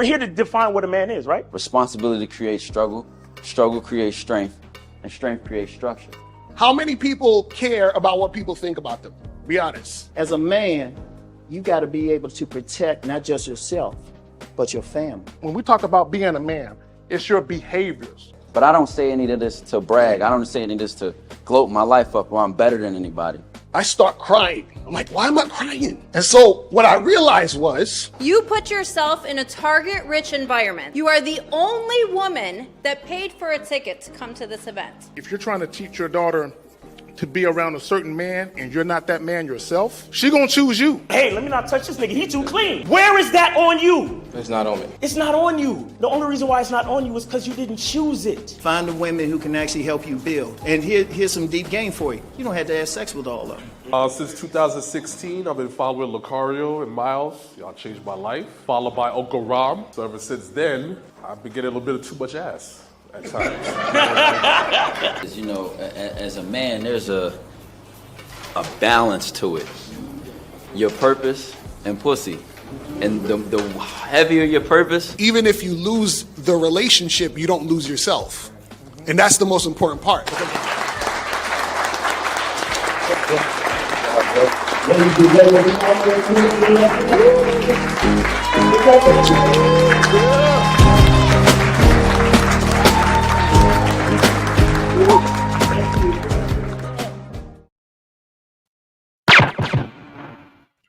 We're here to define what a man is, right? Responsibility creates struggle, struggle creates strength, and strength creates structure. How many people care about what people think about them? Be honest. As a man, you got to be able to protect not just yourself, but your family. When we talk about being a man, it's your behaviors. But I don't say any of this to brag. I don't say any of this to gloat my life up or I'm better than anybody. I start crying. I'm like, why am I crying? And so what I realized was, you put yourself in a target-rich environment. You are the only woman that paid for a ticket to come to this event. if you're trying to teach your daughter to be around a certain man and you're not that man yourself, she gonna choose you. Hey, let me not touch this nigga. He too clean. Where is that on you? It's not on me. It's not on you. The only reason why it's not on you is because you didn't choose it. Find the women who can actually help you build. And here's some deep game for you. You don't have to have sex with all of them. Since 2016, I've been following Lucario and Miles. Y'all changed my life. Followed by Uncle Ram. So ever since then, I've been getting a little bit of too much ass at times. You know, as a man, there's a balance to it. Your purpose and pussy. And the heavier your purpose. Even if you lose the relationship, you don't lose yourself. And that's the most important part.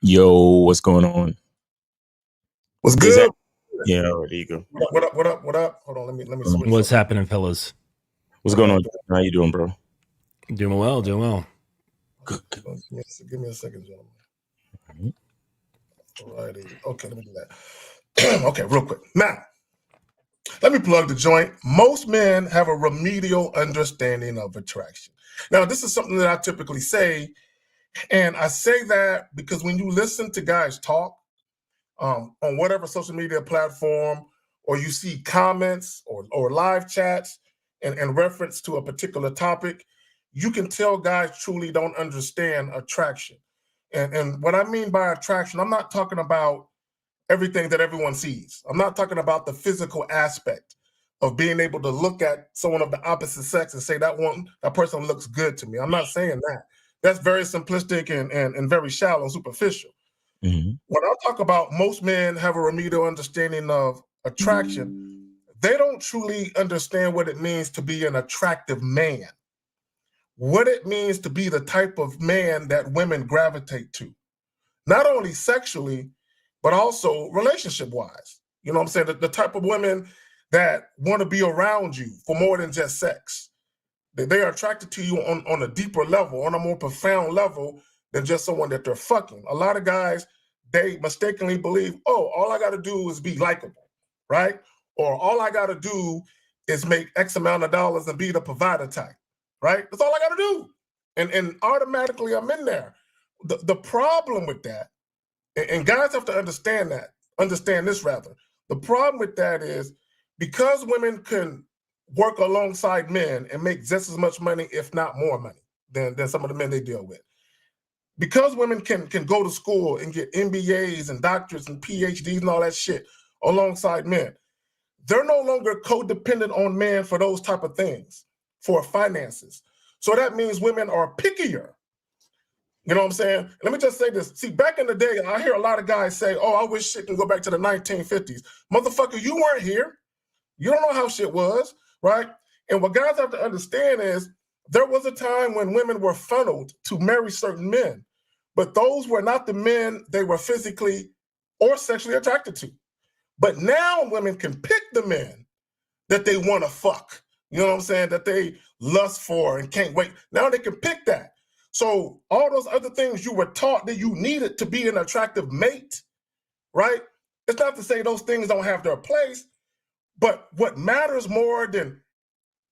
Yo, what's going on? What's good? Yeah, there you go. What up? What up? What up? Hold on, let me switch. What's happening, fellas? What's going on? How you doing, bro? Doing well, doing well. Good. Give me a second, gentlemen. Mm-hmm. Alrighty. Okay, let me do that. Okay, real quick. Now, let me plug the joint. Most men have a remedial understanding of attraction. Now, this is something that I typically say, and I say that because when you listen to guys talk on whatever social media platform, or you see comments or live chats and reference to a particular topic, you can tell guys truly don't understand attraction. And what I mean by attraction, I'm not talking about everything that everyone sees. I'm not talking about the physical aspect of being able to look at someone of the opposite sex and say that person looks good to me. I'm not saying that. That's very simplistic and very shallow and superficial. Mm-hmm. When I talk about most men have a remedial understanding of attraction, they don't truly understand what it means to be an attractive man, what it means to be the type of man that women gravitate to, not only sexually, but also relationship-wise. You know what I'm saying? The type of women that want to be around you for more than just sex. They are attracted to you on a deeper level, on a more profound level than just someone that they're fucking. A lot of guys, they mistakenly believe, oh, all I got to do is be likable, right? Or all I got to do is make X amount of dollars and be the provider type, right? That's all I got to do. And automatically I'm in there. The problem with that, and guys have to understand this rather. The problem with that is because women can work alongside men and make just as much money, if not more money, than some of the men they deal with. Because women can go to school and get MBAs and doctorates and PhDs and all that shit alongside men, they're no longer codependent on men for those type of things, for finances. So that means women are pickier. You know what I'm saying? Let me just say this. See, back in the day, I hear a lot of guys say, oh, I wish shit can go back to the 1950s. Motherfucker, you weren't here. You don't know how shit was, right? And what guys have to understand is there was a time when women were funneled to marry certain men, but those were not the men they were physically or sexually attracted to. But now women can pick the men that they want to fuck, you know what I'm saying, that they lust for and can't wait. Now they can pick that. So all those other things you were taught that you needed to be an attractive mate, right? It's not to say those things don't have their place, but what matters more than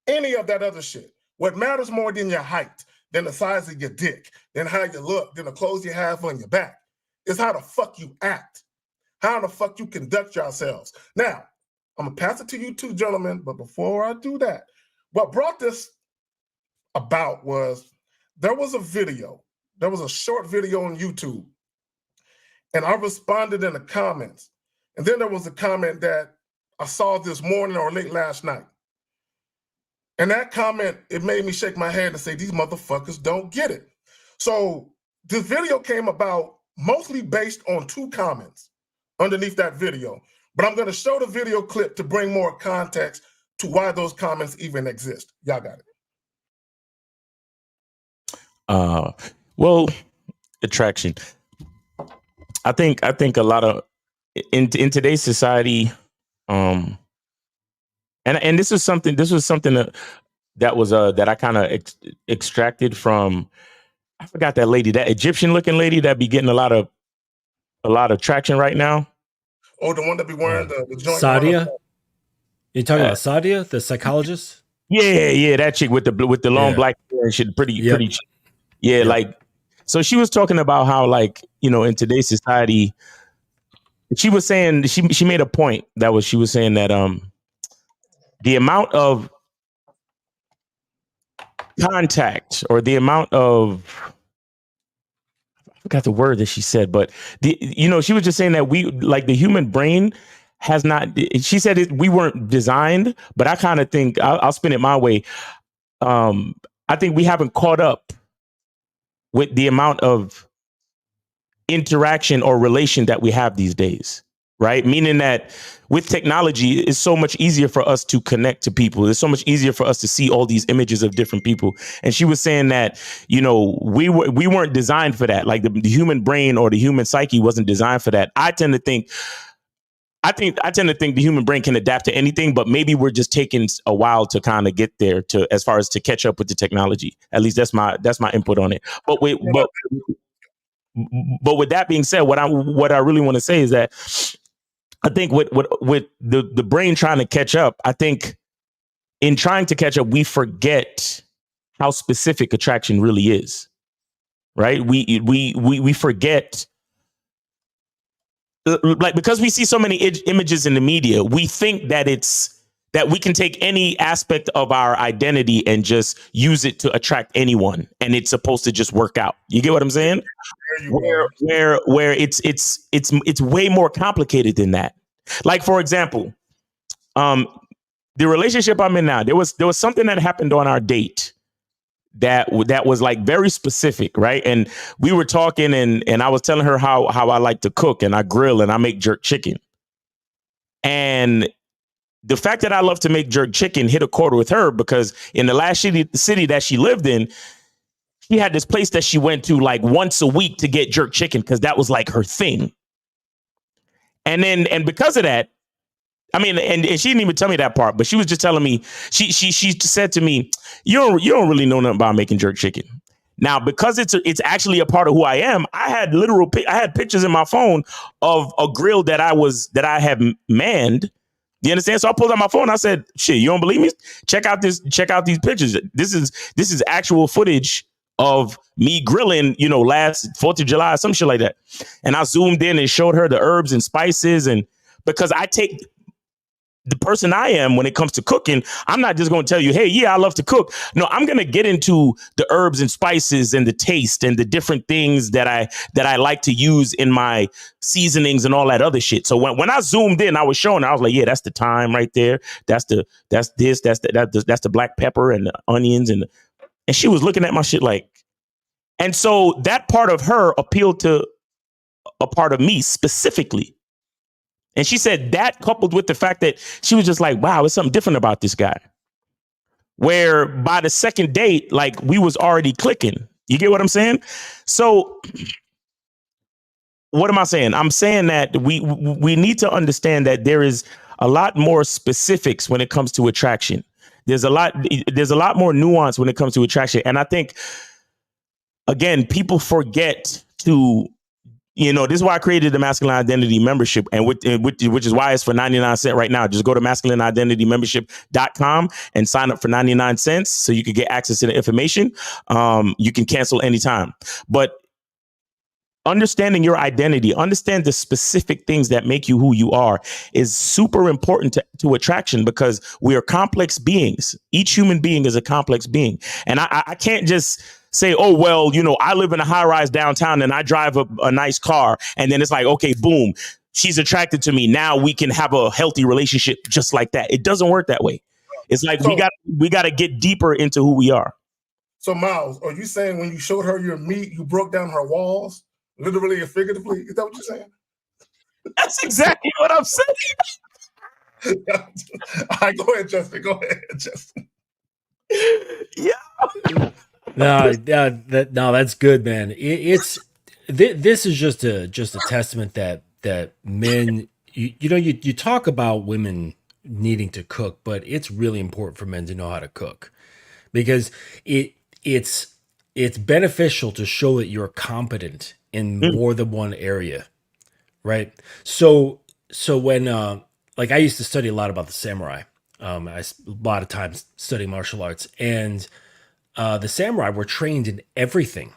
any of that other shit, what matters more than your height, than the size of your dick, than how you look, than the clothes you have on your back, is how the fuck you act, how the fuck you conduct yourselves. Now, I'm gonna pass it to you two gentlemen, but before I do that, what brought this about was there was a short video on YouTube, and I responded in the comments, And then there was a comment that I saw this morning or late last night. And that comment, it made me shake my head and say, these motherfuckers don't get it. So this video came about mostly based on 2 comments underneath that video. But I'm going to show the video clip to bring more context to why those comments even exist. Y'all got it. Well, attraction. I think a lot of in today's society, and this was something that was that I kind of extracted from. I forgot that lady, that Egyptian looking lady that be getting a lot of traction right now. Oh, the one that be wearing the joint. Sadia? You talking about Sadia, the psychologist? Yeah, that chick with the long black hair and shit, pretty. Yeah, like, so she was talking about how, like, you know, in today's society, she was saying she made a point she was saying that the amount of contact or the amount of, I forgot the word that she said, but she was just saying that we, like, the human brain has not, she said we weren't designed, but I kind of think I'll spin it my way. I think we haven't caught up with the amount of interaction or relation that we have these days, right? Meaning that with technology, it's so much easier for us to connect to people. It's so much easier for us to see all these images of different people. And she was saying that, you know, we weren't designed for that. Like the human brain or the human psyche wasn't designed for that. I tend to think the human brain can adapt to anything, but maybe we're just taking a while to kind of get there, to as far as to catch up with the technology. At least that's my input on it. But with that being said, what I really want to say is that I think with the brain trying to catch up, I think in trying to catch up, we forget how specific attraction really is. Right? We forget. Like, because we see so many images in the media, we think that that we can take any aspect of our identity and just use it to attract anyone, and it's supposed to just work out. You get what I'm saying? Where it's way more complicated than that. Like, for example, the relationship I'm in now, there was something that happened on our date that was like very specific, right? And we were talking, and I was telling her how I like to cook, and I grill, and I make jerk chicken. And the fact that I love to make jerk chicken hit a chord with her, because in the last city that she lived in, she had this place that she went to like once a week to get jerk chicken, because that was like her thing. And because of that, I mean, and she didn't even tell me that part, but she was just telling me, she said to me, you don't really know nothing about making jerk chicken. Now, because it's actually a part of who I am, I had pictures in my phone of a grill that I have manned. You understand? So I pulled out my phone. I said, shit, you don't believe me? Check out these pictures. This is actual footage of me grilling, you know, last 4th of July, some shit like that. And I zoomed in and showed her the herbs and spices. And because I take the person I am when it comes to cooking, I'm not just going to tell you, hey, yeah, I love to cook. No, I'm going to get into the herbs and spices and the taste and the different things that I like to use in my seasonings and all that other shit. So when I zoomed in, I was showing her, I was like, yeah, that's the thyme right there. That's the black pepper and the onions. And she was looking at my shit like, and so that part of her appealed to a part of me specifically. And she said that, coupled with the fact that she was just like, wow, there's something different about this guy. Where by the second date, like, we was already clicking. You get what I'm saying? So what am I saying? I'm saying that we need to understand that there is a lot more specifics when it comes to attraction. There's a lot more nuance when it comes to attraction. And I think, again, people forget to, you know, this is why I created the Masculine Identity Membership, and which is why it's for 99 cents right now. Just go to masculineidentitymembership.com and sign up for 99 cents so you can get access to the information. You can cancel anytime. But understanding your identity, understand the specific things that make you who you are, is super important to attraction, because we are complex beings. Each human being is a complex being. And I can't just say, oh, well, you know, I live in a high rise downtown and I drive a nice car. And then it's like, OK, boom. she's attracted to me. Now we can have a healthy relationship just like that. It doesn't work that way. It's like we got to get deeper into who we are. So Miles, are you saying when you showed her your meat, you broke down her walls, literally and figuratively? Is that what you're saying? That's exactly what I'm saying. All right, go ahead, Justin. Go ahead, Justin. Yeah. No, that's good, man. This is just a testament that men, you talk about women needing to cook, but it's really important for men to know how to cook, because it's beneficial to show that you're competent in more than one area, right? So when like I used to study a lot about the samurai. A lot of times studying martial arts, and the samurai were trained in everything.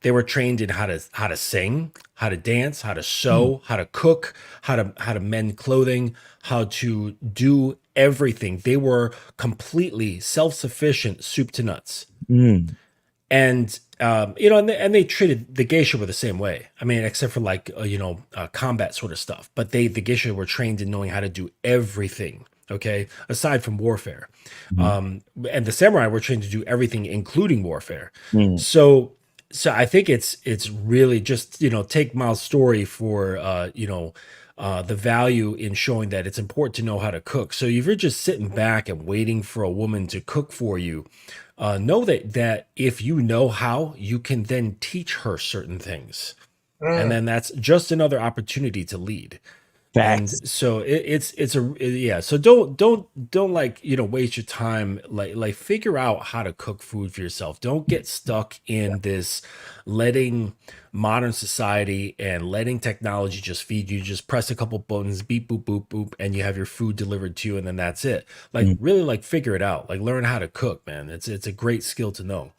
They were trained in how to sing, how to dance, how to sew, how to cook, how to mend clothing, how to do everything. They were completely self-sufficient, soup to nuts. And and they treated the geisha were the same way. I mean, except for like combat sort of stuff. But the geisha were trained in knowing how to do everything. Okay, aside from warfare, and the samurai were trained to do everything, including warfare. So I think it's really just take Miles' story for the value in showing that it's important to know how to cook. So if you're just sitting back and waiting for a woman to cook for you, know that if you know how, you can then teach her certain things, and then that's just another opportunity to lead. And so so don't like waste your time, like figure out how to cook food for yourself. Don't get stuck in this letting modern society and letting technology just feed you. Just press a couple buttons, beep boop boop boop, and you have your food delivered to you, and then that's it. Like really like figure it out, like learn how to cook, man. It's a great skill to know.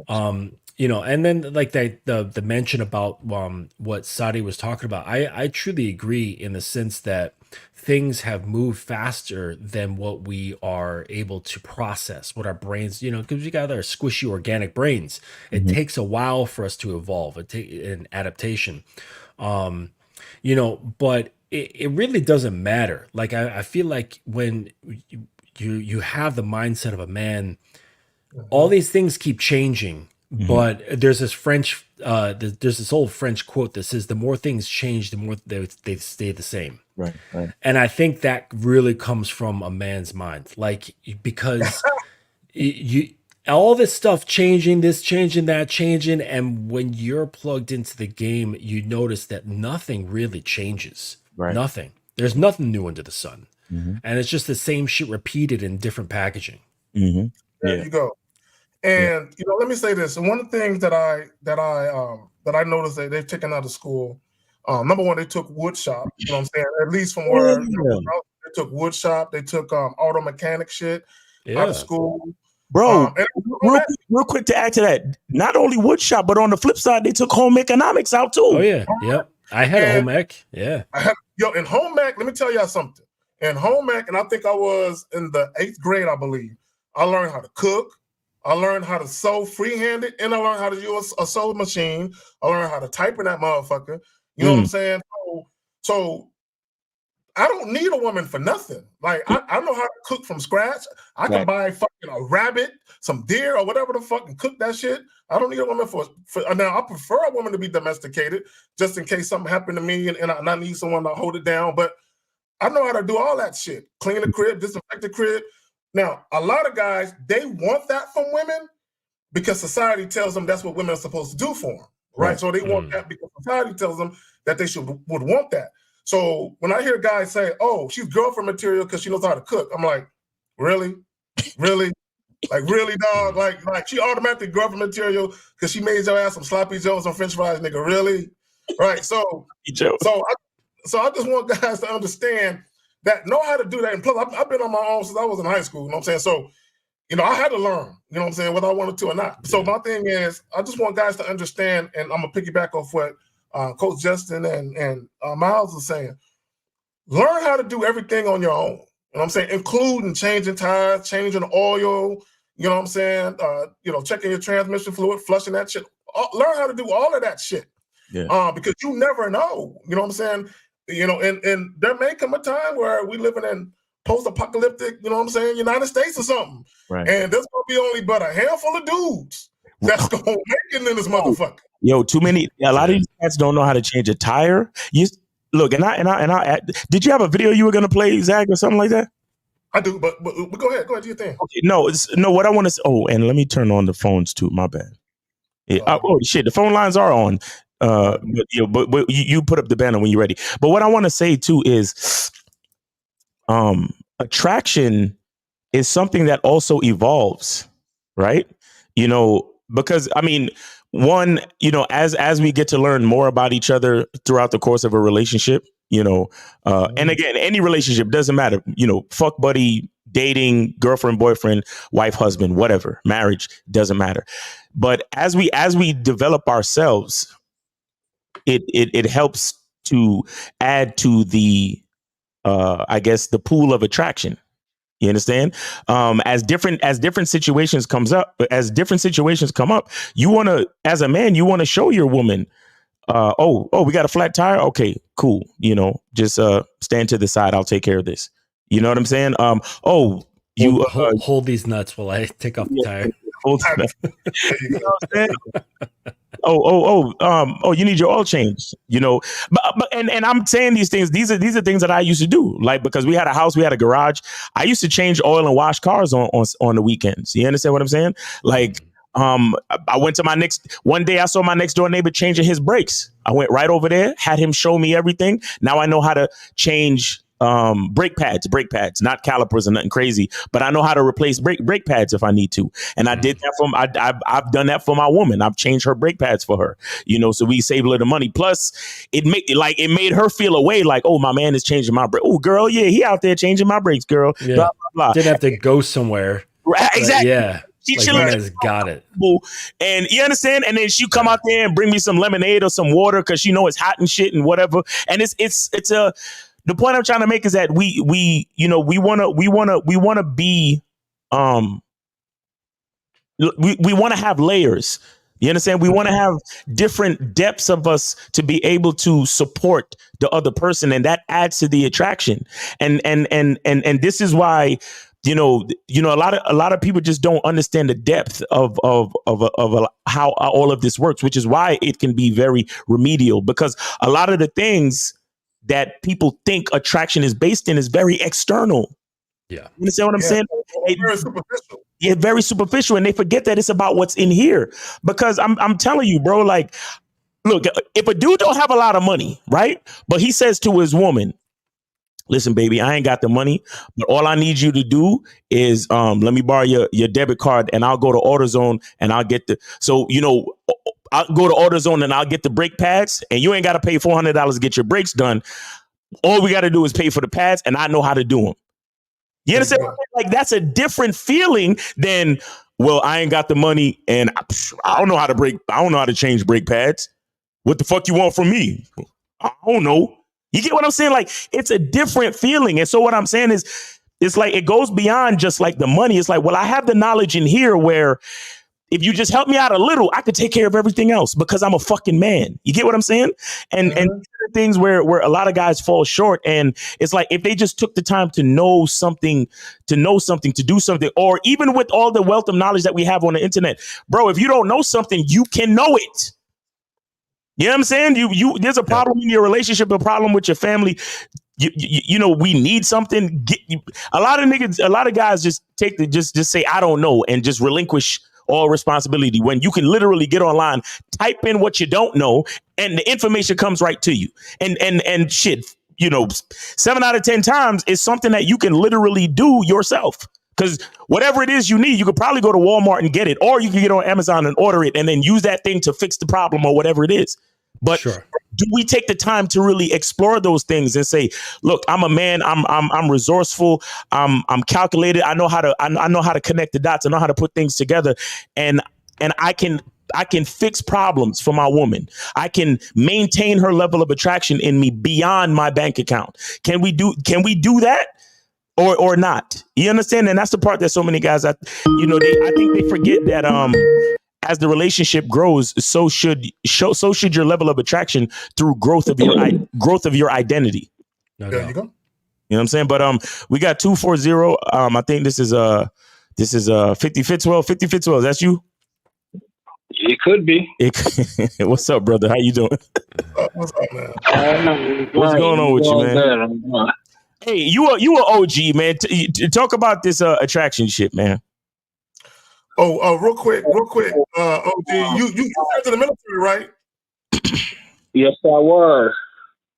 And then like the mention about what Sadi was talking about, I truly agree in the sense that things have moved faster than what we are able to process, what our brains, because we got our squishy organic brains. It takes a while for us to evolve, an adaptation, but it really doesn't matter. Like I feel like when you have the mindset of a man, all these things keep changing. But there's this there's this old French quote that says, the more things change, the more they stay the same. Right. And I think that really comes from a man's mind, like, because you all this stuff changing, this changing, that changing. And when you're plugged into the game, you notice that nothing really changes. Right. Nothing. There's nothing new under the sun. And it's just the same shit repeated in different packaging. There you go. And let me say this. And one of the things that I noticed that they've taken out of school, number one, they took wood shop. You know what I'm saying? At least from where they took wood shop, they took auto mechanic shit out of school. Bro, real quick to add to that, not only wood shop, but on the flip side, they took home economics out too. Oh yeah, yep. I had a home ec. Yeah. In home ec, let me tell y'all something. In home ec, and I think I was in the 8th grade, I believe, I learned how to cook. I learned how to sew freehanded, and I learned how to use a sewing machine. I learned how to type in that motherfucker. You know what I'm saying? So I don't need a woman for nothing. Like I know how to cook from scratch. I can buy fucking a rabbit, some deer, or whatever the fuck, and cook that shit. I don't need a woman for now. I prefer a woman to be domesticated, just in case something happened to me, and I need someone to hold it down. But I know how to do all that shit. Clean the crib, disinfect the crib. Now, a lot of guys, they want that from women because society tells them that's what women are supposed to do for them, right? So they want that because society tells them that they would want that. So when I hear guys say, "Oh, she's girlfriend material because she knows how to cook," I'm like, "Really, really, like really, dog? Like she automatically girlfriend material because she made your ass some sloppy joes and French fries, nigga? Really, right?" So I just want guys to understand that know how to do that. And plus, I've been on my own since I was in high school. You know what I'm saying? So, I had to learn, you know what I'm saying, whether I wanted to or not. So my thing is, I just want guys to understand, and I'm going to piggyback off what Coach Justin and Miles was saying. Learn how to do everything on your own. You know what I'm saying? Including changing tires, changing oil, you know what I'm saying? Checking your transmission fluid, flushing that shit. Learn how to do all of that shit. Because you never know, you know what I'm saying? And there may come a time where we living in post-apocalyptic, you know what I'm saying, United States or something. Right. And there's gonna be only but a handful of dudes that's gonna make it in this motherfucker. Yo, a lot of these cats don't know how to change a tire. Look, did you have a video you were gonna play, Zach, or something like that? I do, but go ahead, do your thing. Okay, no, what I want to say, and let me turn on the phones too, my bad. Yeah, shit, the phone lines are on. But you put up the banner when you're ready. But what I want to say too is attraction is something that also evolves, right? Because I mean, one, as we get to learn more about each other throughout the course of a relationship, and again, any relationship doesn't matter, fuck buddy, dating, girlfriend, boyfriend, wife, husband, whatever, marriage, doesn't matter. But as we develop ourselves, it helps to add to the I guess the pool of attraction. You understand? As different situations come up, you want to, as a man, you want to show your woman, we got a flat tire. Okay, cool. Just stand to the side. I'll take care of this. You know what I'm saying? Hold these nuts while I take off the tire. You know what I'm saying? You need your oil change, but I'm saying these things. These are things that I used to do, like, because we had a house, we had a garage. I used to change oil and wash cars on the weekends. You understand what I'm saying? Like, I went to one day I saw my next door neighbor changing his brakes. I went right over there, had him show me everything. Now I know how to change brake pads, not calipers or nothing crazy, but I know how to replace brake pads if I need to. And I did that I've done that for my woman. I've changed her brake pads for her, so we save a little money. Plus it made her feel a way, like, oh, my man is changing my brake. Oh, girl, yeah, he out there changing my brakes, girl. Yeah. Blah, blah, blah. Didn't have to go somewhere. Right, exactly. Yeah. She has got it. And you understand? And then she come out there and bring me some lemonade or some water because she know it's hot and shit and whatever. And the point I'm trying to make is that we want to be we want to have layers. You understand? We want to have different depths of us to be able to support the other person, and that adds to the attraction. And this is why a lot of people just don't understand the depth of how all of this works, which is why it can be very remedial, because a lot of the things that people think attraction is based in is very external. Yeah. You understand what I'm saying? Very superficial. Yeah, very superficial. And they forget that it's about what's in here. Because I'm telling you, bro, like, look, if a dude don't have a lot of money, right? But he says to his woman, listen, baby, I ain't got the money, but all I need you to do is let me borrow your debit card and I'll go to AutoZone and I'll get I'll go to AutoZone and I'll get the brake pads, and you ain't got to pay $400 to get your brakes done. All we got to do is pay for the pads, and I know how to do them. You understand? Like, that's a different feeling than, well, I ain't got the money and I don't know how to change brake pads. What the fuck you want from me? I don't know. You get what I'm saying? Like, it's a different feeling. And so what I'm saying is, it's like, it goes beyond just like the money. It's like, well, I have the knowledge in here where if you just help me out a little, I could take care of everything else because I'm a fucking man. You get what I'm saying? And these are the things where a lot of guys fall short. And it's like, if they just took the time to know something, to do something, or even with all the wealth of knowledge that we have on the internet, bro, if you don't know something, you can know it. You know what I'm saying? There's a problem in your relationship, a problem with your family. We need something. A lot of guys just just say, I don't know, and just relinquish all responsibility, when you can literally get online, type in what you don't know, and the information comes right to you. And shit, 7 out of 10 times is something that you can literally do yourself. Because whatever it is you need, you could probably go to Walmart and get it, or you can get on Amazon and order it and then use that thing to fix the problem or whatever it is. But do we take the time to really explore those things and say, look, I'm a man, I'm resourceful, I'm calculated, I know how to connect the dots, I know how to put things together, and I can fix problems for my woman. I can maintain her level of attraction in me beyond my bank account. Can we do that? Or not? You understand? And that's the part that so many guys, I think they forget that as the relationship grows, so should your level of attraction through growth of your identity. No There doubt. you go. You know what I'm saying? But we got 240. I think this is 50 Fitzwell. 50 Fitzwell, that's you? It could be. What's up, brother? How you doing? What's up, man? What's going on with you, man? Good. Hey, you a OG, man. Talk about this attraction shit, man. Real quick. OG, you served in the military, right? Yes, I was.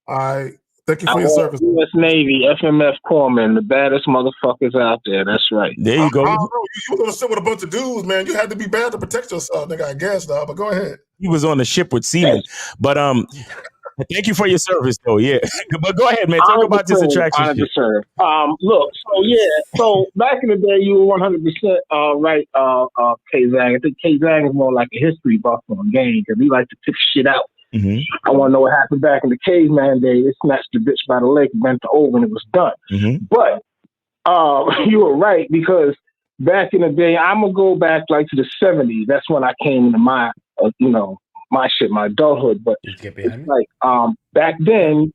All right. Thank you I for your was service. U.S. Navy, FMF corpsman, the baddest motherfuckers out there. That's right. There you go. I don't know. You were gonna sit with a bunch of dudes, man. You had to be bad to protect yourself, nigga. I guess, dog. But go ahead. He was on the ship with seamen, but thank you for your service, though. Yeah, but go ahead, man. Talk about this attraction shit. Look, so back in the day, you were 100% right, K-Zang. I think K-Zang is more like a history buff on a game because he likes to pick shit out. Mm-hmm. I want to know what happened back in the caveman day. They snatched the bitch by the leg, bent her over, and it was done. Mm-hmm. But you were right because back in the day, I'm gonna go back like to the 70s. That's when I came into my, my adulthood. But it's like back then,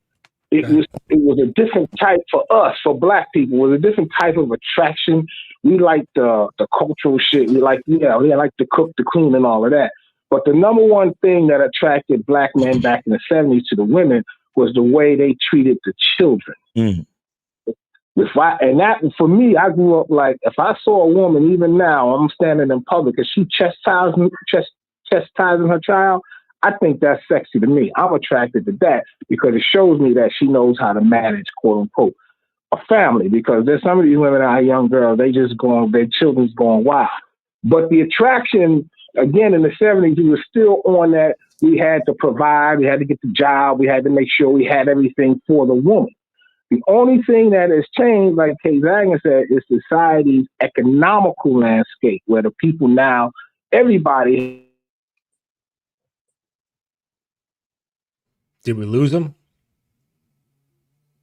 it was a different type for us, for black people. It was a different type of attraction. We liked the cultural shit. We liked to cook, to clean, and all of that. But the number one thing that attracted black men back in the 70s to the women was the way they treated the children. Mm. For me, I grew up like, if I saw a woman, even now, I'm standing in public, and she chastising her child, I think that's sexy to me. I'm attracted to that because it shows me that she knows how to manage, quote unquote, a family. Because there's some of these women that are young girls, their children's going wild. But the attraction, again, in the 70s, we were still on that. We had to provide, we had to get the job, we had to make sure we had everything for the woman. The only thing that has changed, like Kay Zagan said, is society's economical landscape, where the people now, everybody. Did we lose them?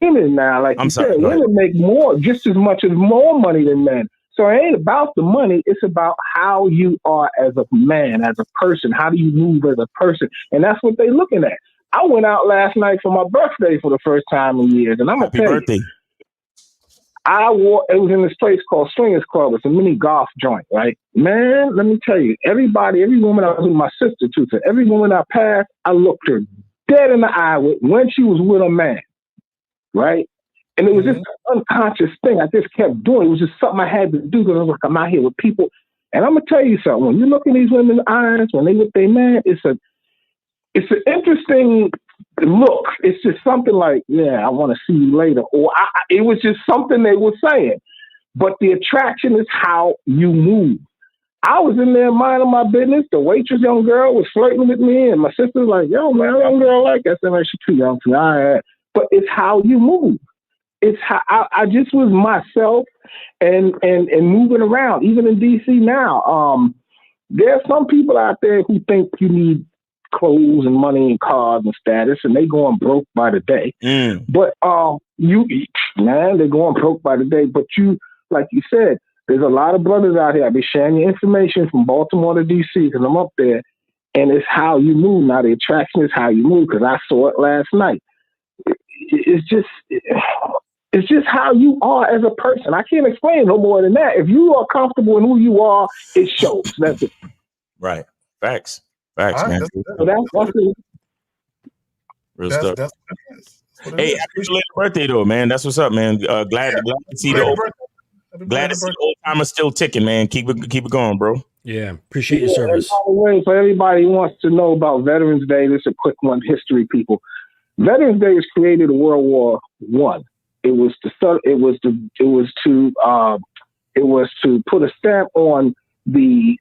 Women now, like I'm you sorry, said, go ahead. women make just as much as more money than men. So it ain't about the money. It's about how you are as a man, as a person. How do you move as a person? And that's what they're looking at. I went out last night for my birthday for the first time in years. And I'm going to tell birthday. you, it was in this place called Swingers Club. It's a mini golf joint, right? Man, let me tell you, every woman I was with, my sister too, so every woman I passed, I looked her dead in the eye with when she was with a man, right? And it was just an unconscious thing. I just kept doing it. It was just something I had to do because I was like, I'm out here with people. And I'm going to tell you something. When you look in these women's eyes, when they with their man, it's an interesting look. It's just something like, yeah, I want to see you later. Or it was just something they were saying. But the attraction is how you move. I was in there minding my business. The waitress, young girl, was flirting with me. And my sister was like, yo, man, young girl like that. I said, man, she's too young for me. All right. But it's how you move. It's how I just was myself and moving around. Even in DC now, there are some people out there who think you need clothes and money and cars and status, and they going broke by the day. But they're going broke by the day. But you, like you said, there's a lot of brothers out here. I be sharing your information from Baltimore to DC because I'm up there, and it's how you move. Now the attraction is how you move because I saw it last night. It's just how you are as a person. I can't explain no more than that. If you are comfortable in who you are, it shows. That's it. Right. Facts, man. That's it. Real stuff. That's Hey, happy belated birthday, though, man. That's what's up, man. Glad to see the old timer still ticking, man. Keep it going, bro. Yeah, appreciate your service. By the way, for everybody who wants to know about Veterans Day, this is a quick one, history, people. Veterans Day was created in World War I. It was to put a stamp on the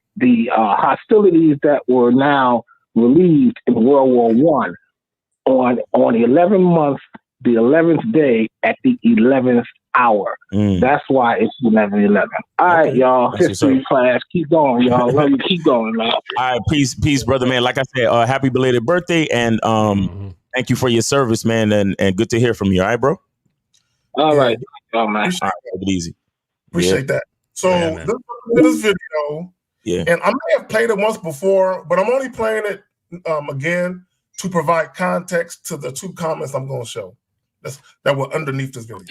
hostilities that were now relieved in World War I on the 11th month, the 11th day at the 11th hour. That's why it's 11/11. All right, y'all. That's history class. Keep going, y'all. Love you. Keep going, man. All right, peace, brother, man. Like I said, happy belated birthday, and thank you for your service, man, and good to hear from you. All right, bro. All right, man. Appreciate All right, take it easy. that. So Yeah, man. this video Yeah. And I may have played it once before, but I'm only playing it again to provide context to the 2 comments I'm going to show that were underneath this video.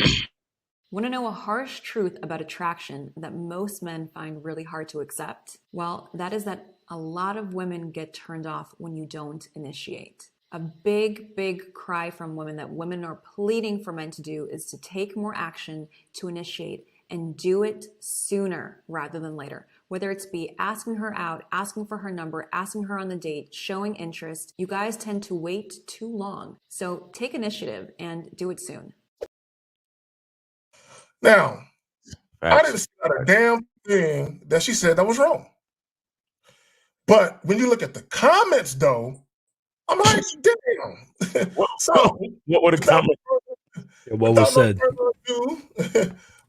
Want to know a harsh truth about attraction that most men find really hard to accept? Well, that is that a lot of women get turned off when you don't initiate. A big, big cry from women that women are pleading for men to do is to take more action to initiate and do it sooner rather than later. Whether it's be asking her out, asking for her number, asking her on the date, showing interest, you guys tend to wait too long. So take initiative and do it soon. Now, Facts. I didn't see a damn thing that she said that was wrong. But when you look at the comments, though, I'm like, damn. So, what were the comments? What was said?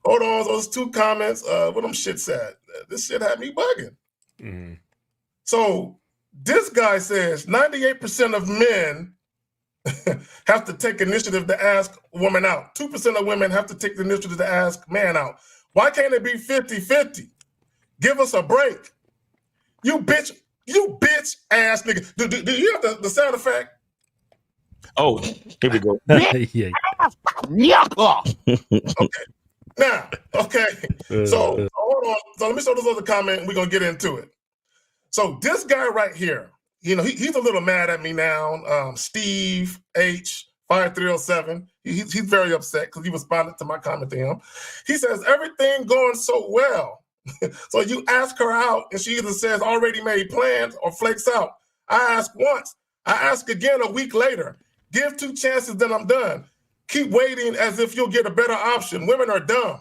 Hold on, those 2 comments. What them shit said? This shit had me bugging. Mm. So this guy says 98% of men have to take initiative to ask a woman out. 2% of women have to take the initiative to ask man out. Why can't it be 50-50? Give us a break. You bitch ass nigga. Do you have the sound effect? Oh, here we go. Yeah. Okay. Now, okay. So hold on. So let me show this other comment and we're gonna get into it. So this guy right here, you know, he's a little mad at me now. Steve H 5307. He's very upset because he responded to my comment to him. He says everything going so well. So you ask her out and she either says already made plans or flakes out. I ask once, I ask again a week later. Give 2 chances, then I'm done. Keep waiting as if you'll get a better option. Women are dumb.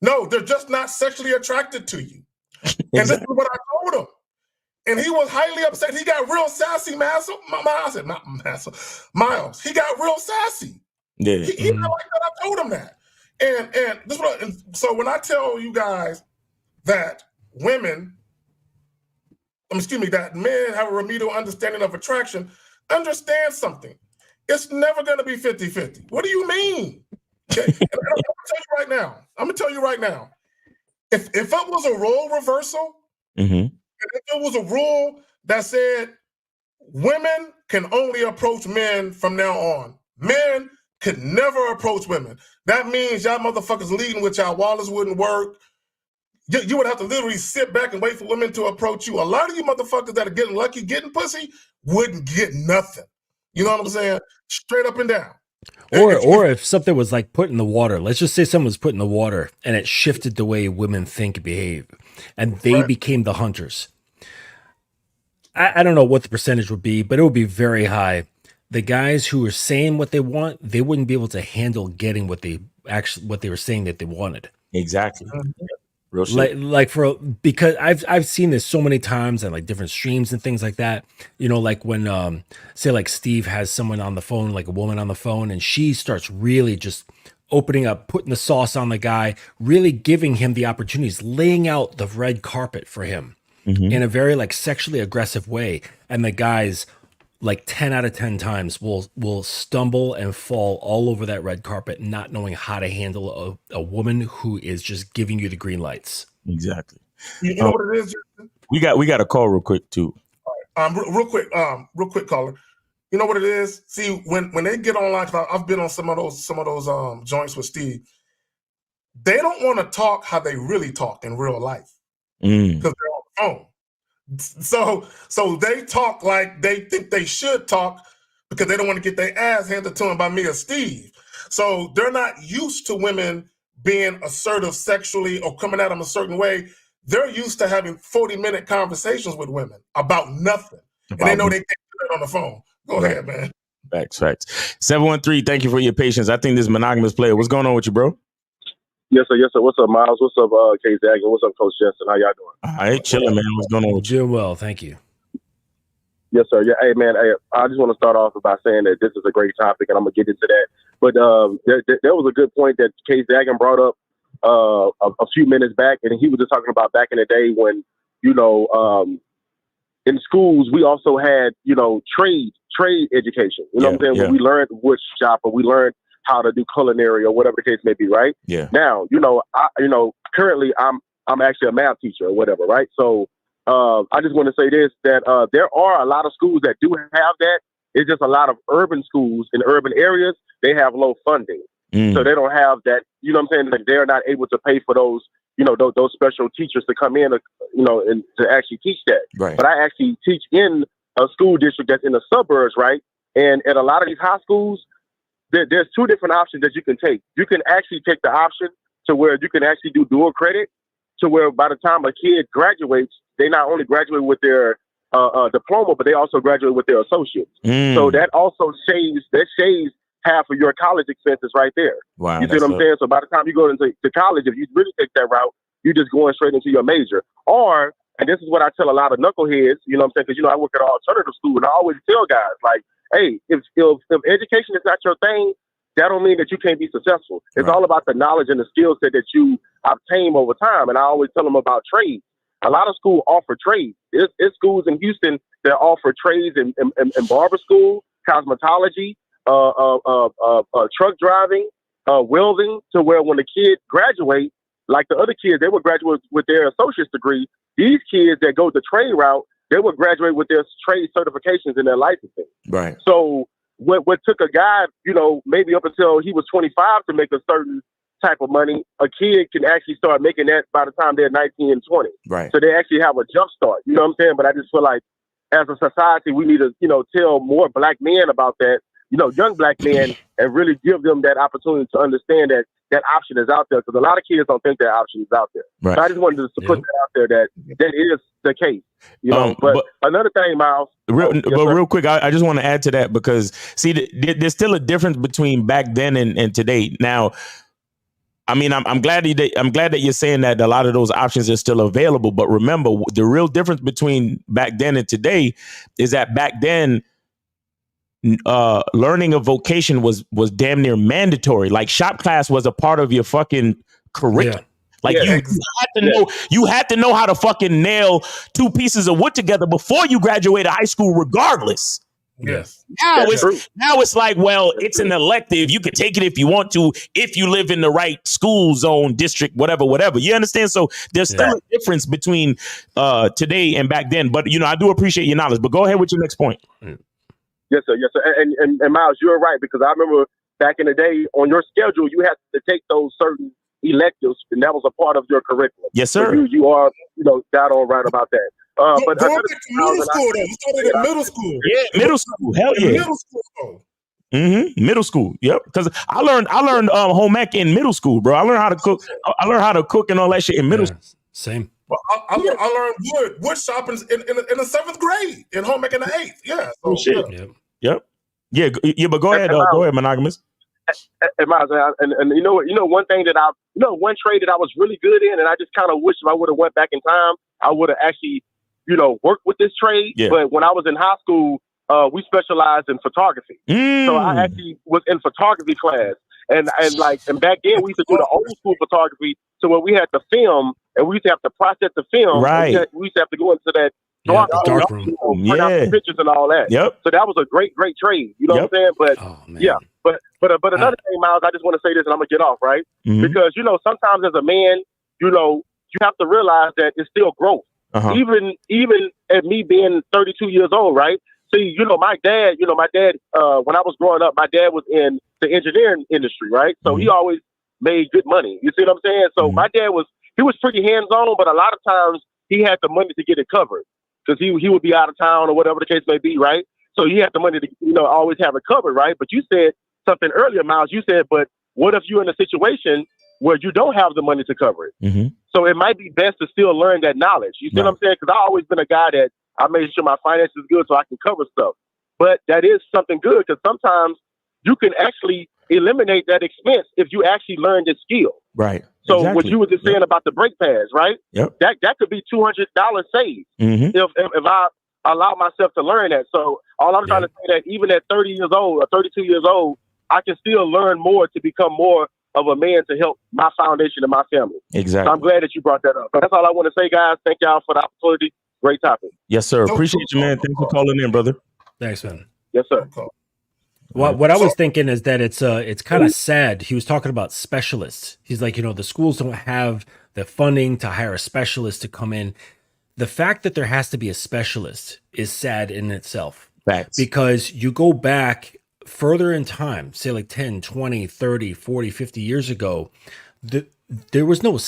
No, they're just not sexually attracted to you. Exactly. And this is what I told him. And he was highly upset. He got real sassy, Miles. He got real sassy. Yeah. He didn't like that. I told him that. And this so when I tell you guys that that men have a remedial understanding of attraction, understand something. It's never going to be 50-50. What do you mean? Okay. And I'm gonna tell you right now. If it was a role reversal, if it was a rule that said women can only approach men from now on, men could never approach women. That means y'all motherfuckers leading with y'all wallets wouldn't work. You would have to literally sit back and wait for women to approach you. A lot of you motherfuckers that are getting lucky, getting pussy, wouldn't get nothing. You know what I'm saying? Straight up and down. Or if something was like put in the water, let's just say someone was put in the water and it shifted the way women think and behave, and they became the hunters. I don't know what the percentage would be, but it would be very high. The guys who are saying what they want, they wouldn't be able to handle getting what they were saying that they wanted. Exactly. Real shit. Because I've seen this so many times on like different streams and things like that. You know, like when say like Steve has someone on the phone, like a woman on the phone, and she starts really just opening up, putting the sauce on the guy, really giving him the opportunities, laying out the red carpet for him in a very like sexually aggressive way. And the guys, like 10 out of 10 times, will stumble and fall all over that red carpet, not knowing how to handle a woman who is just giving you the green lights. Exactly. You know what it is, Justin? We got a call real quick too. Real quick, caller. You know what it is? See, when they get online, cause I've been on some of those joints with Steve. They don't want to talk how they really talk in real life because they're on the phone. So they talk like they think they should talk because they don't want to get their ass handed to them by me or Steve. So they're not used to women being assertive sexually or coming at them a certain way. They're used to having 40-minute conversations with women about nothing. And they know they can't do that on the phone. Go ahead, man. Facts. 713, thank you for your patience. I think this monogamous player. What's going on with you, bro? Yes, sir. What's up, Miles? What's up, K Zagan? What's up, Coach Justin? How y'all doing? All right, chilling, man. What's going on with you? Doing well, thank you. Yes, sir. Yeah, hey, man. Hey, I just want to start off by saying that this is a great topic, and I'm gonna get into that. But there was a good point that K Zagan brought up a few minutes back, and he was just talking about back in the day when, you know, in schools we also had, you know, trade education. You know what I'm saying? Yeah. When we learned wood shop, or we learned how to do culinary or whatever the case may be, right? Yeah. Now, currently I'm I'm actually a math teacher or whatever, right? So I just want to say this, that there are a lot of schools that do have that. It's just a lot of urban schools in urban areas, they have low funding. So they don't have that, you know what I'm saying? Like they're not able to pay for those, you know, those special teachers to come in, you know, and to actually teach that. Right. But I actually teach in a school district that's in the suburbs, right? And at a lot of these high schools, there's two different options that you can take. You can actually take the option to where you can actually do dual credit, to where by the time a kid graduates, they not only graduate with their diploma, but they also graduate with their associates. So that also shaves half of your college expenses right there. Wow, you see what I'm saying? So by the time you go into college, if you really take that route, you're just going straight into your major. Or, and this is what I tell a lot of knuckleheads, you know what I'm saying? Because, you know, I work at an alternative school, and I always tell guys, like, hey, if education is not your thing, that don't mean that you can't be successful. It's all about the knowledge and the skill set that you obtain over time. And I always tell them about trades. A lot of schools offer trades. There's schools in Houston that offer trades in barber school, cosmetology, truck driving, welding, to where when the kid graduate, like the other kids, they would graduate with their associate's degree. These kids that go the trade route, they would graduate with their trade certifications and their licensing. Right. So what took a guy, you know, maybe up until he was 25 to make a certain type of money, a kid can actually start making that by the time they're 19 and 20. Right. So they actually have a jump start. You know what I'm saying? But I just feel like as a society, we need to, you know, tell more black men about that, you know, young black men, and really give them that opportunity to understand that that option is out there, because a lot of kids don't think that option is out there. Right. So I just wanted to put that out there, that is the case. You know, but another thing, Miles. Real quick, I just want to add to that, because see, there's still a difference between back then and today. Now, I mean, I'm glad that you're saying that a lot of those options are still available. But remember, the real difference between back then and today is that back then, learning a vocation was damn near mandatory. Like shop class was a part of your fucking curriculum. Like you had to know how to fucking nail two pieces of wood together before you graduated high school, regardless. Yes. Now it's like, well, it's an elective. You could take it if you want to, if you live in the right school zone, district, whatever. You understand? So there's still a difference between today and back then. But, you know, I do appreciate your knowledge. But go ahead with your next point. Yes, sir. Yes, sir. And Miles, you're right, because I remember back in the day on your schedule, you had to take those certain electives, and that was a part of your curriculum. Yes, sir. So you are, you know, dead on right about that. But going back to middle school, though. We started in middle school. Yeah, middle school. Hell yeah. Middle school, though. Middle school. Yep. Because I learned home ec in middle school, bro. I learned how to cook. I learned how to cook and all that shit in middle school. Same. Well, I learned wood shopping in the 7th grade, in home ec in the 8th. Yeah. So, shit. Yep. Yeah. But go ahead. Go ahead, Monogamous. And Miles, and you know, one thing that one trade that I was really good in, and I just kind of wish if I would have went back in time, I would have actually, you know, worked with this trade. Yeah. But when I was in high school, we specialized in photography. So I actually was in photography class, and back then we used to do the old school photography, so when we had to film, and we used to have to process the film. Right. We used to have to go into that dark room. Print out the pictures and all that. Yep. So that was a great trade. You know what I'm saying? But but another thing, Miles, I just want to say this, and I'm gonna get off, right? Because, you know, sometimes as a man, you know, you have to realize that it's still growth. Even at me being 32 years old, right? See, you know, my dad, when I was growing up, my dad was in the engineering industry, right? So he always made good money. You see what I'm saying? So my dad was pretty hands-on, but a lot of times he had the money to get it covered, because he would be out of town or whatever the case may be, right? So he had the money to, you know, always have it covered, right? But you said something earlier, Miles. You said, but what if you're in a situation where you don't have the money to cover it? So it might be best to still learn that knowledge. You see what I'm saying? Because I've always been a guy that I made sure my finances is good so I can cover stuff. But that is something good, because sometimes you can actually eliminate that expense if you actually learn the skill. Right. So exactly. what you were just saying about the brake pads, right? Yep. That could be $200 saved if I allow myself to learn that. So all I'm trying to say that even at 30 years old or 32 years old, I can still learn more to become more of a man to help my foundation and my family. Exactly. So I'm glad that you brought that up. But that's all I want to say, guys. Thank y'all for the opportunity. Great topic. Yes, sir. Appreciate you, man. Thanks for calling in, brother. Thanks, man. Yes, sir. What I was thinking is that it's kind of sad. He was talking about specialists. He's like, you know, the schools don't have the funding to hire a specialist to come in. The fact that there has to be a specialist is sad in itself. Facts. Because you go back further in time, say like 10, 20, 30, 40, 50 years ago, there was no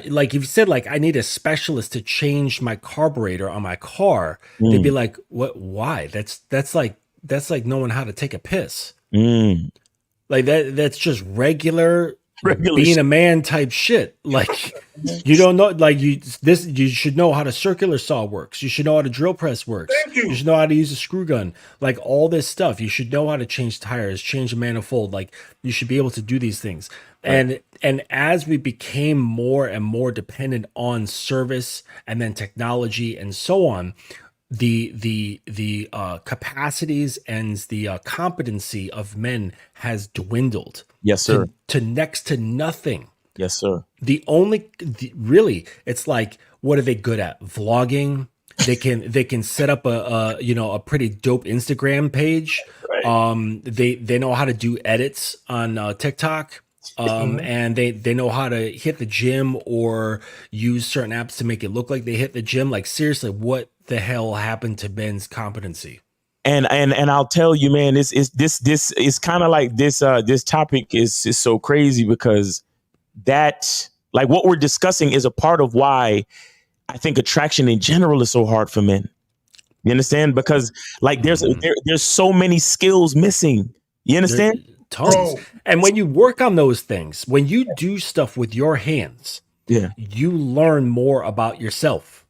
like if you said like I need a specialist to change my carburetor on my car, they'd be like, what, why? That's like knowing how to take a piss. Like that's just regular being a man type shit. Like you don't know, like you should know how the circular saw works. You should know how the drill press works. You should know how to use a screw gun. Like all this stuff. You should know how to change tires, change a manifold. Like you should be able to do these things. Right. And as we became more and more dependent on service and then technology and so on, the capacities and the competency of men has dwindled. Yes, sir. To next to nothing. Yes, sir. Really, it's like, what are they good at? Vlogging. They can set up a pretty dope Instagram page. Right. They know how to do edits on TikTok. And they know how to hit the gym or use certain apps to make it look like they hit the gym. Like seriously, what the hell happened to men's competency? And I'll tell you, man, this is kind of like this topic is so crazy because that, like, what we're discussing is a part of why I think attraction in general is so hard for men. You understand? Because like there's so many skills missing. You understand? Tons. And when you work on those things, when you do stuff with your hands, you learn more about yourself.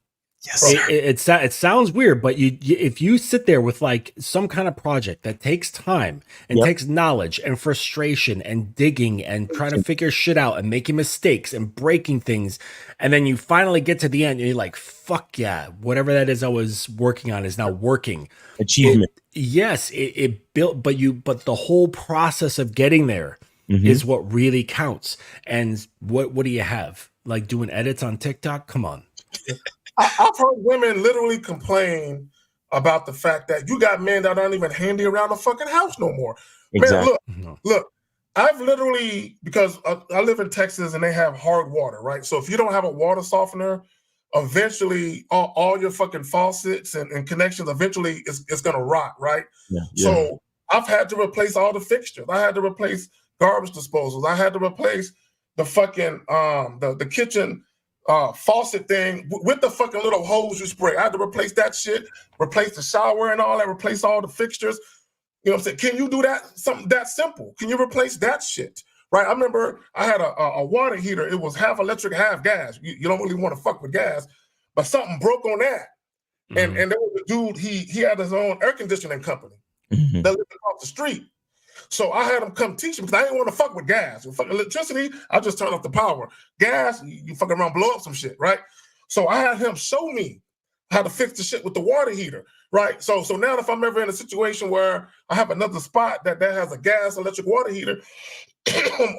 Yes, it sounds weird, but if you sit there with like some kind of project that takes time and takes knowledge and frustration and digging and trying to figure shit out and making mistakes and breaking things, and then you finally get to the end and you're like, fuck yeah, whatever that is I was working on is now working. Achievement. It built, but the whole process of getting there is what really counts. And what do you have? Like doing edits on TikTok? Come on. I've heard women literally complain about the fact that you got men that aren't even handy around the fucking house no more. Exactly. Man, look, I've literally, because I live in Texas and they have hard water, right? So if you don't have a water softener, eventually all your fucking faucets and connections, eventually it's going to rot, right? Yeah. So I've had to replace all the fixtures. I had to replace garbage disposals. I had to replace the fucking, the kitchen faucet thing with the fucking little hose you spray. I had to replace that shit, replace the shower and all that, replace all the fixtures. You know what I'm saying? Can you do that? Something that simple. Can you replace that shit? Right? I remember I had a water heater. It was half electric, half gas. You don't really want to fuck with gas, but something broke on that. And there was a dude, he had his own air conditioning company that lived across the street. So I had him come teach me because I didn't want to fuck with gas. Fuck electricity, I just turn off the power. Gas, you fucking around, blow up some shit, right? So I had him show me how to fix the shit with the water heater, right? So now if I'm ever in a situation where I have another spot that has a gas electric water heater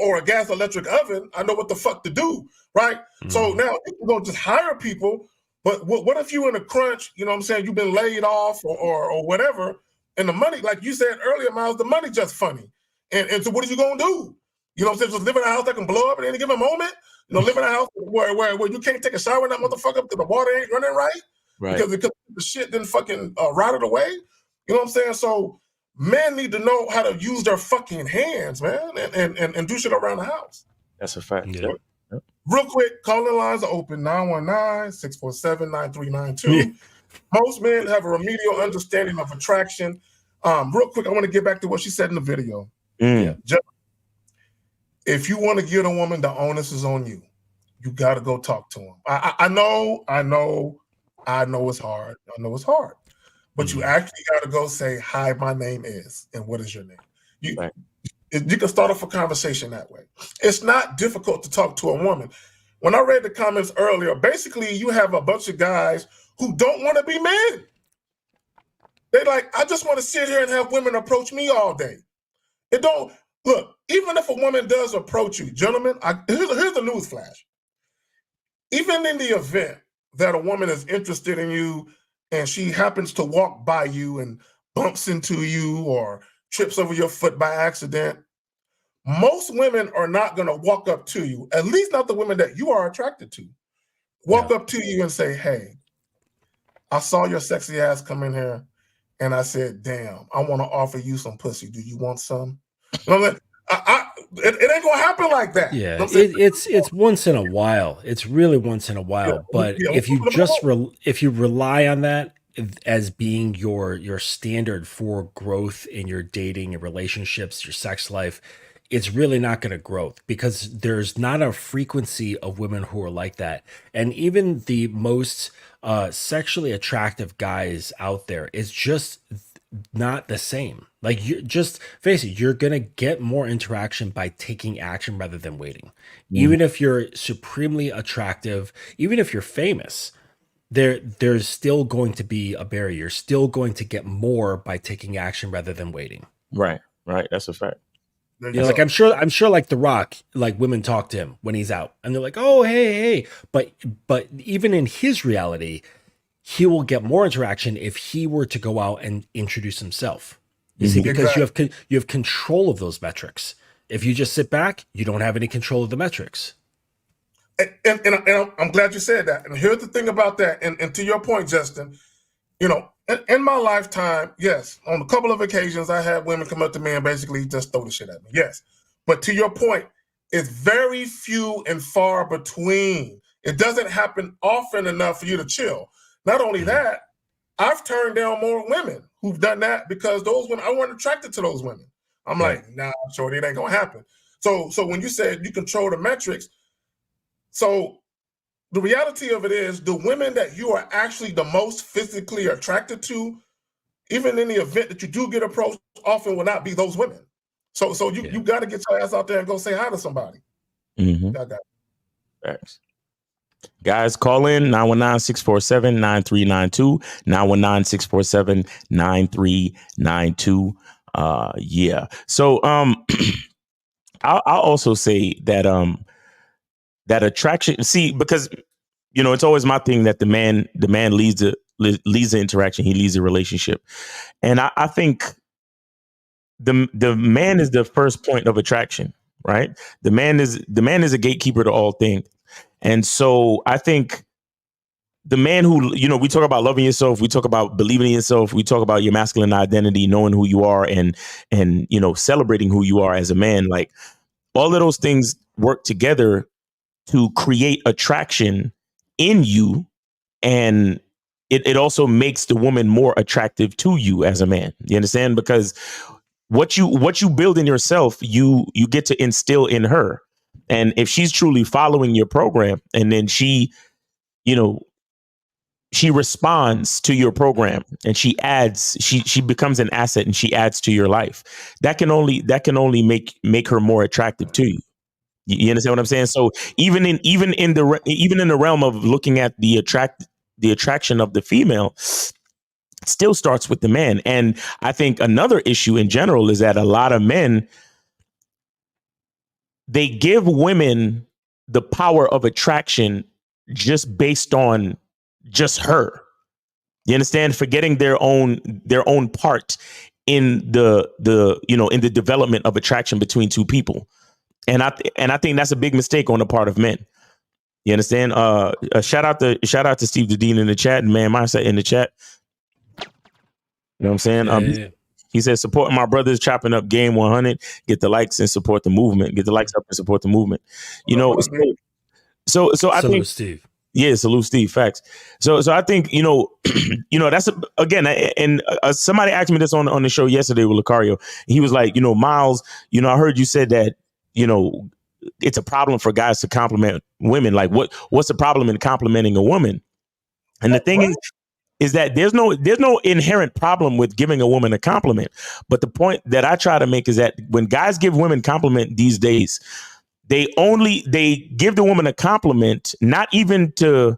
or a gas electric oven, I know what the fuck to do, right? So now you can go just hire people, but what if you in a crunch, you know what I'm saying, you've been laid off or whatever, and the money, like you said earlier, Miles, the money just funny. And so what are you going to do? You know what I'm saying? Just live in a house that can blow up at any given moment? You know, live in a house where you can't take a shower in that motherfucker because the water ain't running right? Because the shit didn't fucking rotted away? You know what I'm saying? So men need to know how to use their fucking hands, man, and do shit around the house. That's a fact. Yeah. Real quick, calling lines are open, 919-647-9392. Most men have a remedial understanding of attraction. Real quick, I want to get back to what she said in the video. If you want to get a woman, the onus is on you. You got to go talk to him. I know it's hard. I know it's hard. But you actually got to go say, hi, my name is, and what is your name? You can start off a conversation that way. It's not difficult to talk to a woman. When I read the comments earlier, basically you have a bunch of guys who don't want to be men. They like, I just want to sit here and have women approach me all day. It don't, look, even if a woman does approach you, gentlemen, here's the news flash. Even in the event that a woman is interested in you and she happens to walk by you and bumps into you or trips over your foot by accident, Most women are not going to walk up to you, at least not the women that you are attracted to, walk up to you and say, hey, I saw your sexy ass come in here and I said, damn, I want to offer you some pussy. Do you want some? You know what I mean? It ain't gonna happen like that. Yeah, You know what I'm saying? it's once in a while. It's really once in a while. But if you just if you rely on that as being your standard for growth in your dating and relationships, your sex life, it's really not going to grow because there's not a frequency of women who are like that. And even the most sexually attractive guys out there is just not the same. Like, you just face it, you're gonna get more interaction by taking action rather than waiting. Even if you're supremely attractive, even if you're famous, there's still going to be a barrier. You're still going to get more by taking action rather than waiting. Right. That's a fact. You know, like I'm sure like The Rock, like women talk to him when he's out and they're like, oh, hey. But even in his reality, he will get more interaction if he were to go out and introduce himself. You see, because you have control of those metrics. If you just sit back, you don't have any control of the metrics. And I'm glad you said that. And here's the thing about that. And to your point, Justin, you know, in my lifetime, yes, on a couple of occasions, I had women come up to me and basically just throw the shit at me. Yes. But to your point, it's very few and far between. It doesn't happen often enough for you to chill. Not only that, I've turned down more women who've done that because those women, I wasn't attracted to those women. I'm like, nah, shorty, it ain't gonna happen. So when you said you control the metrics, so the reality of it is the women that you are actually the most physically attracted to, even in the event that you do get approached, often will not be those women. So you got to get your ass out there and go say hi to somebody. Thanks. Guys, call in 919-647-9392, 919-647-9392. Yeah. So I'll also say that that attraction, see, because you know, it's always my thing that the man leads the interaction, he leads the relationship. And I think the man is the first point of attraction, right? The man is a gatekeeper to all things. And so I think the man who, you know, we talk about loving yourself, we talk about believing in yourself, we talk about your masculine identity, knowing who you are and you know, celebrating who you are as a man. Like, all of those things work together to create attraction in you, and it also makes the woman more attractive to you as a man. You understand? Because what you build in yourself, you get to instill in her. And if she's truly following your program, and then she, you know, she responds to your program and she becomes an asset and she adds to your life, that can only make her more attractive to you. You understand what I'm saying? So even in the realm of looking at the attraction of the female, still starts with the man. And I think another issue in general is that a lot of men, they give women the power of attraction just based on just her. You understand? Forgetting their own part in the you know, in the development of attraction between two people. And I think that's a big mistake on the part of men. You understand? Shout out to Steve the Dean in the chat, and man mindset in the chat. You know what I'm saying? He says, supporting my brothers, chopping up game 100. Get the likes and support the movement. Get the likes up and support the movement. You know, so I think Steve. Yeah, salute Steve. Facts. So I think, you know, that's again, and somebody asked me this on the show yesterday with Lucario. He was like, you know, Miles, you know, I heard you said that, you know, it's a problem for guys to compliment women. Like, what's the problem in complimenting a woman? And the thing is that there's no inherent problem with giving a woman a compliment. But the point that I try to make is that when guys give women compliment these days, they give the woman a compliment, not even to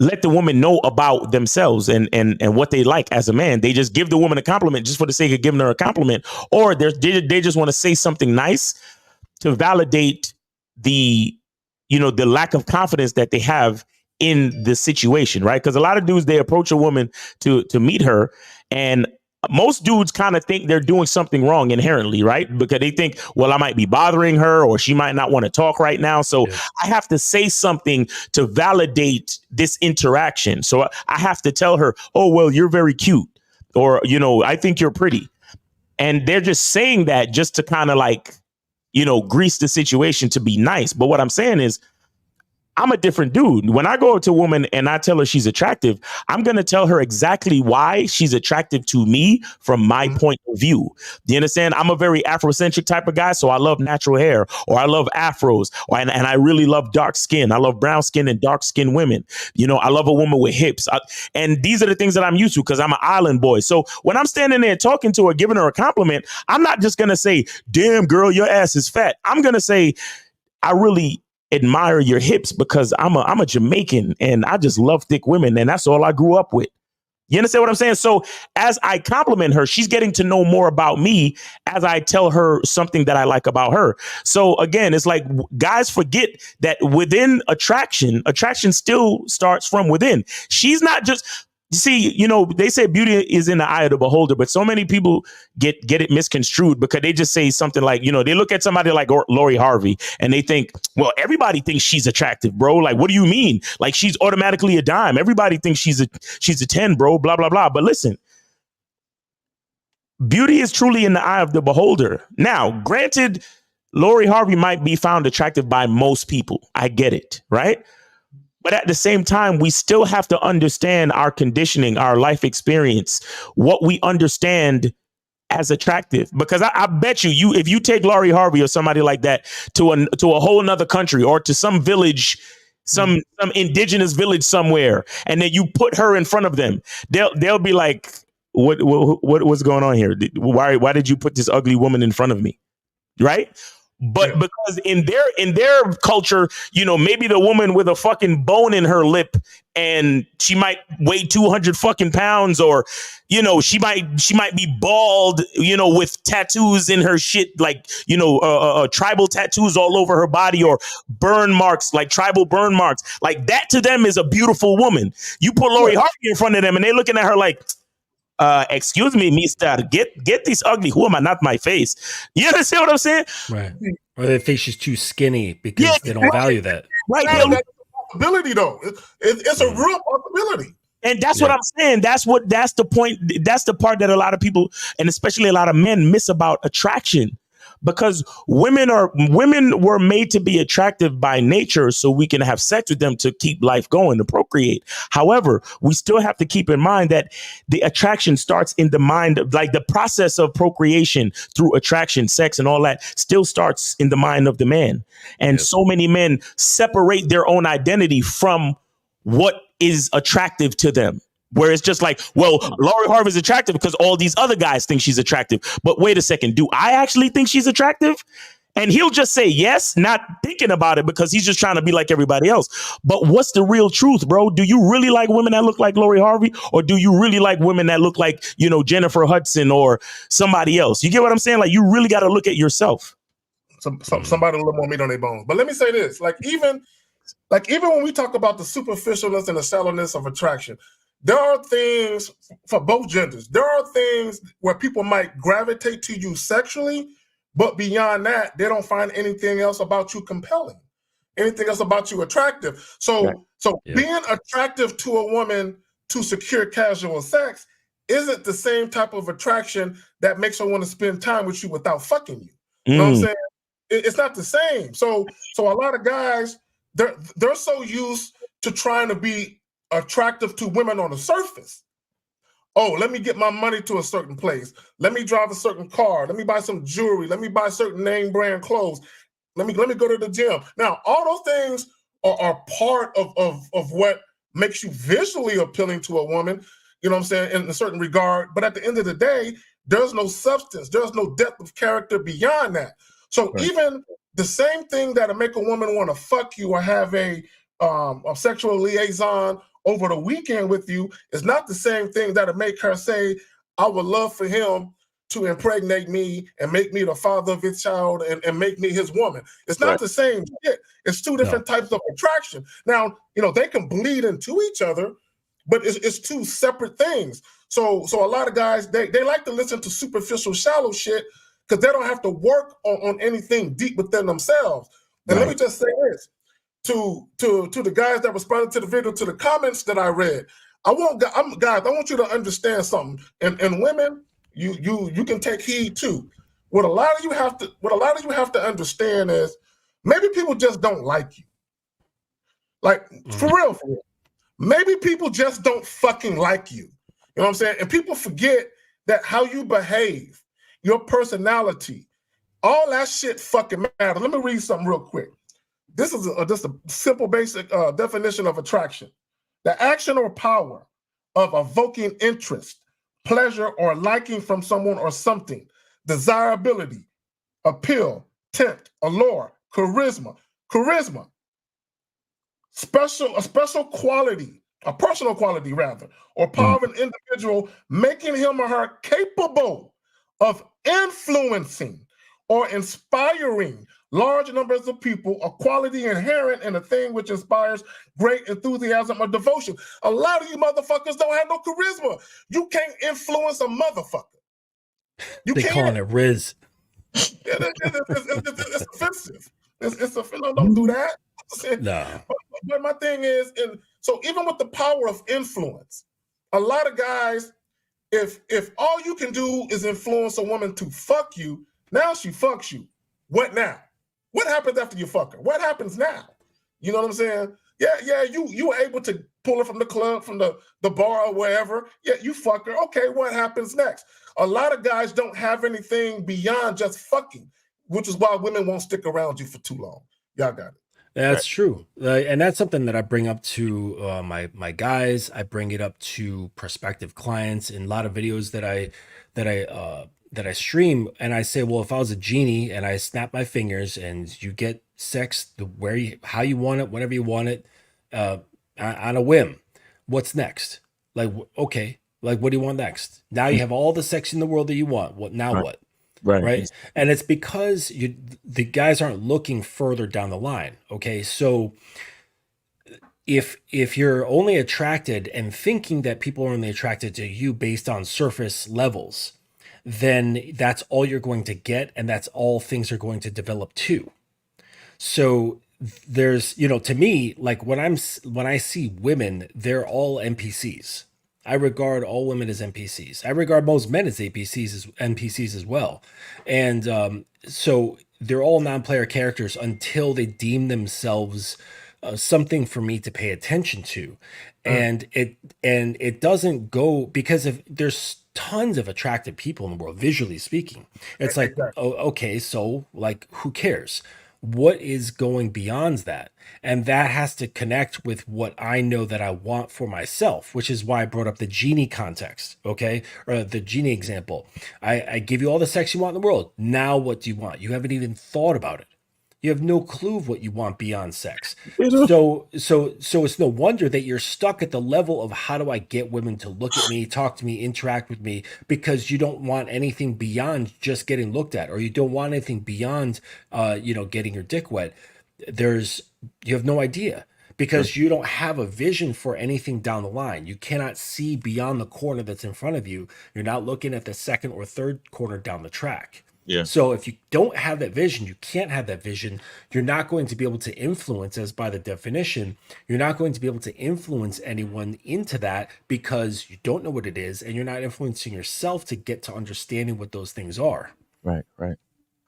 let the woman know about themselves and what they like as a man. They just give the woman a compliment just for the sake of giving her a compliment, or they just want to say something nice to validate the lack of confidence that they have in the situation, right? Because a lot of dudes, they approach a woman to meet her, and most dudes kind of think they're doing something wrong inherently, right? Because they think, well, I might be bothering her or she might not want to talk right now. So I have to say something to validate this interaction. So I have to tell her, oh, well, you're very cute, or, you know, I think you're pretty. And they're just saying that just to kind of like, you know, grease the situation to be nice. But what I'm saying is, I'm a different dude. When I go up to a woman and I tell her she's attractive, I'm going to tell her exactly why she's attractive to me from my point of view. Do you understand? I'm a very Afrocentric type of guy, so I love natural hair, or I love afros, and I really love dark skin. I love brown skin and dark skin women. You know, I love a woman with hips. And these are the things that I'm used to because I'm an island boy. So when I'm standing there talking to her, giving her a compliment, I'm not just going to say, damn, girl, your ass is fat. I'm going to say, I really admire your hips because I'm a Jamaican and I just love thick women, and that's all I grew up with. You understand what I'm saying? So as I compliment her, she's getting to know more about me as I tell her something that I like about her. So again, it's like guys forget that within attraction still starts from within. She's not just, see, you know, they say beauty is in the eye of the beholder, but so many people get it misconstrued because they just say something like, you know, they look at somebody like Lori Harvey and they think, well, everybody thinks she's attractive, bro. Like, what do you mean? Like, she's automatically a dime. Everybody thinks she's a 10, bro, blah, blah, blah. But listen, beauty is truly in the eye of the beholder. Now, granted, Lori Harvey might be found attractive by most people. I get it, right? But at the same time, we still have to understand our conditioning, our life experience, what we understand as attractive. Because I bet you, if you take Lori Harvey or somebody like that to a whole nother country or to some village, some indigenous village somewhere, and then you put her in front of them, they'll be like, what's going on here? Why did you put this ugly woman in front of me? Right? But because in their culture, you know, maybe the woman with a fucking bone in her lip and she might weigh 200 fucking pounds, or, you know, she might be bald, you know, with tattoos in her shit, like, you know, tribal tattoos all over her body, or burn marks, like tribal burn marks, like that to them is a beautiful woman. You put Lori Harvey in front of them and they're looking at her like, excuse me, mister, get this ugly woman, not my face. You understand what I'm saying? Right. Or they think she's too skinny because they don't value that. Right. That's a possibility, though. It's a real possibility. And that's what I'm saying. That's the point. That's the part that a lot of people, and especially a lot of men, miss about attraction. Because women were made to be attractive by nature so we can have sex with them to keep life going, to procreate. However, we still have to keep in mind that the attraction starts in the mind, like the process of procreation through attraction, sex and all that still starts in the mind of the man. And so many men separate their own identity from what is attractive to them. Where it's just like, well, Lori Harvey is attractive because all these other guys think she's attractive. But wait a second, do I actually think she's attractive? And he'll just say yes, not thinking about it because he's just trying to be like everybody else. But what's the real truth, bro? Do you really like women that look like Lori Harvey? Or do you really like women that look like, you know, Jennifer Hudson or somebody else? You get what I'm saying? Like, you really got to look at yourself. Somebody a little more meat on their bones. But let me say this, even when we talk about the superficialness and the shallowness of attraction, there are things for both genders. There are things where people might gravitate to you sexually, but beyond that, they don't find anything else about you compelling, anything else about you attractive. So being attractive to a woman to secure casual sex isn't the same type of attraction that makes her want to spend time with you without fucking you. You know what I'm saying? It's not the same. So a lot of guys, they're so used to trying to be attractive to women on the surface. Oh, let me get my money to a certain place. Let me drive a certain car. Let me buy some jewelry. Let me buy certain name brand clothes. Let me go to the gym. Now, all those things are part of what makes you visually appealing to a woman, you know what I'm saying, in a certain regard. But at the end of the day, there's no substance. There's no depth of character beyond that. So even the same thing that'll make a woman want to fuck you or have a sexual liaison over the weekend with you is not the same thing that'll make her say, I would love for him to impregnate me and make me the father of his child and make me his woman. It's not the same shit. It's two different types of attraction. Now, you know, they can bleed into each other, but it's two separate things. So a lot of guys, they like to listen to superficial, shallow shit because they don't have to work on anything deep within themselves. And let me just say this to the guys that responded to the video, to the comments that I read. Guys, I want you to understand something. And women, you can take heed too. What a lot of you have to understand is maybe people just don't like you. Like for real. Maybe people just don't fucking like you. You know what I'm saying? And people forget that how you behave, your personality, all that shit fucking matters. Let me read something real quick. This is just a simple, basic definition of attraction. The action or power of evoking interest, pleasure, or liking from someone or something. Desirability, appeal, tempt, allure, charisma. A special quality, a personal quality rather, or power of an individual, making him or her capable of influencing or inspiring large numbers of people, a quality inherent in a thing which inspires great enthusiasm or devotion. A lot of you motherfuckers don't have no charisma. You can't influence a motherfucker. They calling it Riz. It's offensive. It's offensive. Don't do that. No. But my thing is, so even with the power of influence, a lot of guys, if all you can do is influence a woman to fuck you, now she fucks you. What now? What happens after you fuck her? What happens now? You know what I'm saying? Yeah, you were able to pull her from the club, from the bar or wherever. Yeah, you fuck her. Okay, what happens next? A lot of guys don't have anything beyond just fucking, which is why women won't stick around you for too long. Y'all got it. That's true, and that's something that I bring up to my guys. I bring it up to prospective clients in a lot of videos that I stream, and I say, well, if I was a genie and I snap my fingers and you get sex how you want it, whenever you want it, on a whim, what's next? Like, okay, like what do you want next? Now you have all the sex in the world that you want. What now? What? Right. And it's because the guys aren't looking further down the line. Okay. So if you're only attracted and thinking that people are only attracted to you based on surface levels, then that's all you're going to get. And that's all things are going to develop to. So there's, to me, like when I see women, they're all NPCs. I regard all women as NPCs. I regard most men as NPCs as well. And so they're all non-player characters until they deem themselves something for me to pay attention to. And it doesn't go, because if there's tons of attractive people in the world, visually speaking, it's like, oh, okay, so like, who cares? What is going beyond that? And that has to connect with what I know that I want for myself, which is why I brought up the genie context, okay? Or the genie example. I give you all the sex you want in the world. Now what do you want? You haven't even thought about it. You have no clue of what you want beyond sex. So it's no wonder that you're stuck at the level of how do I get women to look at me, talk to me, interact with me, because you don't want anything beyond just getting looked at, or you don't want anything beyond, getting your dick wet. You have no idea, because you don't have a vision for anything down the line. You cannot see beyond the corner that's in front of you. You're not looking at the second or third corner down the track. Yeah. So if you don't have that vision, you can't have that vision. You're not going to be able to influence, as by the definition, you're not going to be able to influence anyone into that, because you don't know what it is, and you're not influencing yourself to get to understanding what those things are. Right.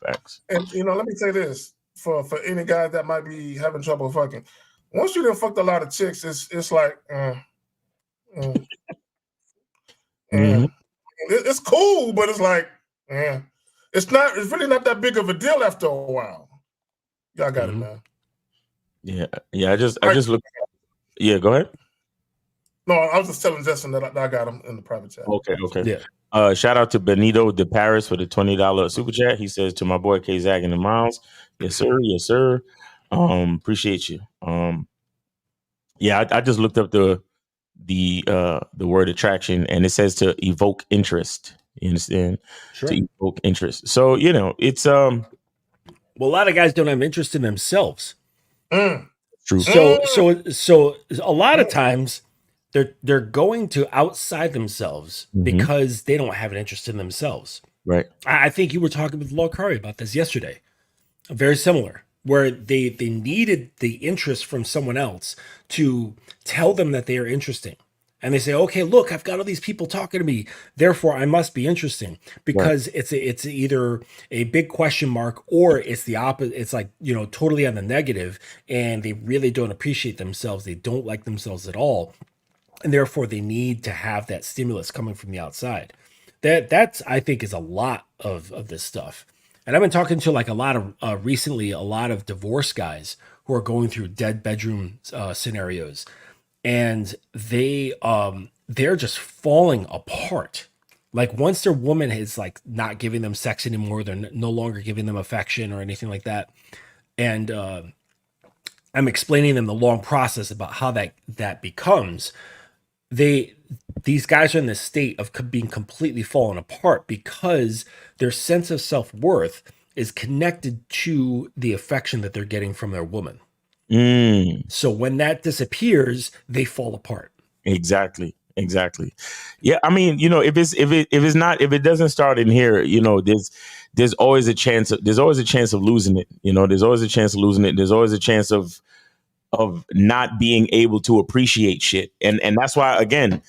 Facts. And let me say this for any guys that might be having trouble fucking. Once you done fucked a lot of chicks, it's like, it's cool, but it's like, it's really not that big of a deal after a while. Y'all got it, man. Yeah. I just look. Yeah, go ahead. No, I was just telling Justin that I got him in the private chat. Okay. Yeah. Shout out to Benito de Paris for the $20 super chat. He says, to my boy K Zag and the Miles, yes sir. Appreciate you. I just looked up the word attraction, and it says to evoke interest. You understand? Sure. To evoke interest. So it's well, a lot of guys don't have interest in themselves. True. So a lot of times they're going to outside themselves because they don't have an interest in themselves. Right. I think you were talking with Lokari about this yesterday. Very similar, where they needed the interest from someone else to tell them that they are interesting. And they say, okay, look, I've got all these people talking to me, therefore I must be interesting, because it's either a big question mark or it's the opposite. It's like, totally on the negative, and they really don't appreciate themselves. They don't like themselves at all. And therefore they need to have that stimulus coming from the outside. That's, I think, is a lot of this stuff. And I've been talking to like a lot of recently, a lot of divorce guys who are going through dead bedroom scenarios, and they're just falling apart. Like once their woman is like not giving them sex anymore, they're no longer giving them affection or anything like that. And I'm explaining them the long process about how that becomes. These guys are in this state of being completely fallen apart because their sense of self-worth is connected to the affection that they're getting from their woman. So when that disappears, they fall apart. Exactly. Yeah, I mean, if it doesn't start in here, there's always a chance of losing it. There's always a chance of losing it. There's always a chance of not being able to appreciate shit. And that's why, again,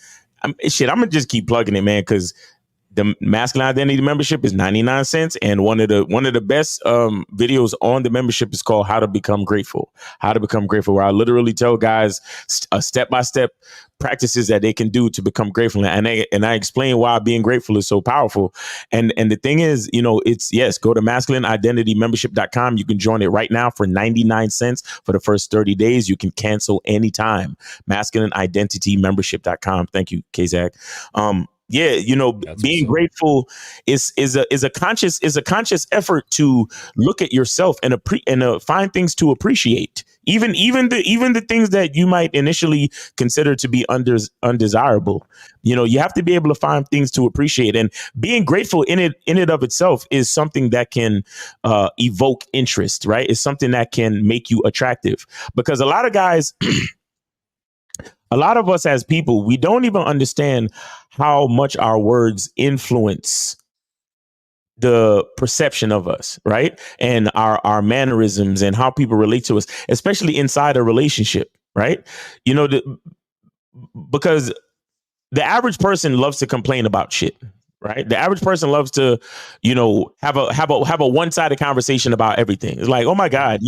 I'm gonna just keep plugging it, man, because the masculine identity membership is 99 cents. And one of the best videos on the membership is called How to Become Grateful, where I literally tell guys step-by-step practices that they can do to become grateful. And I explain why being grateful is so powerful. And the thing is, go to masculineidentitymembership.com. You can join it right now for 99 cents for the first 30 days. You can cancel anytime. Masculineidentitymembership.com. Thank you, Kazak. That's being grateful is a conscious effort to look at yourself and find things to appreciate, even the things that you might initially consider to be undesirable. You have to be able to find things to appreciate, and being grateful in it of itself is something that can evoke interest, right? It's something that can make you attractive, because a lot of guys a lot of us as people, we don't even understand how much our words influence the perception of us, right? And our mannerisms and how people relate to us, especially inside a relationship, right? Because the average person loves to complain about shit, right? The average person loves to, have a one-sided conversation about everything. It's like, oh my God,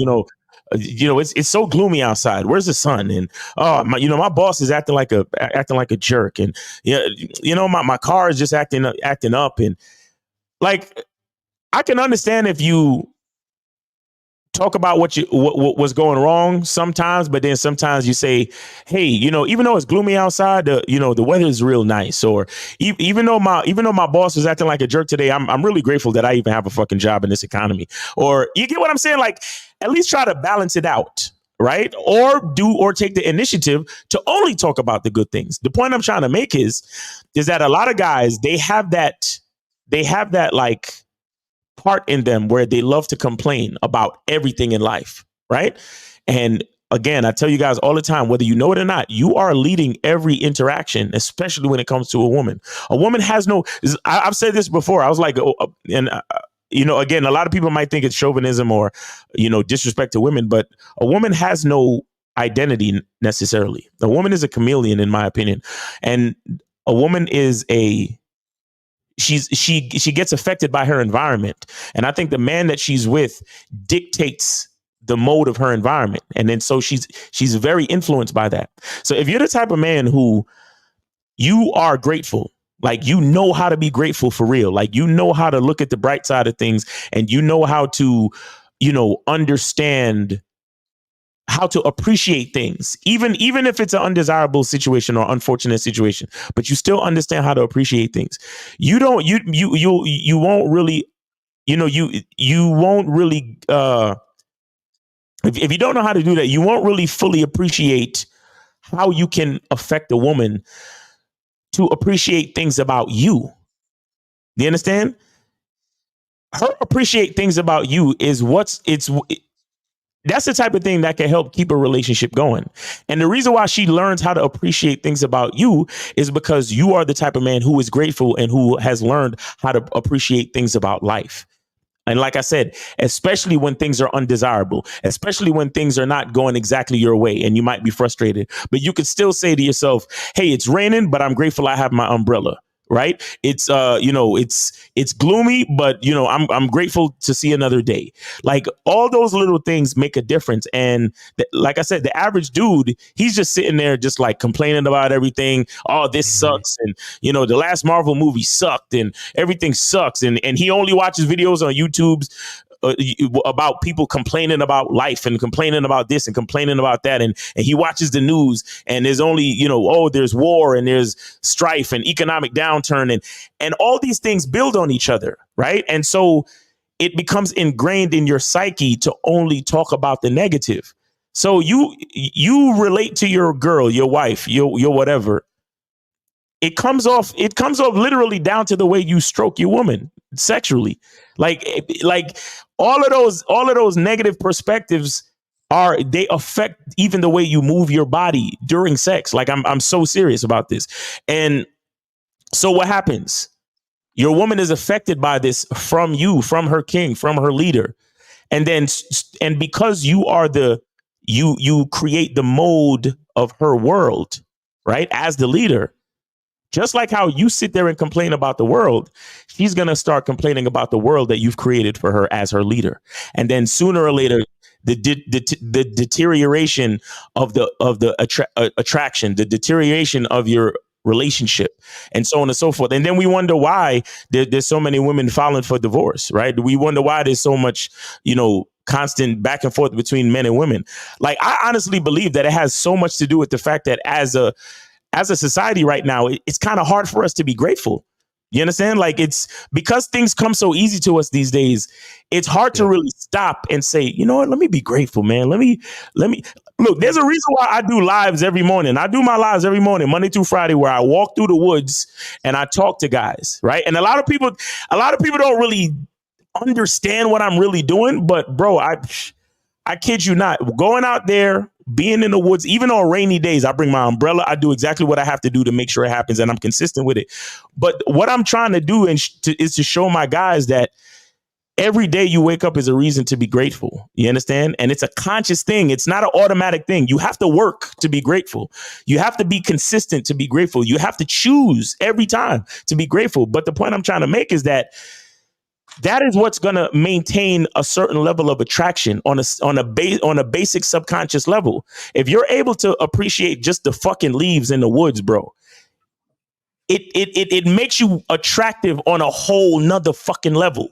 it's so gloomy outside. Where's the sun? And my boss is acting like a jerk, and my car is just acting up, and like, I can understand if you talk about what's going wrong sometimes, but then sometimes you say, hey, even though it's gloomy outside, the weather is real nice. Or even though my boss was acting like a jerk today, I'm really grateful that I even have a fucking job in this economy. Or you get what I'm saying? Like, at least try to balance it out, right? Or take the initiative to only talk about the good things. The point I'm trying to make is that a lot of guys, they have that like part in them where they love to complain about everything in life, right? And again, I tell you guys all the time, whether you know it or not, you are leading every interaction, especially when it comes to a woman. A woman has no, I've said this before. I was like, again, a lot of people might think it's chauvinism or, disrespect to women, but a woman has no identity necessarily. A woman is a chameleon, in my opinion. And a woman is she gets affected by her environment. And I think the man that she's with dictates the mode of her environment. And then so she's very influenced by that. So if you're the type of man who you are grateful, like, how to be grateful for real, like, how to look at the bright side of things, and how to, understand how to appreciate things, even if it's an undesirable situation or unfortunate situation, but you still understand how to appreciate things. You won't really, you won't really, if you don't know how to do that, you won't really fully appreciate how you can affect a woman to appreciate things about you. Do you understand? Her appreciate things about you is That's the type of thing that can help keep a relationship going. And the reason why she learns how to appreciate things about you is because you are the type of man who is grateful and who has learned how to appreciate things about life. And like I said, especially when things are undesirable, especially when things are not going exactly your way and you might be frustrated, but you could still say to yourself, hey, it's raining, but I'm grateful I have my umbrella. Right. It's it's gloomy, but I'm grateful to see another day. Like all those little things make a difference. And like I said, the average dude, he's just sitting there just like complaining about everything. Oh, this sucks. And, the last Marvel movie sucked and everything sucks. And he only watches videos on YouTube's about people complaining about life and complaining about this and complaining about that. And he watches the news and there's only, there's war and there's strife and economic downturn and all these things build on each other. Right. And so it becomes ingrained in your psyche to only talk about the negative. So you relate to your girl, your wife, your whatever. It comes off literally down to the way you stroke your woman sexually. Like all of those negative perspectives they affect even the way you move your body during sex. Like I'm so serious about this. And so what happens? Your woman is affected by this from you, from her king, from her leader. And because you are you create the mode of her world, right? As the leader. Just like how you sit there and complain about the world, she's going to start complaining about the world that you've created for her as her leader. And then sooner or later, the deterioration of the attraction, the deterioration of your relationship, and so on and so forth. And then we wonder why there's so many women filing for divorce, right? We wonder why there's so much, constant back and forth between men and women. Like, I honestly believe that it has so much to do with the fact that as a society right now, it's kind of hard for us to be grateful. You understand? Like it's because things come so easy to us these days. It's hard to really stop and say, you know what? Let me be grateful, man. Let me look. There's a reason why I do lives every morning. I do my lives every morning, Monday through Friday, where I walk through the woods and I talk to guys. Right. And a lot of people don't really understand what I'm really doing. But bro, I kid you not, going out there, being in the woods, even on rainy days, I bring my umbrella. I do exactly what I have to do to make sure it happens, and I'm consistent with it. But what I'm trying to do is to show my guys that every day you wake up is a reason to be grateful. You understand? And it's a conscious thing. It's not an automatic thing. You have to work to be grateful. You have to be consistent to be grateful. You have to choose every time to be grateful. But the point I'm trying to make is that is what's going to maintain a certain level of attraction on a basic subconscious level. If you're able to appreciate just the fucking leaves in the woods, bro, it makes you attractive on a whole nother fucking level.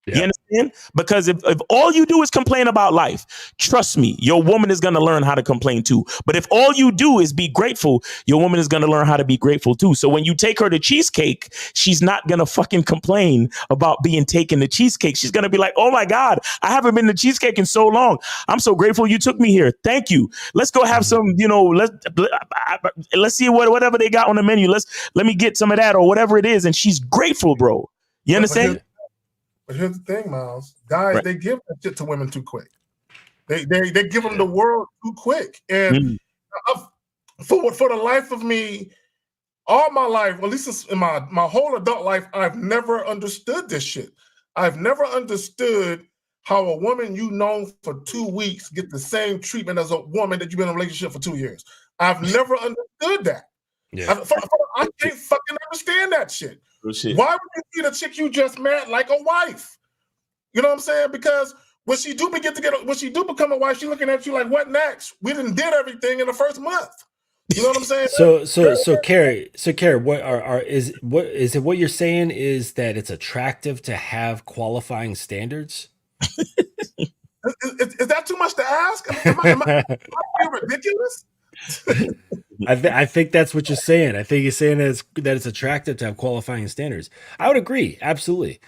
Yeah. You understand? Because if all you do is complain about life, trust me, your woman is going to learn how to complain too. But if all you do is be grateful, your woman is going to learn how to be grateful too. So when you take her to cheesecake, she's not going to fucking complain about being taken to cheesecake. She's going to be like, oh my God, I haven't been to cheesecake in so long. I'm so grateful you took me here. Thank you. Let's go have some, let's see whatever they got on the menu. Let me get some of that or whatever it is. And she's grateful, bro. You understand? But here's the thing, Miles. Guys, They give that shit to women too quick. They give them the world too quick. And for the life of me, all my life, at least in my whole adult life, I've never understood this shit. I've never understood how a woman you known for 2 weeks get the same treatment as a woman that you've been in a relationship for 2 years. I've never understood that. Yeah. I can't fucking understand that shit. Why would you treat a chick you just met like a wife? You know what I'm saying? Because when she do become a wife, she's looking at you like, what next? We done did everything in the first month. You know what I'm saying? So Carrie, is it what you're saying is that it's attractive to have qualifying standards? Is that too much to ask? Am I being ridiculous? I think that's what you're saying. I think you're saying that it's attractive to have qualifying standards. I would agree, absolutely,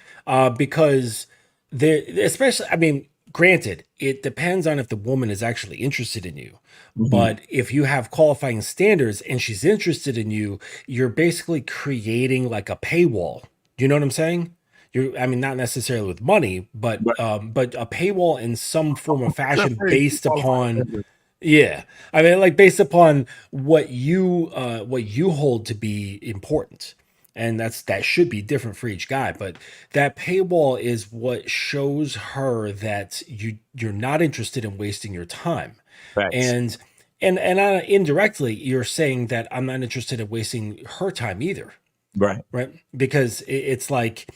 because especially, I mean, granted, it depends on if the woman is actually interested in you. Mm-hmm. But if you have qualifying standards and she's interested in you, you're basically creating like a paywall. Do you know what I'm saying? I mean, not necessarily with money, but a paywall in some form of fashion based upon, yeah. I mean, like based upon what you hold to be important. And that should be different for each guy, but that paywall is what shows her that you're not interested in wasting your time. Facts. And indirectly, you're saying that I'm not interested in wasting her time either, Right. right? Because it's like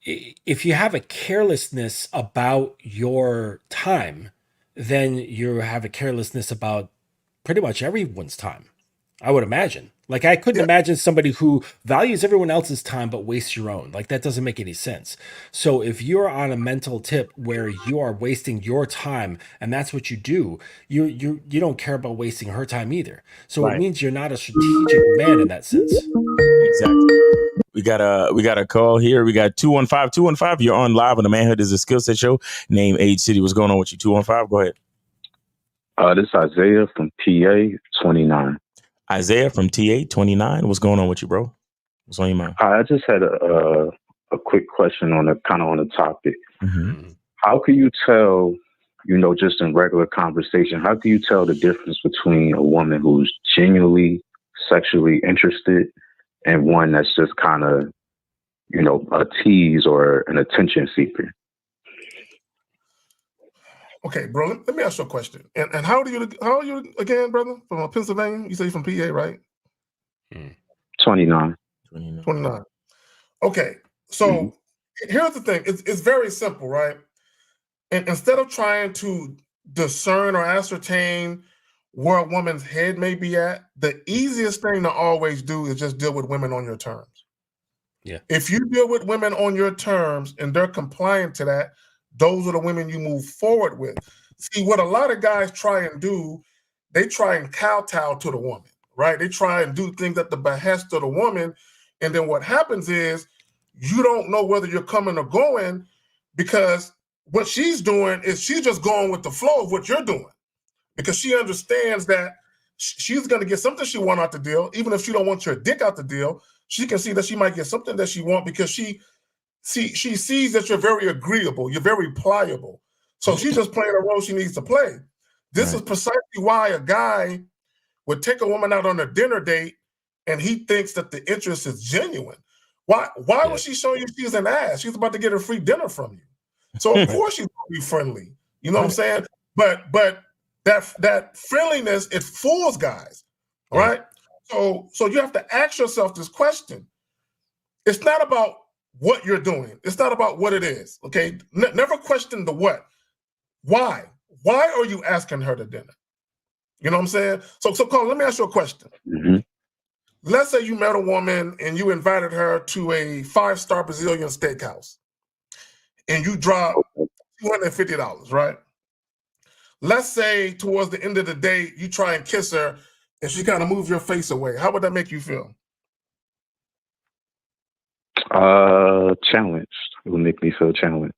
if you have a carelessness about your time, then you have a carelessness about pretty much everyone's time. I would imagine. Like I couldn't imagine somebody who values everyone else's time but wastes your own. Like that doesn't make any sense. So if you're on a mental tip where you are wasting your time and that's what you do, you don't care about wasting her time either. So it Right. means you're not a strategic man in that sense. Exactly. We got a call here. We got 215. You're on live on the Manhood is a Skill Set Show. Name, age, city. What's going on with you? 215. Go ahead. This is Isaiah from PA 29. Isaiah from TA 29. What's going on with you, bro? What's on your mind? I just had a quick question on the topic. Mm-hmm. How can you tell, just in regular conversation, how can you tell the difference between a woman who's genuinely sexually interested and one that's just kind of, a tease or an attention seeker? Okay, bro. Let me ask you a question. And how are you again, brother? From Pennsylvania? You say you're from PA, right? 29. 29. Okay. So here's the thing. It's very simple, right? And instead of trying to discern or ascertain where a woman's head may be at, the easiest thing to always do is just deal with women on your terms. Yeah. If you deal with women on your terms and they're compliant to that, those are the women you move forward with. See, what a lot of guys try and do, they try and kowtow to the woman, right? They try and do things at the behest of the woman. And then what happens is you don't know whether you're coming or going because what she's doing is she's just going with the flow of what you're doing because she understands that she's going to get something she wants out the deal. Even if she don't want your dick out the deal, she can see that she might get something that she wants because she sees that you're very agreeable, you're very pliable. So she's just playing a role she needs to play. This is precisely why a guy would take a woman out on a dinner date and he thinks that the interest is genuine. Why would she show you she's an ass? She's about to get a free dinner from you. So of course she's gonna be friendly. You know what I'm saying? But that friendliness, it fools guys. All right. So you have to ask yourself this question. It's not about what you're doing. It's not about what it is. Okay. Never question the what. Why? Why are you asking her to dinner? You know what I'm saying? So Carl, let me ask you a question. Mm-hmm. Let's say you met a woman and you invited her to a 5-star Brazilian steakhouse and you drop $250, right? Let's say towards the end of the day, you try and kiss her and she kind of moves your face away. How would that make you feel? Challenged. It would make me feel challenged.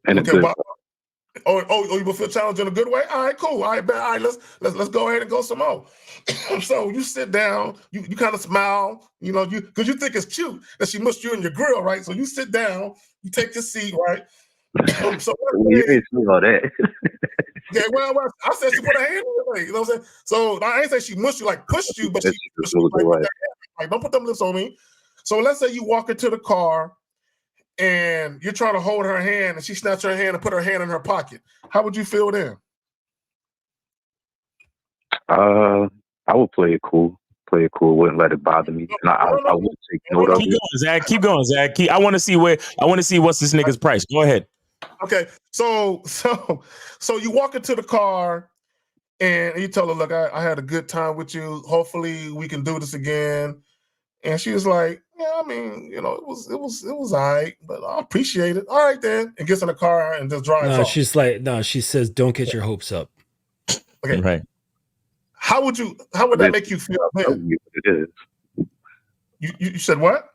And okay, you will feel challenged in a good way? All right, cool. All right, let's go ahead and go some more. So you sit down, you kind of smile, because you think it's cute that she mushed you in your grill, right? So you sit down, you take your seat, right? So you didn't say all that. Okay, well, I said she put her hand in your leg. You know what I'm saying? So I ain't say she mushed you, like pushed you, but she like, don't put them lips on me. So let's say you walk into the car and you're trying to hold her hand and she snatched her hand and put her hand in her pocket. How would you feel then? I would play it cool. Wouldn't let it bother me. And I would take note of it. Keep going, Zach. I want to see what's this nigga's price. Go ahead. Okay, so you walk into the car and you tell her, look, I had a good time with you. Hopefully we can do this again. And she was like, yeah, I mean, it was all right, but I appreciate it. All right then. And gets in the car and just drives off. She says, don't get your hopes up. Okay. Right. How would that make you feel? You what it is. You said what?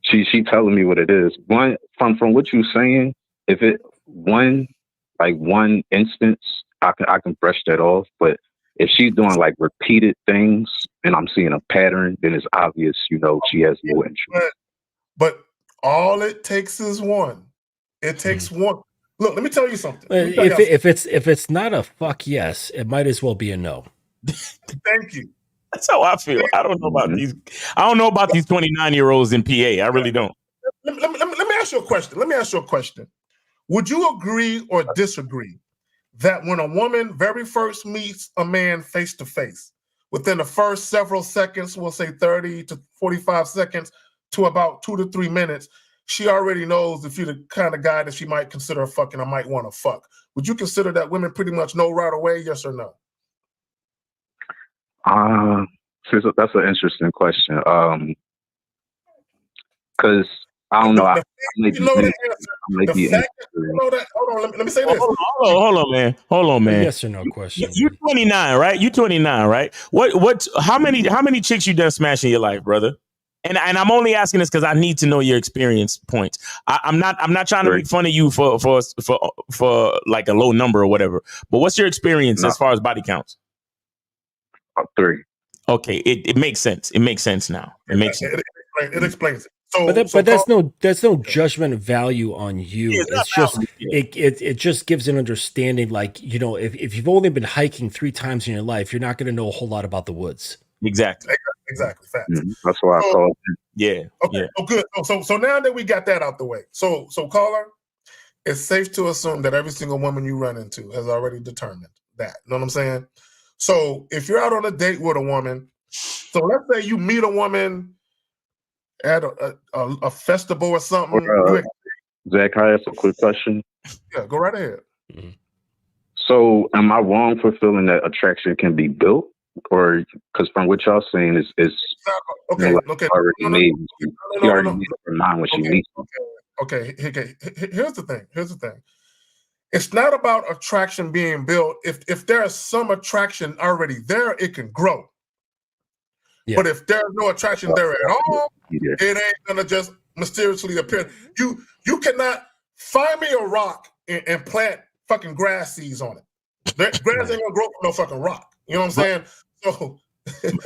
She telling me what it is. One from what you're saying, if it one instance, I can brush that off. But if she's doing like repeated things and I'm seeing a pattern, then it's obvious, she has no interest. But All it takes is one. It takes one. Look, let me tell you something. If it's not a fuck yes, it might as well be a no. Thank you. That's how I feel. I don't know about these. I don't know about these 29-year-olds in PA. I really don't. Let me ask you a question. Would you agree or disagree that when a woman very first meets a man face to face, within the first several seconds, we'll say 30 to 45 seconds to about 2 to 3 minutes, she already knows if you're the kind of guy that she might consider fucking or might want to fuck? Would you consider that women pretty much know right away, yes or no? That's an interesting question. Because I don't know. Hold on, let me say this. Hold on, man. Yes or no question. You 29, right? You 29, right? How many chicks you done smash in your life, brother? And I'm only asking this because I need to know your experience points. I'm not trying to make fun of you for like a low number or whatever. But what's your experience as far as body counts? 3. Okay, it makes sense. It makes sense now. It makes sense. It explains it. But that's no judgment value on you. It's just it just gives an understanding. Like, you know, if you've only been hiking 3 times in your life, you're not going to know a whole lot about the woods. Exactly. Facts. That's why I call it. Yeah. Okay. Yeah. Oh, good. So now that we got that out the way, so caller, it's safe to assume that every single woman you run into has already determined that. You know what I'm saying? So if you're out on a date with a woman, so let's say you meet a woman at a festival or something. Zach, can I ask a quick question? Yeah, go right ahead. So am I wrong for feeling that attraction can be built? Or because from what y'all saying is okay. Already made. She already made up her mind when she meets. Okay. Here's the thing. It's not about attraction being built. If there's some attraction already there, it can grow. Yeah. But if there's no attraction there at all, it ain't gonna just mysteriously appear. You cannot find me a rock and plant fucking grass seeds on it. Grass ain't gonna grow from no fucking rock. You know what I'm saying? So,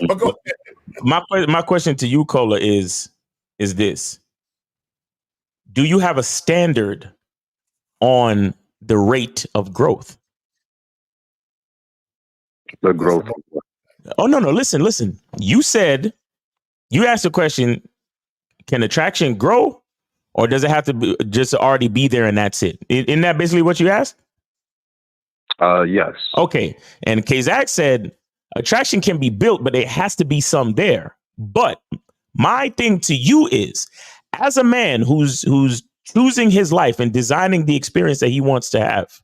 but go ahead. My question to you, Cola, is this: do you have a standard on the rate of growth? The growth. Oh, no. Listen. You asked the question, can attraction grow, or does it have to be just already be there and that's it? Isn't that basically what you asked? Yes. Okay. And Kazak said attraction can be built, but it has to be some there. But my thing to you is, as a man who's choosing his life and designing the experience that he wants to have,